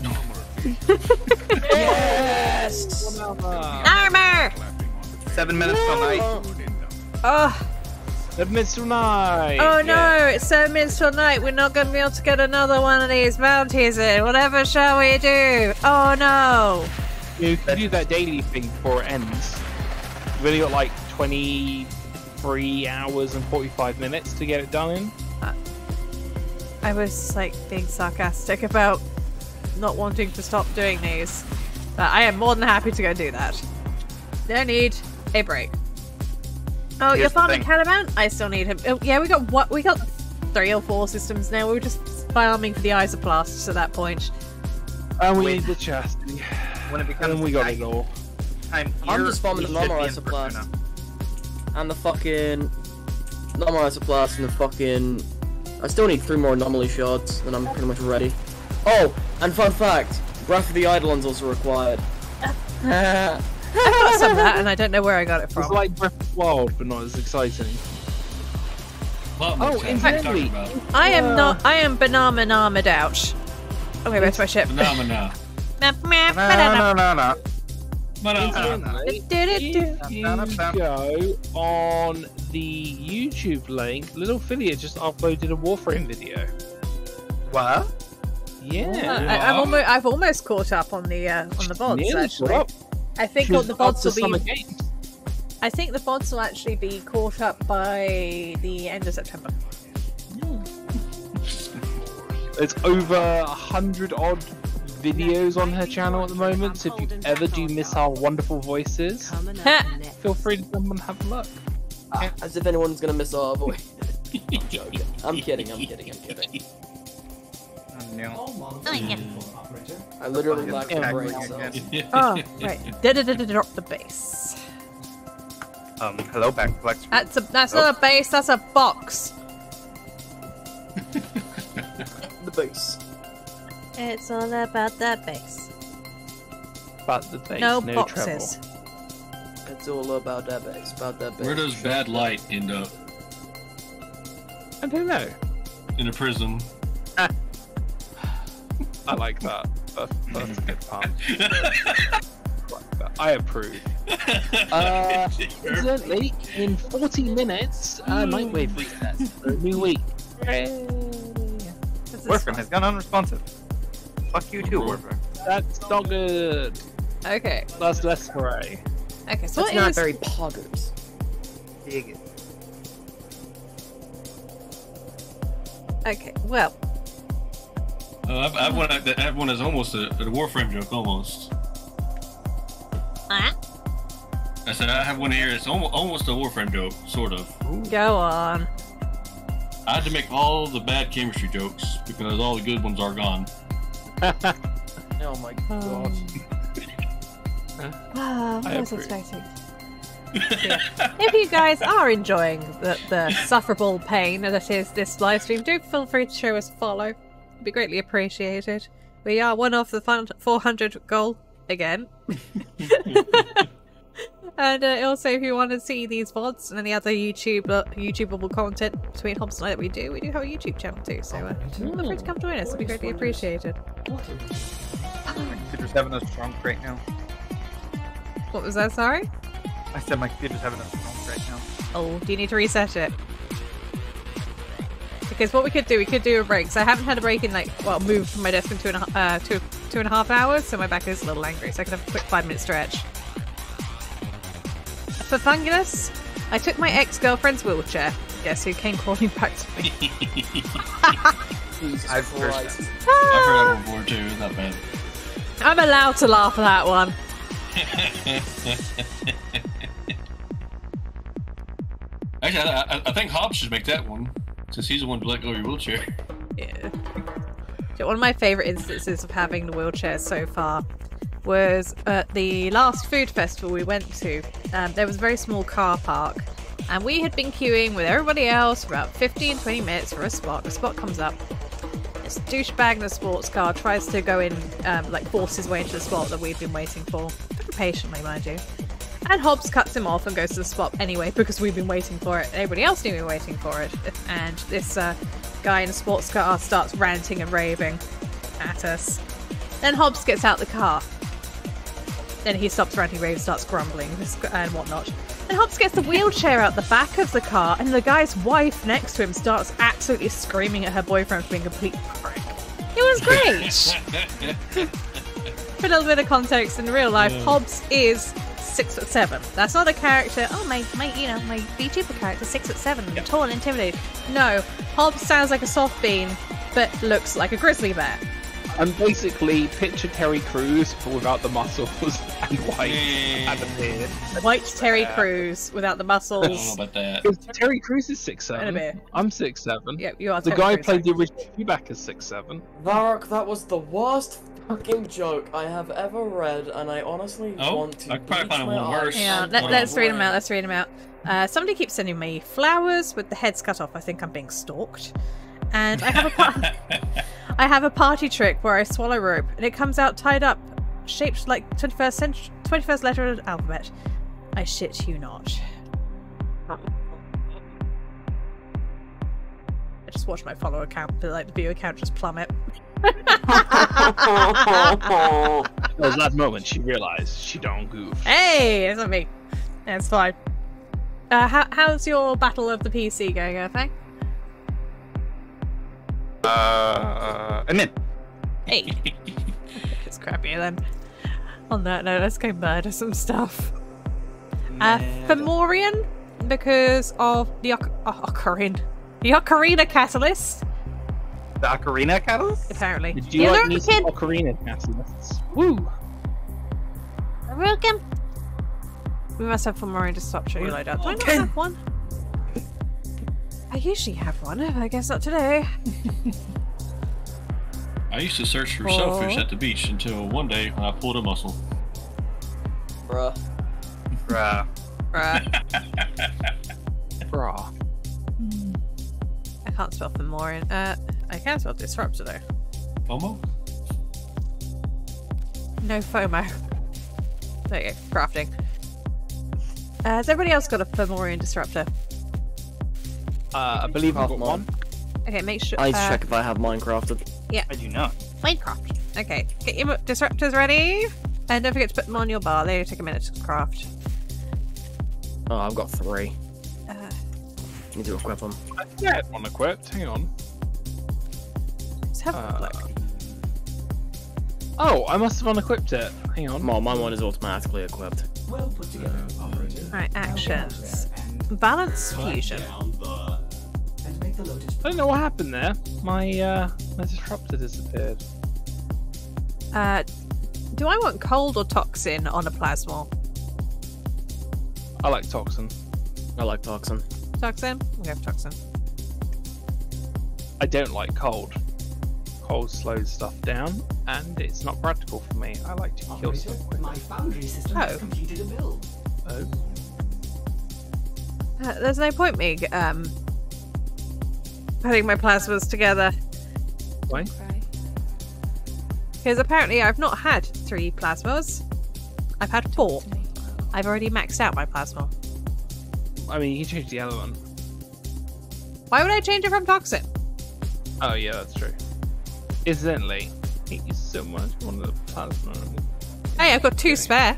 Yes! Armor! 7 minutes till night. Oh. 7 minutes till night. Oh no, it's 7 minutes till night. We're not going to be able to get another one of these bounties in. Whatever shall we do? Oh no. You can do that daily thing before it ends. You've only got like 23 hours and 45 minutes to get it done in. I was like being sarcastic about not wanting to stop doing these. But I am more than happy to go do that. I need a break. Oh, you're farming Caliban? I still need him. Oh, yeah, we got 3 or 4 systems now. We were just farming for the Isoplasts at that point. And we need the chassis. When it becomes, and we got it all. I'm just farming the normal Isoplast. And the fucking normal Isoplast and the fucking. I still need 3 more anomaly shards, then I'm pretty much ready. Oh, and fun fact, Breath of the Eidolon's also required. I got some of that, and I don't know where I got it from. It's like Breath of the Wild, but not as exciting. Oh, incidentally, I am banana-armored out. Okay, back to my ship. Banana. If you go on the YouTube link, little Filia just uploaded a warframe video. What? Yeah. I've almost caught up on the VODs Nearly actually. caught up. I think the VODs will Summer be. Games. I think the VODs will actually be caught up by the end of September. There's over 100 odd videos on her channel at the moment, so if you ever do miss our wonderful voices, feel free to come and have a look. As if anyone's gonna miss our voice. I'm joking. I'm kidding. No. I literally lack my brain cells. Oh, right. Drop the base. Hello, back flex. That's not a base, that's a box. The base. It's all about that base. But the base, no no boxes. trouble. It's all about that base. Where does bad light end up? I don't know. In a prism. I like that. That's a good pun. I approve. Incidentally, in 40 minutes, Nightwave resets for a new week. Warframe has gone unresponsive. Fuck you too, Warframe. That's not good. Okay. That's less hooray. Okay, so that's not very poggers. Dig it. Okay, well. I have one that's almost a Warframe joke, almost. I said I have one here. It's almost a Warframe joke, sort of. Go on. I had to make all the bad chemistry jokes because all the good ones are gone. Oh my gosh. What I was expecting. Yeah. If you guys are enjoying the sufferable pain that is this live stream, do feel free to show us a follow. It'd be greatly appreciated. We are one off the 400 goal again. And also, if you want to see these VODs and any other YouTubeable content between Hobbs and I that we do have a YouTube channel too. So feel free to come join us. It'd be greatly appreciated. Computer's having a strong right now. What was that? Sorry? I said my computer's having a strong right now. Oh, do you need to reset it? Because what we could do a break. So I haven't had a break in moved from my desk in 2.5 hours, so my back is a little angry. So I could have a quick 5-minute stretch. For Fungulus, I took my ex-girlfriend's wheelchair. Guess who came crawling back to me? I've heard that one before too. It's not bad. I'm allowed to laugh at that one. Actually, I think Hobbs should make that one, since he's the one to let go of your wheelchair. Yeah. One of my favourite instances of having the wheelchair so far was at the last food festival we went to. There was a very small car park, and we had been queuing with everybody else for about 15-20 minutes for a spot. The spot comes up. This douchebag in a sports car tries to go in, force his way into the spot that we've been waiting for. Very patiently, mind you. And Hobbs cuts him off and goes to the spot anyway because we've been waiting for it. Everybody else knew we were waiting for it. And this guy in a sports car starts ranting and raving. at us. Then Hobbs gets out the car. Then he stops ranting rave, starts grumbling and whatnot. Then Hobbs gets the wheelchair out the back of the car, and the guy's wife next to him starts absolutely screaming at her boyfriend for being a complete prick. It was great! For a little bit of context, in real life, Hobbs is 6'7". That's not a character. Oh, my Vtuber character, 6'7", tall and intimidating. No, Hobbs sounds like a soft bean, but looks like a grizzly bear. I'm basically picture Terry Crews but without the muscles and white and a beard. White Terry Crews without the muscles. I don't know about that. Because Terry Crews is 6'7". And a beard. I'm 6'7". Yep, you are. The Terry guy who Crews, played the original Quebec is 6'7". Varrock, that was the worst fucking joke I have ever read, and I honestly want to. I could probably find one worse. Yeah, let's read them out. Let's read them out. Somebody keeps sending me flowers with the heads cut off. I think I'm being stalked. And I have a party trick where I swallow rope and it comes out tied up, shaped like 21st letter of the alphabet. I shit you not. I just watched my follower count, like the viewer count, just plummet. Well, that moment she realised she don't goof. Hey, it's not me. It's fine. How's your battle of the PC going, Earthang? I'm in. Hey. It's crappier then. On that note, let's go murder some stuff. Fomorian, because of the Ocarina. The Ocarina Catalyst. The Ocarina Catalyst? Apparently. Did you like me some Ocarina Catalysts? Woo! Welcome. We must have Fomorian to stop showing you loadout. Do I not have one? I usually have one, I guess not today. I used to search for shellfish at the beach until one day when I pulled a muscle. Bruh. Bruh. Bruh. I can't spell Fomorian. I can spell Disruptor though. FOMO? No FOMO. There you go, crafting. Has everybody else got a Fomorian Disruptor? I believe I've got one. Okay, make sure. I need to check if I have Minecrafted. Yeah. I do not. Minecraft. Okay, get your disruptors ready. And don't forget to put them on your bar. They take a minute to craft. Oh, I've got 3. Need to equip them. I think I had one equipped. Hang on. Let's have a look. Oh, I must have unequipped it. Hang on. Well, my one is automatically equipped. Well put together, operator. Right, actions. Balance fusion. I don't know what happened there. My disruptor disappeared. Do I want cold or toxin on a plasma? I like toxin. I like toxin. Toxin? We have toxin. I don't like cold. Cold slows stuff down, and it's not practical for me. I like to kill stuff quickly. My foundry system has completed a build. Oh. There's no point me putting my plasmas together. Why? Because apparently I've not had 3 plasmas. I've had 4. I've already maxed out my plasma. I mean, you can change the element. Why would I change it from toxin? Oh yeah, that's true. Incidentally, thank you so much for one of the plasma. Hey, I've got 2 spare.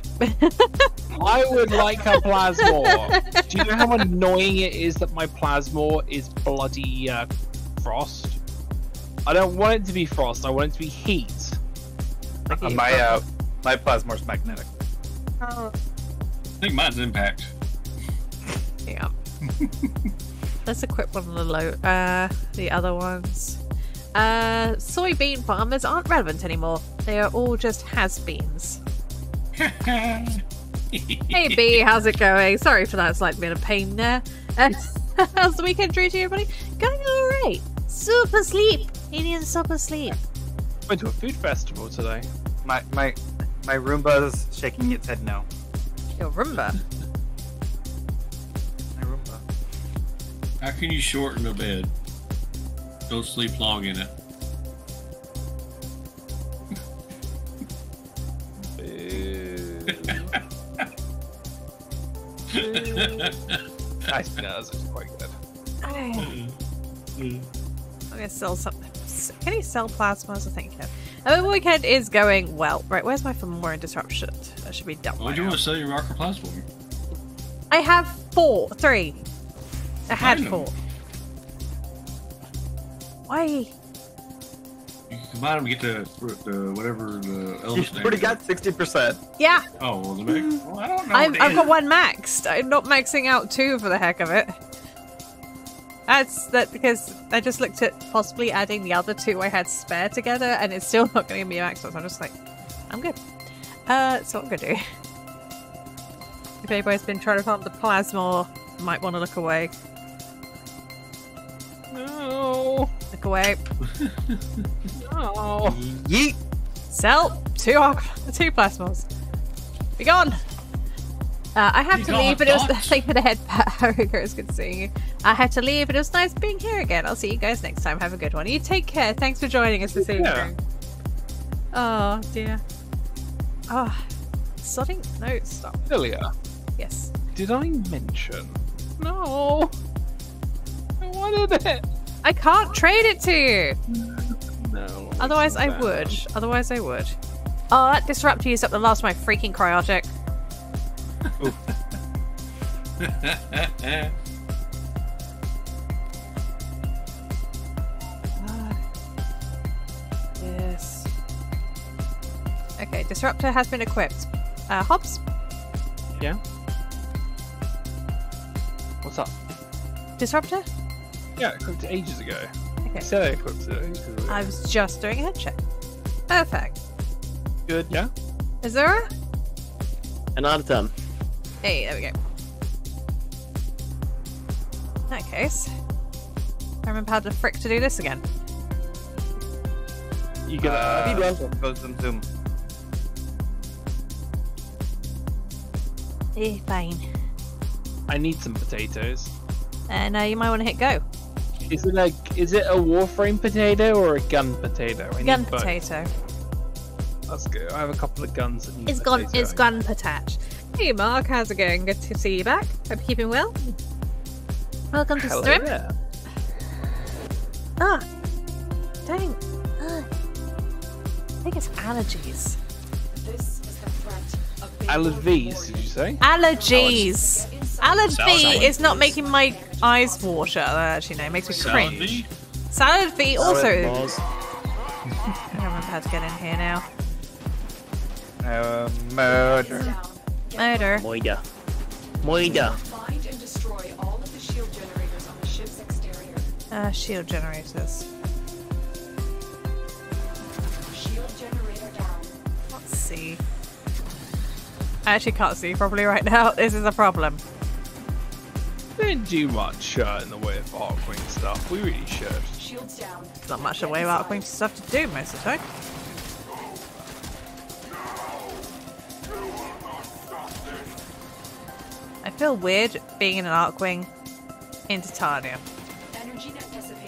I would like a plasma. Do you know how annoying it is that my plasma is bloody frost? I don't want it to be frost. I want it to be heat. My plasma's magnetic. Oh. I think mine's impact. Yeah. Let's equip one of the other ones. Soybean farmers aren't relevant anymore. They are all just has-beens. Hey B, how's it going? Sorry for that, it's like being a pain there. How's the weekend treating everybody? Going alright. Super sleep. Indian super sleep. Went to a food festival today. My Roomba's shaking its head no. Your Roomba? My Roomba. How can you shorten a bed? Don't sleep long in it. Nice nose, it's quite good. I'm gonna sell something. Can you sell plasmas? I think you can. The weekend is going well. Right, where's my more disruption? That should be done. Why do you want to sell your rocker platform? I have 3. I had 4. Why? You can combine them to get the whatever the element. You've already got 60%. Yeah. Oh, well, the max. Well, I don't know. I've got 1 maxed. I'm not maxing out 2 for the heck of it. That's because I just looked at possibly adding the other 2 I had spare together, and it's still not going to give me a max. So I'm just like, I'm good. So what I'm gonna do. If anybody's been trying to farm the plasma, you might want to look away. No. Look away. No. Yeet. Sell 2 plasmas. Be gone. I have to leave, but it was thank you for the head pat. Harry, it's good seeing you. I had to leave, but it was nice being here again. I'll see you guys next time. Have a good one. You take care. Thanks for joining us this evening. Oh dear. Oh, sodding. No, stop. Filia. Yes. Did I mention? No. I wanted it. I can't trade it to you. No. Otherwise, I would. Otherwise, I would. Oh, that disruptor used up the last of my freaking cryotic. Yes. Okay, disruptor has been equipped. Hobbs? Yeah? What's up? Disruptor? Yeah, I equipped it ages ago. Okay. So I equipped it ages ago. I was just doing a head check. Perfect. Good, yeah? Azura? An out of 10. Hey, there we go. In that case, I remember how the frick to do this again. You gotta go zoom. Fine. I need some potatoes. And you might want to hit go. Is it a warframe potato or a gun potato? Gun potato. That's good. I have a couple of guns that need It's gun potat. Hey Mark, how's it going? Good to see you back. Hope you're keeping well. Welcome to Strip. Yeah. Ah, dang. I think it's allergies. This is the threat of Allergies, did you say? Allergies. Salad Salad V is not making my eyes water. Actually, no, it makes me cringe. Salad V also. I don't remember how to get in here now. Murder. Murder. Moida. Find and destroy all of the shield generators on the ship's exterior. Shield generators. Shield generator down. Let's see. I actually can't see properly right now. This is a problem. Didn't do much in the way of Arcwing stuff. We really should. Shields down. There's not much in the way of Arcwing stuff to do most of the time. I feel weird being in an Arcwing in Titania.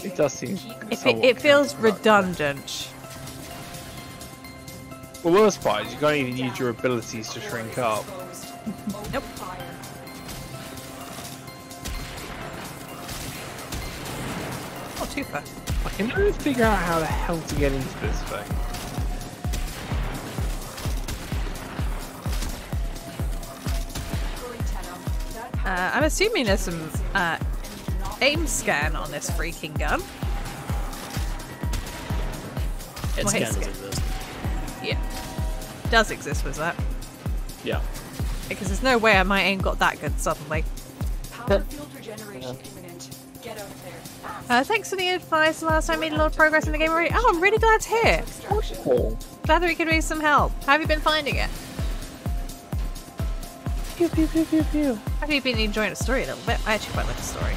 It does seem. It feels redundant. Well, worst part is you can't even use your abilities to shrink up. Nope. Not too far. I can never figure out how the hell to get into this thing. I'm assuming there's some aim scan on this freaking gun. It Well, scans hit exist. Yeah. Does exist, was that? Yeah. Because there's no way my aim got that good suddenly. Power field regeneration imminent. Get out of there. Thanks for the advice. Last time I made a lot of progress in the game already. Oh, I'm really glad to hear. Glad that we could use some help. How have you been finding it? Pew pew pew pew pew. Have you been enjoying the story a little bit? I actually quite like the story.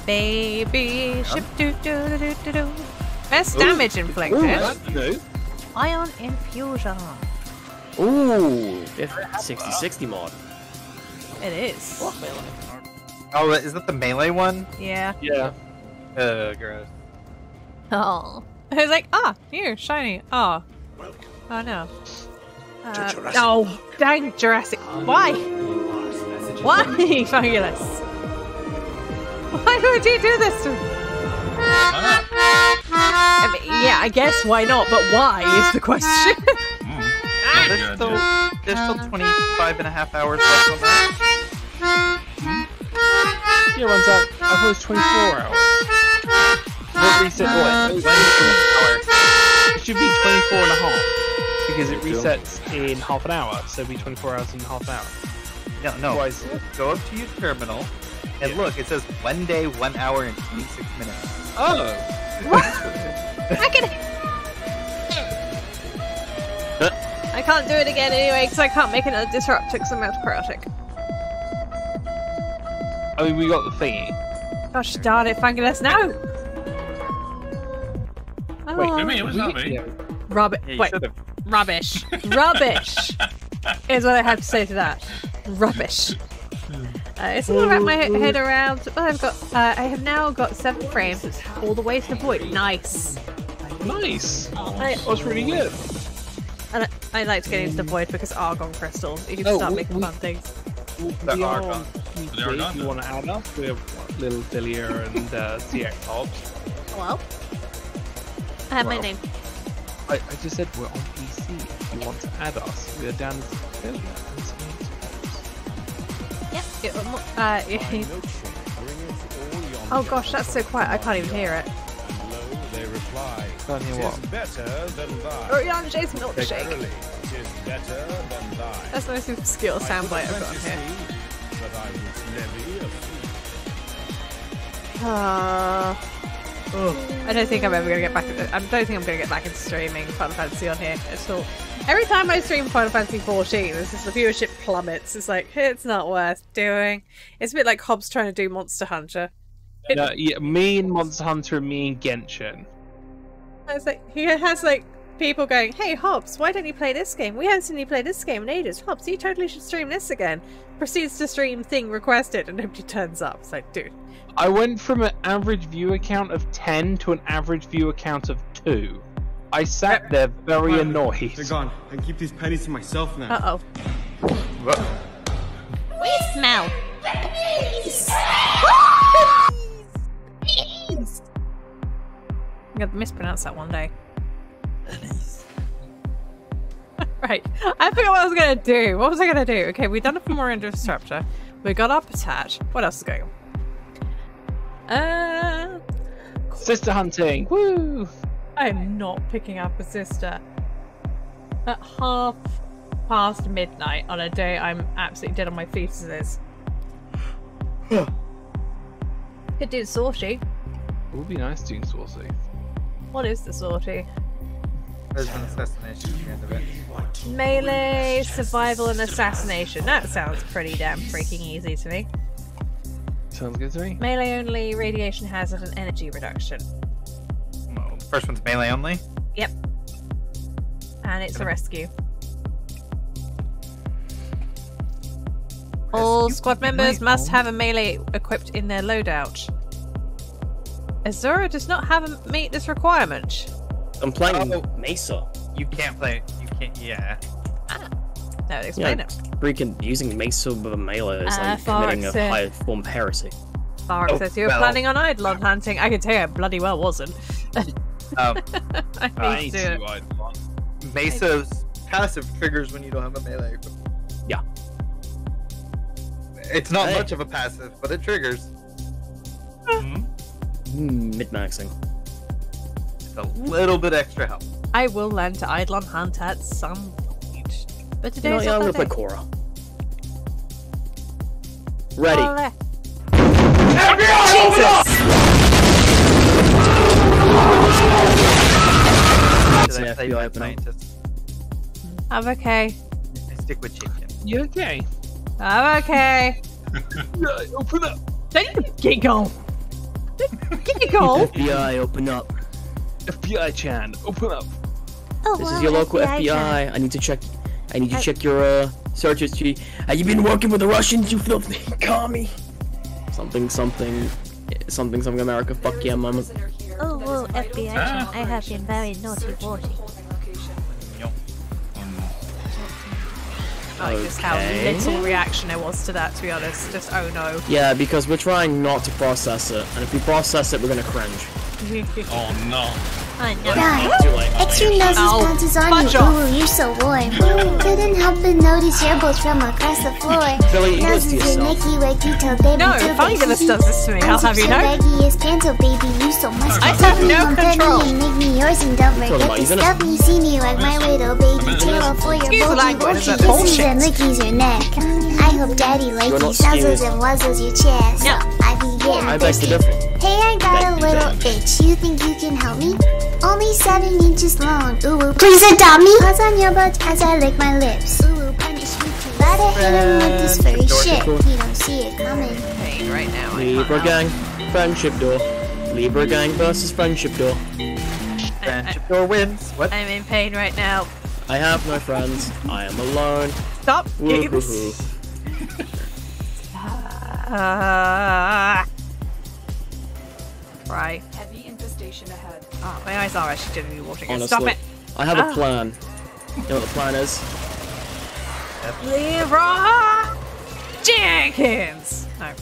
Baby ship doo doo doo doo doo. Best damage inflicted. Ooh, that's new. Ion infusion. Ooh, 60-60 mod. It is. Oh, is that the melee one? Yeah. Yeah. Gross. Oh. I was like, new, shiny. Oh. Oh no. Oh, dang Jurassic. Why? Why, Fabulous? Why would you do this to me? I mean, I guess why not, but why is the question. There's still 25 and a half hours left on that. Yeah, runs out. I thought it was 24 hours. What reset? It should be 24 and a half. Because it resets in half an hour, so it'll be 24 hours and half an hour. No. Otherwise, go up to your terminal, and look, it says 1 day, 1 hour, and 26 minutes. Oh! I can't do it again anyway, because I can't make another disruptor because I'm autocratic. I mean, we got the thingy. Gosh darn it, Fangulus, no! Wait, it was not me. Rubbish. Yeah, Wait. Rubbish. Rubbish is what I have to say to that. Rubbish. It's all wrap my head around. Oh, I have now got 7 frames. It's all the way to the Void. Nice. Nice. That was really good. And I like to get into the Void because Argon crystals. You can start making fun things. The Argon. If you want to add us, we have little Filia and CX Hobbs. Hello. I have my name. I just said we're on PC. If you want to add us, we're down as Filia. Yep. Oh gosh, that's so quiet. I can't even hear it. Can't hear what? Oh, yeah, Jason milkshake. That's the most obscure soundbite I've got here. I don't think I'm ever gonna get back. I don't think I'm gonna get back into streaming Final Fantasy on here at all. Every time I stream Final Fantasy 14, the viewership plummets. It's like it's not worth doing. It's a bit like Hobbs trying to do Monster Hunter. No, yeah, me and Monster Hunter, and me and Genshin. It's like he has like people going, "Hey Hobbs, why don't you play this game? We haven't seen you play this game in ages. Hobbs, you totally should stream this again." Proceeds to stream thing requested, and nobody turns up. It's like, dude. I went from an average viewer count of 10 to an average viewer count of 2. I sat there very annoyed. They're gone. I can keep these pennies to myself now. Uh-oh. We smell. Pennies! Pennies! I'm gonna mispronounce that one day. Pennies. Right. I forgot what I was gonna do. What was I gonna do? Okay, we've done a Femora Disruptor. We got our Patat. What else is going on? Sister hunting! Woo! I'm not picking up a sister. At 1:30 midnight on a day I'm absolutely dead on my fetuses. Could do sortie. It would be nice doing sortie. What is the sortie? There's an assassination at the end of it. Melee, survival, and assassination. That sounds pretty damn freaking easy to me. Sounds good to me. Melee only, radiation hazard, and energy reduction. Well, the first one's melee only? Yep. And it's a rescue. All squad members must have a melee equipped in their loadout. Azura does not meet this requirement. I'm playing Mesa. You can't play. You can't. Yeah. No, explain it. Freaking using Mesa with a melee is like committing a high form of heresy. Fark says you were planning on Eidolon hunting. I can tell you I bloody well wasn't. I need to do it. Mesa's passive triggers when you don't have a melee. Yeah. It's not much of a passive, but it triggers. Mid-maxing. Just a little bit extra help. I will learn to Eidolon hunt at some point. But today I'm gonna play Korra. Ready. I'm okay. I stick with chicken. You okay? I'm okay. Open up. Giggle. Giggle. FBI, open up. FBI-chan, open up. Oh, This is your local FBI. I need to check. I need to check your search history. Have you been working with the Russians, you filthy commie? Something America. Fuck yeah, mama. Oh, whoa, FBI, I have been very naughty. I like just how little reaction there was to that, to be honest. Just, oh no. Yeah, because we're trying not to process it, and if we process it, we're gonna cringe. Oh no. Extreme noses bounces on you. Ooh, you're so warm. Couldn't help but notice your both from across the floor. Noses in Nicky Waggito, baby. No, if Filias does this to me, I'll have you know. Panto, baby, you so much. I have no control. Make me yours and don't forget to stuff me. See me like my widow, baby. Tail for your language, kisses and lickies your neck. I hope daddy likes you. Nuzzles and wuzzles your chest. No. I be getting thirsty. Hey, I got a little itch. You think you can help me? Only 7 inches long. Ooh, please adopt me. Paws on your butt as I lick my lips. Ooh, punish me too. Gotta hit him with this furry shit. You don't see it coming. Pain right now. Libra gang, friendship door. Libra gang versus friendship door. Friendship door wins. What? I'm in pain right now. I have no friends. I am alone. Stop. Woo-hoo-hoo. Right. Heavy infestation ahead. Oh, my eyes are actually genuinely watering. Honestly, Stop it. I have a plan. You know what the plan is? Leroy Jenkins. No.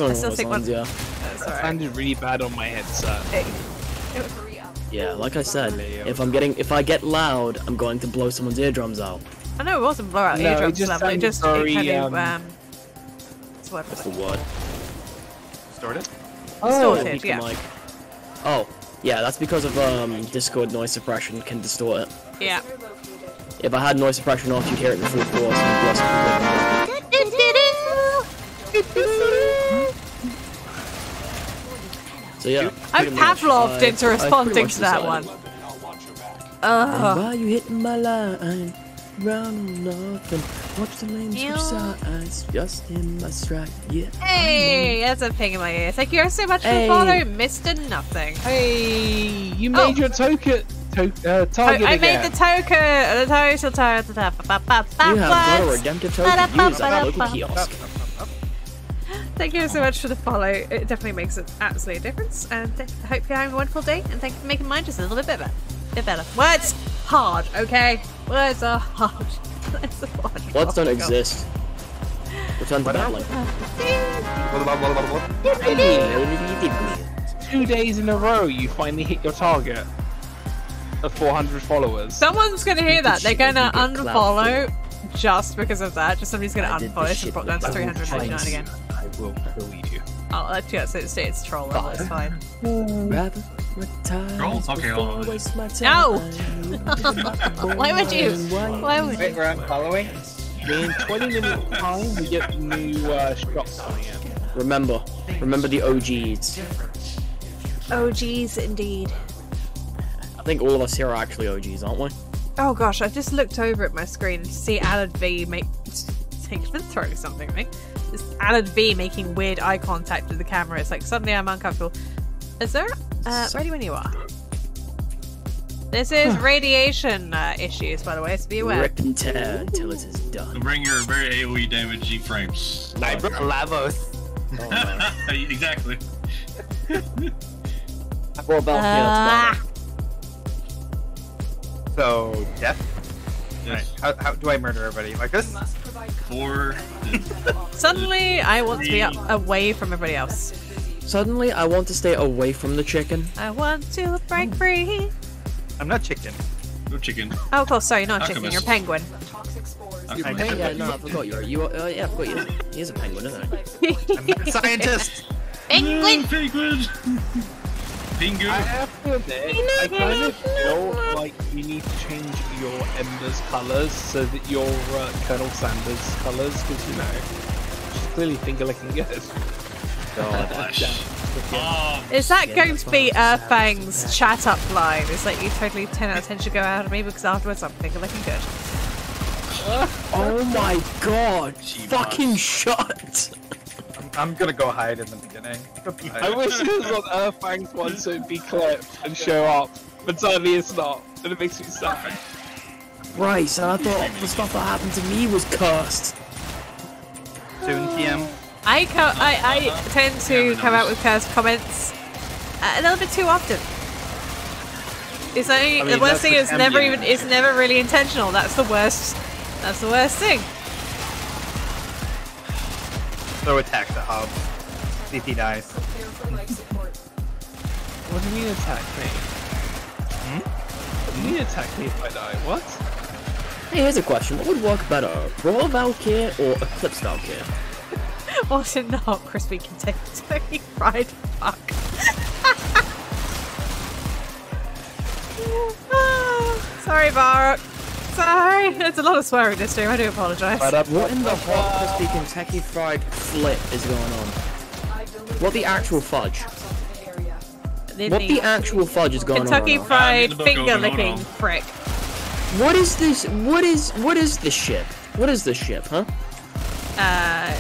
I still think one. Yeah. That's alright. Sounded really bad on my headset. Yeah, like I said, if I get loud, I'm going to blow someone's eardrums out. I know it wasn't blow out No, eardrums level. It just very, kind of What's the word? Distorted? Distorted, yeah. Mic. Oh, yeah, that's because of Discord noise suppression can distort it. Yeah. If I had noise suppression off, you'd hear it in full force. So yeah. I'm Pavloved into responding to that one. Why you hitting my line? Round nothing. Watch the lanes switch sides. Just in my stride. Yeah. Hey, that's a ping in my ear. Thank you so much for the follow, Mr. Nothing. Hey, you made your token. Target I made the token. The total target. You have got a redemptive token. Use at the local kiosk. Thank you so much for the follow. It definitely makes an absolute difference. And I hope you're having a wonderful day. And thank you for making mine just a little bit better. Words hard, okay? Words are hard. Words don't exist. Return to battling. 2 days in a row, you finally hit your target of 400 followers. Someone's gonna hear that. They're gonna unfollow just because of that. Just somebody's gonna unfollow us and drop down to 399 again. I will kill you. I'll let you it's troll level, it's fine. Troll? Okay, hold on. No! Why would you? Why would Wait, we're unfollowing? In 20 minutes time, we get new shops coming in. Remember the OGs. OGs indeed. I think all of us here are actually OGs, aren't we? Oh gosh, I just looked over at my screen to see Alan V make. He's been throwing something at me. This Alan V making weird eye contact with the camera. It's like suddenly I'm uncomfortable. Is there? Ready when you are. This is radiation issues, by the way, so be aware. Rip and tear until it is done. Bring your very AoE damage G-frames. Lavos. Exactly. I brought back So, death? Yes. Right. How do I murder everybody? Like this? Suddenly, I want to be away from everybody else. Suddenly, I want to stay away from the chicken. I want to break free. I'm not chicken. No chicken. Oh, cool. Sorry, not chicken. You're a penguin. You're a penguin? Yeah, no, I forgot you. Yeah, I forgot you. He is a penguin, isn't he? I'm not a scientist. Penguin. Penguin. Pingu. I have to admit, I kind of feel like you need to change your Ember's colours so that your Colonel Sanders colours, because you know, she's clearly finger licking good. Is that going to be Fang's chat up line? It's like you totally 10 out of 10 should go out of me because afterwards I'm finger licking good. Oh my god! Fucking shut! I'm gonna go hide in the beginning. I wish it was on Fang's one so it'd be clipped and show up, but sadly it's not, and it makes me sad. Right, so I thought the stuff that happened to me was cursed. Soon, TM. I tend to come out with cursed comments a little bit too often. It's like, the worst thing is it's never really intentional. That's the worst. That's the worst thing. So attack the hub. if he dies. What do you mean attack me? What do you mean attack me if I die? What? Hey, here's a question. What would work better, Raw Valkyr or Eclipse Valkyr? Was it not crispy Kentucky fried fuck? Sorry, Barak. Sorry. There's a lot of swearing this stream. I do apologise. What in the hot crispy Kentucky fried flip is going on? What the actual fudge? What the actual fudge is going on? Kentucky fried finger licking frick. What is this? What is this ship? What is this ship, huh?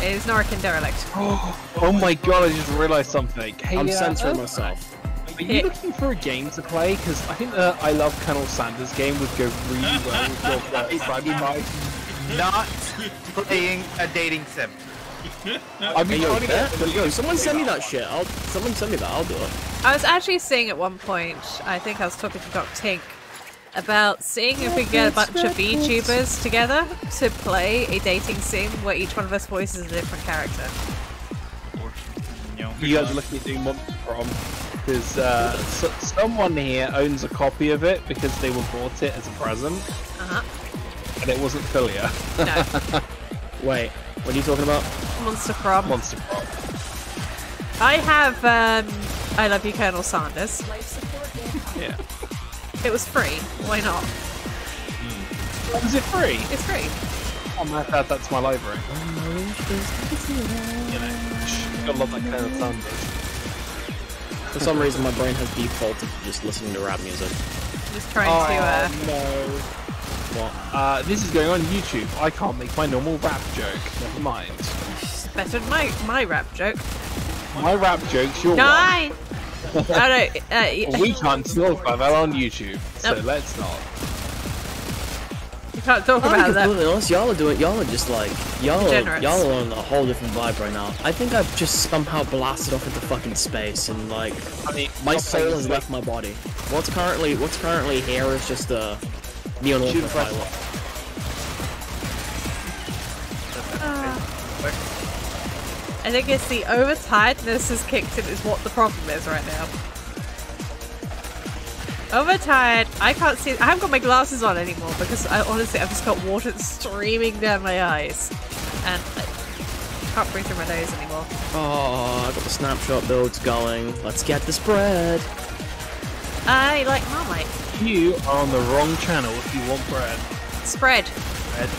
It's Norican Derelict. Oh my god, I just realised something. Hey, I'm censoring myself. Are you looking for a game to play? Because I think the I Love Colonel Sanders game would go really well with your Not playing a dating sim. I mean, yo, someone send me that shit. Someone send me that. I'll do it. I was actually seeing at one point, I think I was talking to Doc Tink, about seeing if we could get a bunch of VTubers together to play a dating sim where each one of us voices a different character. You guys are looking at doing Monster Prom because someone here owns a copy of it because they were bought it as a present. And it wasn't Filia. No. Wait, what are you talking about? Monster Prom. Monster Prom. I have I Love You, Colonel Sanders. Yeah. It was free. Why not? Is it free? It's free. I might add that to my library. You know, gotta love that Colonel Sanders. For some reason, my brain has defaulted to just listening to rap music. Just trying to. No. What? This is going on YouTube. I can't make my normal rap joke. Never mind. It's better than my rap joke. My rap joke's your one. Oh no. We can't talk about that on YouTube, so let's not. You can't talk about that. Honest, y'all are just like y'all are on a whole different vibe right now. I think I've just somehow blasted off into fucking space and like my soul has left my body. What's currently here is just a neon autopilot. I think it's the overtiredness has kicked in is what the problem is right now. Overtired. I can't see. I haven't got my glasses on anymore because I've just got water streaming down my eyes. And I can't breathe through my nose anymore. Oh, I got the snapshot builds going. Let's get the spread. I like Marmite. You are on the wrong channel if you want bread. Spread. Bread.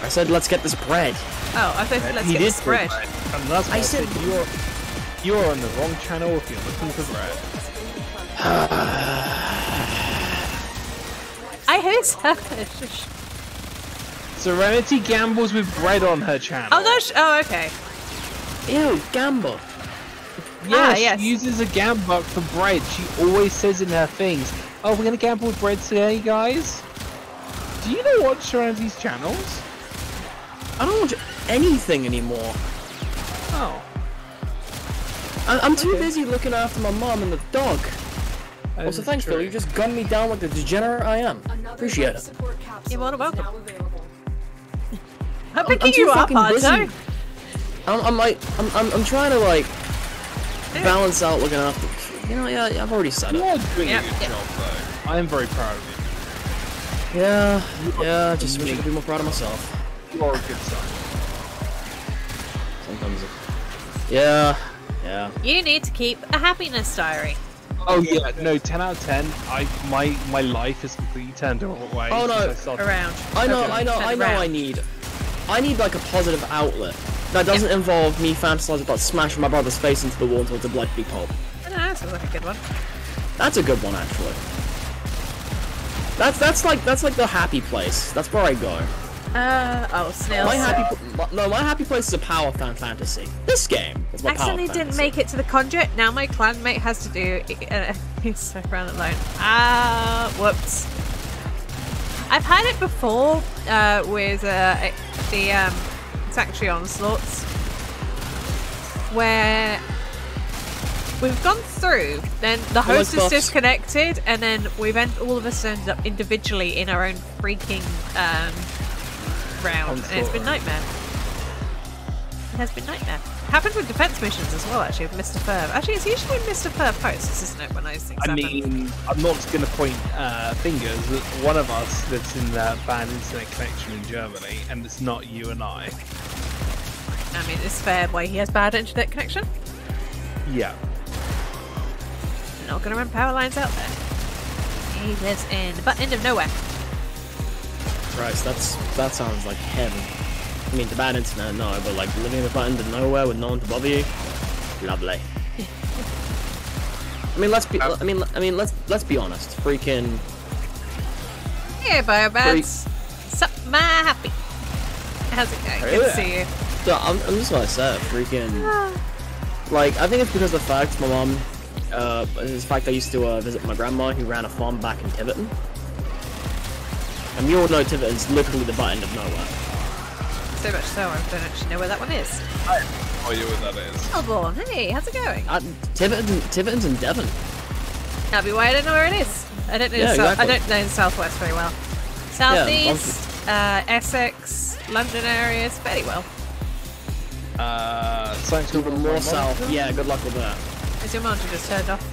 I said let's get this bread. Oh, I thought let's get the spread. And that's why I said you are on the wrong channel if you're looking for bread. I hate Serenity gambles with bread on her channel. Oh, no, oh, okay. Ew, gamble. Yeah, yes. She uses a gamble for bread. She always says in her things, "Oh, we're gonna gamble with bread today, guys." Do you know what Serenity's channels? I don't watch anything anymore. Oh. I'm too busy looking after my mom and the dog. Also, thanks, Phil. You just gunned me down like the degenerate I am. Appreciate it. You're more than welcome. I'm picking you up, Arto. I'm trying to like balance out looking after. You know, yeah, I've already said it. You are doing a good job, though. I am very proud of you. Yeah. Just wish I could be more proud of myself. You are a good son. Sometimes. Yeah. You need to keep a happiness diary. Oh yeah, no, 10 out of 10. My life is completely turned away. Oh no, around. I know. I need like a positive outlet that doesn't involve me fantasizing about smashing my brother's face into the wall until it's a bloody pulp. No, that sounds like a good one. That's a good one actually. That's like the happy place. That's where I go. Snails. My happy place is a power fantasy. This game is my accidentally power didn't fantasy. make it to the conduit. Now my clanmate has to do he's stuck around alone. Whoops. I've had it before with the Sanctuary Onslaughts, where we've gone through, then the host is disconnected, and then all of us ended up individually in our own freaking round, and it's been nightmare. It has been nightmare. Happens with defense missions as well, actually, with MisterFerv. Actually, it's usually when MisterFerv posts, isn't it, when those things happen? I mean, I'm not going to point fingers. One of us lives in bad internet connection in Germany, and it's not you and I. I mean, it's fair why he has bad internet connection. Yeah. Not going to run power lines out there. He lives in the butt end of nowhere. Christ, that sounds like heaven. I mean, the bad internet, no, but like living in the butt end of nowhere with no one to bother you, lovely. I mean, let's be honest. Freaking. Hey, Biobats. Sup, my happy. How's it going? Good to see you. So I'm just gonna say, freaking. Like, I think it's because of the fact my mom, the fact I used to visit my grandma who ran a farm back in Tiverton. And you all know Tiverton's literally the butt end of nowhere. So much so, I don't actually know where that one is. I have no idea where that is. Melbourne, hey, how's it going? Tiverton's in Devon. That'll be why I don't know where it is. I don't know. Exactly. I don't know the southwest very well. Southeast, Essex, London areas, fairly well. Thanks even more south. Yeah, good luck with that. Is your monitor just turned off?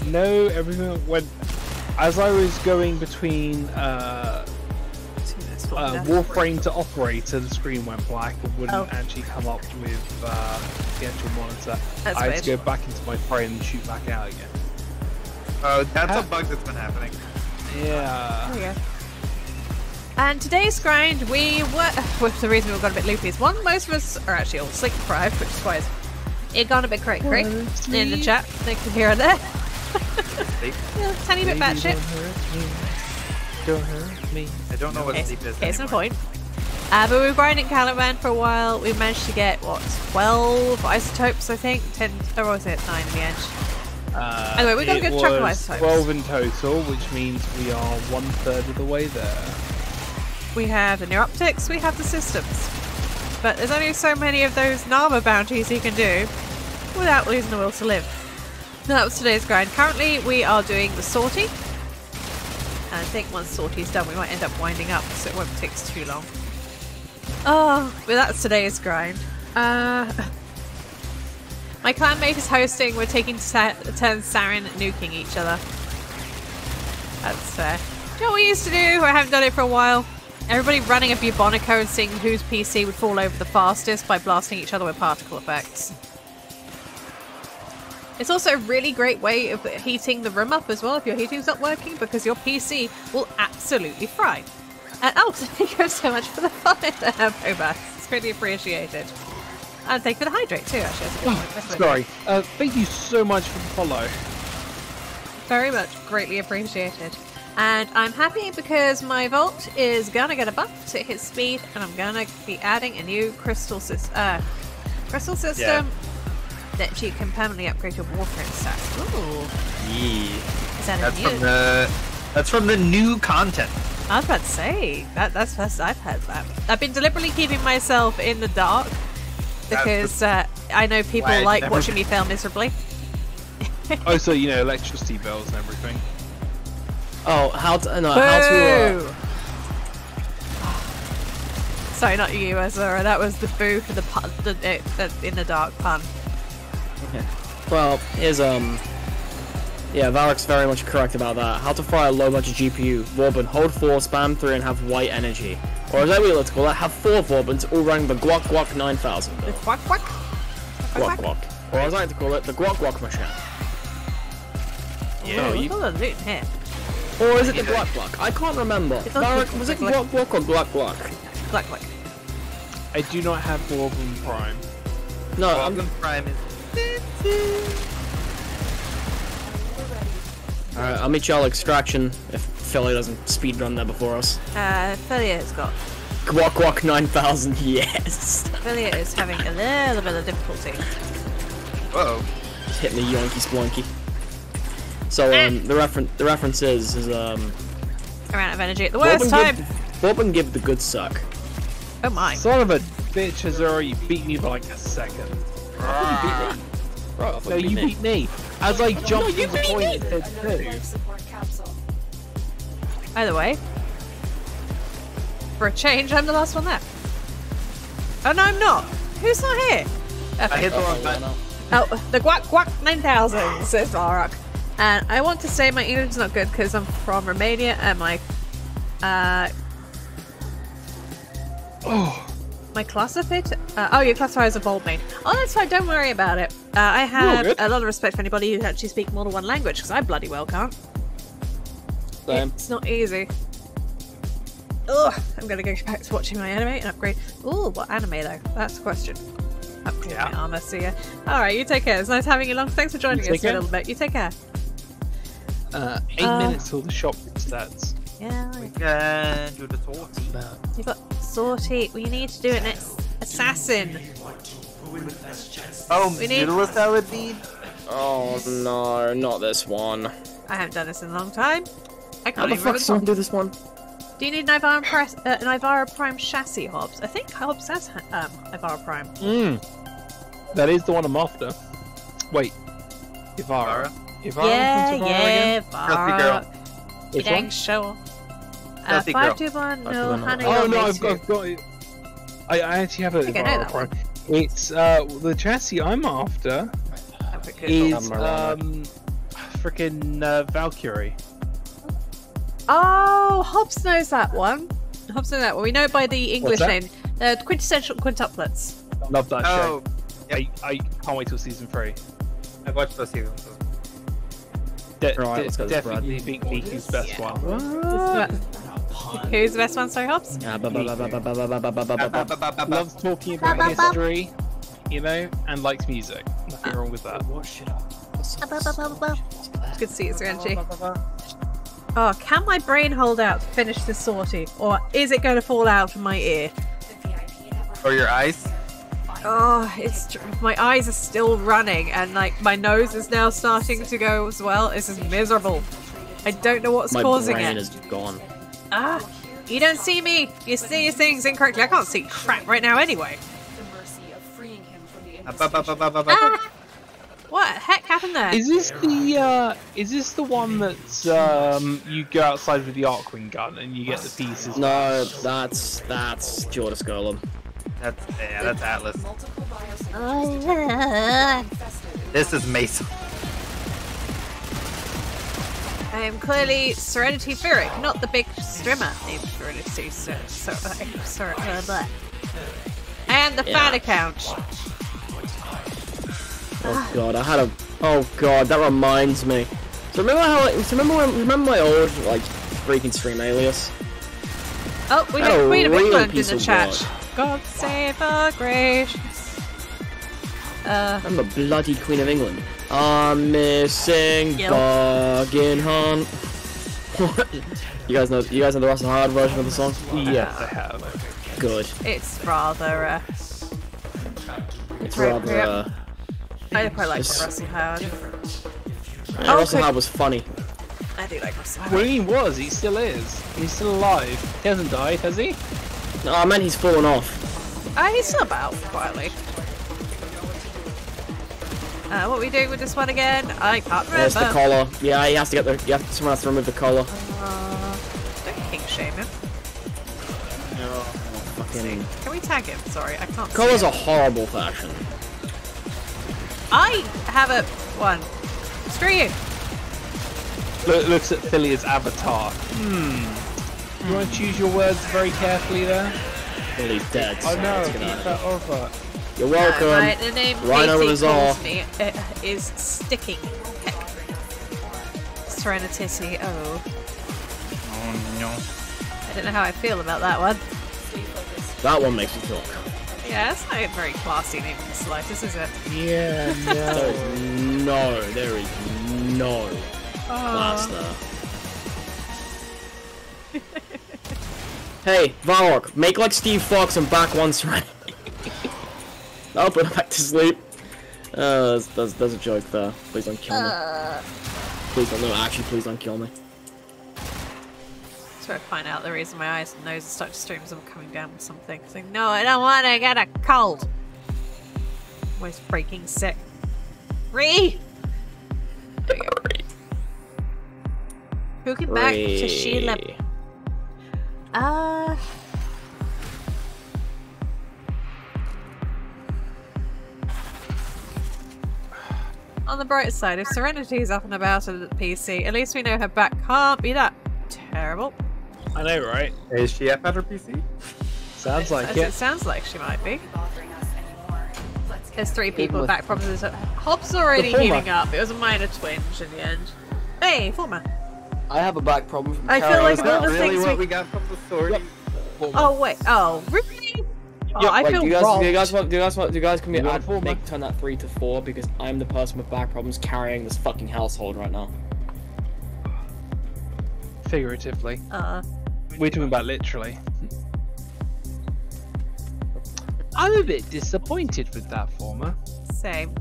No, everything went. As I was going between warframe to operator, the screen went black and wouldn't actually come up with the actual monitor. That's I had weird. to go back into my frame and shoot back out again. Oh, that's a bug that's been happening. Yeah. There we go. And today's grind, we were. Well, the reason we got a bit loopy is one, most of us are actually all sleep deprived, which is why it gone a bit cray in the chat. They can hear it there. Yeah, tiny bit batshit. Don't hurt me. I don't know what sleep is. Case in point. But we were grinding Caliban for a while. We managed to get, what, 12 isotopes, I think? 10, or was it 9 in the end? Anyway, we got a good chunk of isotopes. 12 in total, which means we are 1/3 of the way there. We have the neuroptics, we have the systems. But there's only so many of those Nama bounties you can do without losing the will to live. That was today's grind. Currently, we are doing the sortie. And I think once sortie's done, we might end up winding up, so it won't take us too long. Oh, but that's today's grind. My clanmate is hosting. We're taking turns Sarin nuking each other. That's fair. Do you know what we used to do? I haven't done it for a while. Everybody running a Bubonico and seeing whose PC would fall over the fastest by blasting each other with particle effects. It's also a really great way of heating the room up as well if your heating's not working, because your PC will absolutely fry. Oh, thank you so much for the fire there, Boba. It's greatly appreciated. And thank you for the hydrate too, actually. That's a good point. Sorry. Thank you so much for the follow. Very much. Greatly appreciated. And I'm happy because my Vault is gonna get a buff to hit speed, and I'm gonna be adding a new crystal system that you can permanently upgrade your warframe stats. Ooh. Yeah. Is that That's from the new content. I was about to say that's first I've heard that. I've been deliberately keeping myself in the dark because I know people like watching me fail miserably. Oh, so you know, electricity bills and everything. Oh, how to Sorry, not you, Azura. That was the boo for the in the dark pun. Okay. Well, here's yeah, Varroc's very much correct about that. How to fire low budget GPU. Vauban, hold 4, spam 3 and have white energy. Or as I would like to call it, have 4 Vaubans all running the Guac Guac 9000 build. Guac Guac? Guac Guac. Or as I like to call it, the Guac Guac machine. Yeah, look at the loot in here. Or is it the Guac Guac? I can't remember. Varroc, was it Guac Guac or Guac Guac? Guac Guac. I do not have Vauban Prime. No, Vauban Prime is... Alright, I'll meet y'all Extraction if Philly doesn't speedrun there before us. Philia has got Guac Guac 9000, yes! Philia is having a little bit of difficulty. Whoa. Just hit me yoinky splunky. So, the reference is amount of energy at the worst time. Vauban give the good suck. Oh my. Son of a bitch, Azura, you beat me by like a second. You beat me. Bro, no, you beat me. As I jumped to the point, it said 2. Either way, for a change, I'm the last one there. Oh no, I'm not. Who's not here? Okay. I hit the wrong button. Oh, the Guac 9000, says Varrock. And I want to say my English is not good because I'm from Romania and my classified. Your classifier is a bold main. Oh, that's fine. Don't worry about it. I have a lot of respect for anybody who actually speaks more than one language because I bloody well can't. Same. It's not easy. Ugh, I'm gonna go back to watching my anime and upgrade. Ooh, what anime though? That's the question. Upgrade my armor, see ya. Alright, you take care. It's nice having you along. Thanks for joining us for a little bit. You take care. 8 minutes till the shop starts. Yeah. We can do the sortie. You've got sortie. We need to do it next. Assassin. Oh, Lightless that would be? Oh no, not this one. I haven't done this in a long time. I How can't the even fuck remember. does someone do this one? Do you need an Ivara Prime chassis, Hobbs? I think Hobbs has Ivara Prime. That is the one I'm after. Wait. Ivara. Ivara? Yeah, Trusty girl. Ivara. Which Dang one? sure. Trusty girl. 521, no, Hana. Oh no, I've got it. I actually have an Ivara Prime. It's the chassis I'm after is freaking Valkyrie. Oh, Hobbs knows that one. Hobbs knows that one. We know it by the English name. Quintessential Quintuplets. I love that show. Yep. I can't wait till season 3. I've watched those seasons. Definitely Viku's best one. Who's the best one, sorry, Hobbs? Loves talking about history, you know, and likes music. Nothing wrong with that. It's good to see you, Serenity. Oh, can my brain hold out to finish this sortie? Or is it going to fall out of my ear? Or your eyes? Oh, my eyes are still running and like my nose is now starting to go as well. This is miserable. I don't know what's causing it. My brain is gone. Ah, you don't see me. You see things incorrectly. I can't see crap right now anyway. What the heck happened there? Is this the one that's you go outside with the Arcwing gun and you get the pieces? No, that's Jordas Golem. That's Atlas. This is Mason. I am clearly Serenity Furyk, not the big streamer named Serenity. And the fan account. Oh god, I had a. Oh god, that reminds me. So remember my old like freaking stream alias? Oh, we have Queen of England in the chat. God save our gracious. I'm the bloody Queen of England. I'm missing bargain hunt. You guys know the Russell Howard version of the song? Yes, I have. Good. It's rather It's rather I quite like Russell Howard. Russell Howard was funny. I do like Russell Howard. Well, he was. He still is. He's still alive. He hasn't died, has he? No, I meant he's fallen off. He's still about quietly. What are we doing with this one again? I can't remember. There's the collar. Yeah, he has to get the. Someone has to remove the collar. Don't king shame him. No. Fucking. Can we tag him? Sorry, I can't. Collar's a horrible fashion. I have a one. Screw you. Looks at filias avatar. You want to choose your words very carefully there? Well, he's dead. Oh no, keep that over. You're welcome. Right, the name Rhino Casey with a calls me is Sticking. Heck. Serenity. Oh. Oh no. I don't know how I feel about that one. That one makes me feel. Yeah, that's not a very classy name in the slightest, is it? Yeah, no. There is no class there. Hey, Varrock, make like Steve Fox and back one Serenity. I'll put him back to sleep. There's a joke there. Please don't kill me. Please don't. No, actually, please don't kill me. So I find out the reason my eyes and nose are stuck to streams I'm coming down with something. It's like, no, I don't want to get a cold. I'm always freaking sick. Ree! There you go. Hooking back to Sheila. On the bright side, if Serenity is up and about at the PC, at least we know her back can't be that terrible. I know, right? Is she up at her PC? Sounds like it. It sounds like she might be. There's 3 people with back problems. Hop's already healing up. It was a minor twinge in the end. Hey, former. I have a back problem. I feel like all the really things what we got from the story. Yep. Oh wait. Oh really? Oh, I feel do you guys can we turn that 3 to 4 because I'm the person with back problems carrying this fucking household right now. Figuratively. We're talking about literally. I'm a bit disappointed with that, former. Same.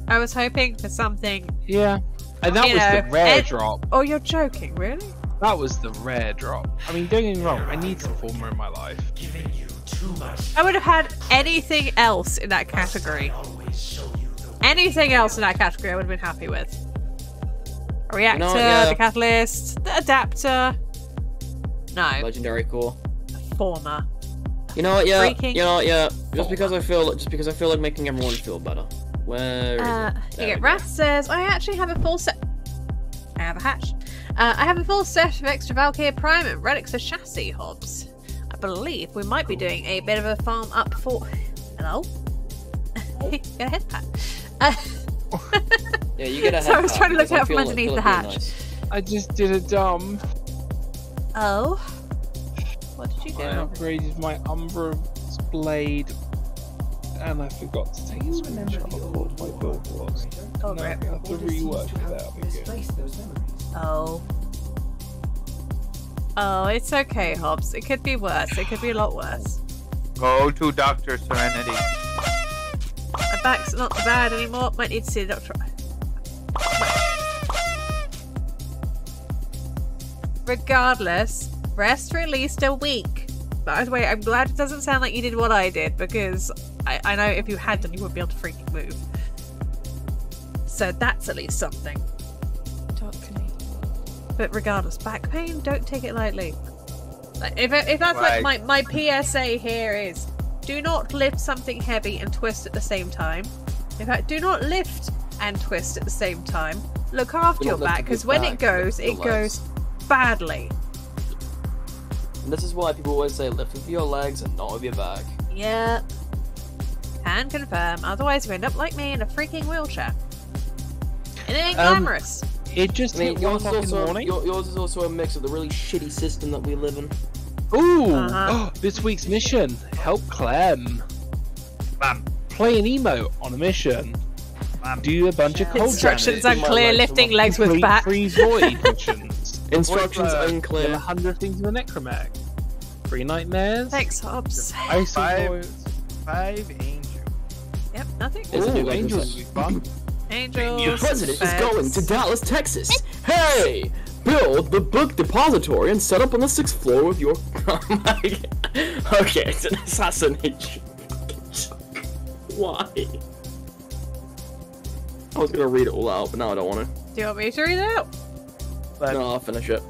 I was hoping for something. Yeah. And that was the rare drop. Oh, you're joking, really? That was the rare drop. I mean, don't get me wrong, I need some former in my life. Giving you too much. I would have had anything else in that category. Anything else in that category I would have been happy with. A reactor, the catalyst, the adapter. No. Legendary core. Former. You know what? Yeah. Freaking you know what? Yeah. Just because I feel like making everyone feel better. Where is it? You get Wrath says, I actually have a full set. I have a hatch. I have a full set of extra Valkyrie Prime and relics of chassis hobs. I believe we might be doing a bit of a farm up for. Hello? Get a head pat. Yeah, you get a head pat. So I was trying to look out from underneath the hatch. Nice. I just did a dumb. Oh. What did you do? I upgraded my Umbra's blade and I forgot to take a screenshot of what my build was. Oh, no, I have to rework it out. Oh. Oh, it's okay, Hobbs. It could be worse. It could be a lot worse. Go to Dr. Serenity. My back's not so bad anymore. Might need to see the doctor. Regardless, rest for at least a week. By the way, I'm glad it doesn't sound like you did what I did, because I know if you had done, you wouldn't be able to freaking move. So that's at least something. But regardless, back pain, don't take it lightly. Like, if that's right. like my PSA here is, do not lift something heavy and twist at the same time. In fact, do not lift and twist at the same time. Look after your back, because when it goes badly. And this is why people always say lift with your legs and not with your back. Yeah. Can confirm. Otherwise you end up like me in a freaking wheelchair. It ain't glamorous. It just hit 1 o'clock in the morning. Yours is also a mix of the really shitty system that we live in. Ooh! This week's mission. Help Clem. Bam. Play an emote on a mission. Bam. Do a bunch of cold Instructions damage. unclear, lifting legs with back. Free Vroid missions. Instructions unclear. 100 things of a necromac. 3 nightmares. Thanks, Hobbs. 5 angels. Yep, nothing. Ooh, angels would be fun. Angels. Your president is going to Dallas, Texas. Hey! Build the book depository and set up on the 6th floor with your. Okay, it's an assassination. Why? I was gonna read it all out, but now I don't want to. Do you want me to read it out? No, I'll finish it.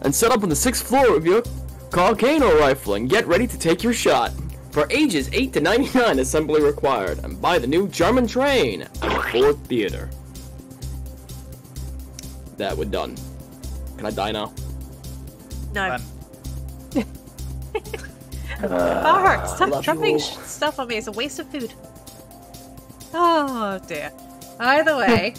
And set up on the 6th floor with your Volcano rifle and get ready to take your shot. For ages 8 to 99, assembly required. And buy the new German train at the Ford Theater. That we're done. Can I die now? No. Stop dropping stuff on me. It's a waste of food. Oh dear. Either way,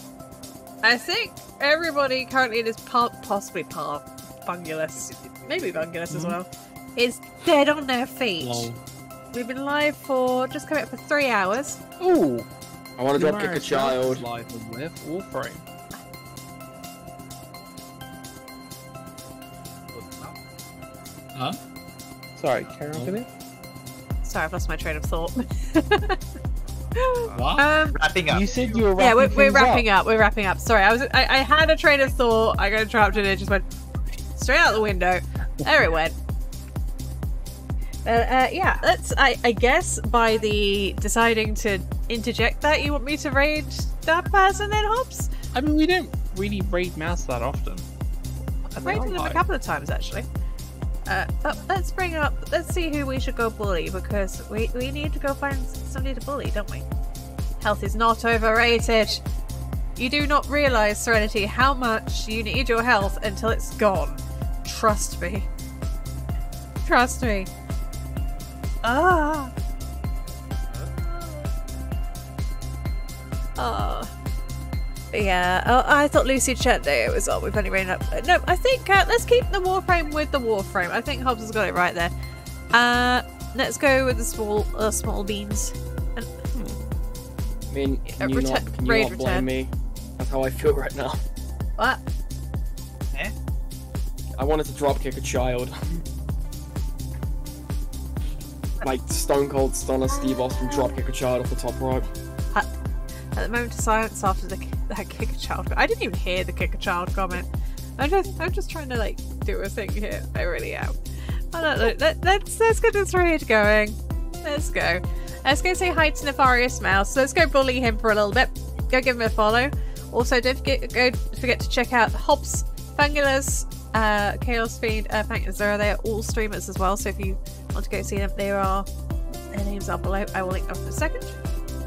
I think everybody currently in this possibly Bungulus, maybe Bungulus as well, is dead on their feet. Lol. We've been live for just coming up for 3 hours. Ooh! I want to drop kick a child. Live with warframe. Huh? Sorry, carry on, Billy. Sorry, I've lost my train of thought. What? Wrapping up. You said you were wrapping we're wrapping up. We're wrapping up. Sorry, I had a train of thought. I got interrupted and it just went straight out the window. There it went. Yeah, that's. I guess by the deciding to interject that, you want me to raid that person then, Hobbs? I mean, we don't really raid mouse that often. I've raided them a couple of times actually. But let's see who we should go bully, because we need to go find somebody to bully, don't we? Health is not overrated. You do not realise, Serenity, how much you need your health until it's gone. Trust me. Trust me. Ah. Oh. Yeah. Oh, I thought Lucy checked that it was on. We've only ran up. No, I think let's keep the warframe with the warframe. I think Hobbs has got it right there. Let's go with the small beans. And, I mean, can you not blame me? That's how I feel right now. What? Eh? I wanted to dropkick a child. Like Stone Cold Stunner Steve Austin dropkick a child off the top rope. At the moment of silence after that kick a child. I didn't even hear the kick a child comment. I'm just trying to like do a thing here. I really am. Oh, let's get this raid going. Let's go. Let's go say hi to Nefarious Mouse. Let's go bully him for a little bit. Go give him a follow. Also, don't forget to check out Hobbs, Fangulous, Chaos Fiend, Fangulous. They are all streamers as well. So if you want to go see them, their names are below. I will link them in a second.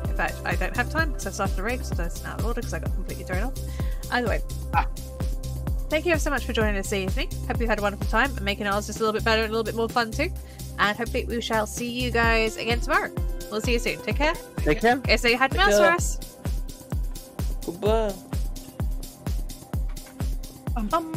In fact, I don't have time because I started a raid because I was out of order because I got completely thrown off. Either way, thank you so much for joining us this evening. Hope you've had a wonderful time and making ours just a little bit better and a little bit more fun too. And hopefully we shall see you guys again tomorrow. We'll see you soon. Take care. Take care. Okay, so you had to mouse for us. Goodbye. Bum bum.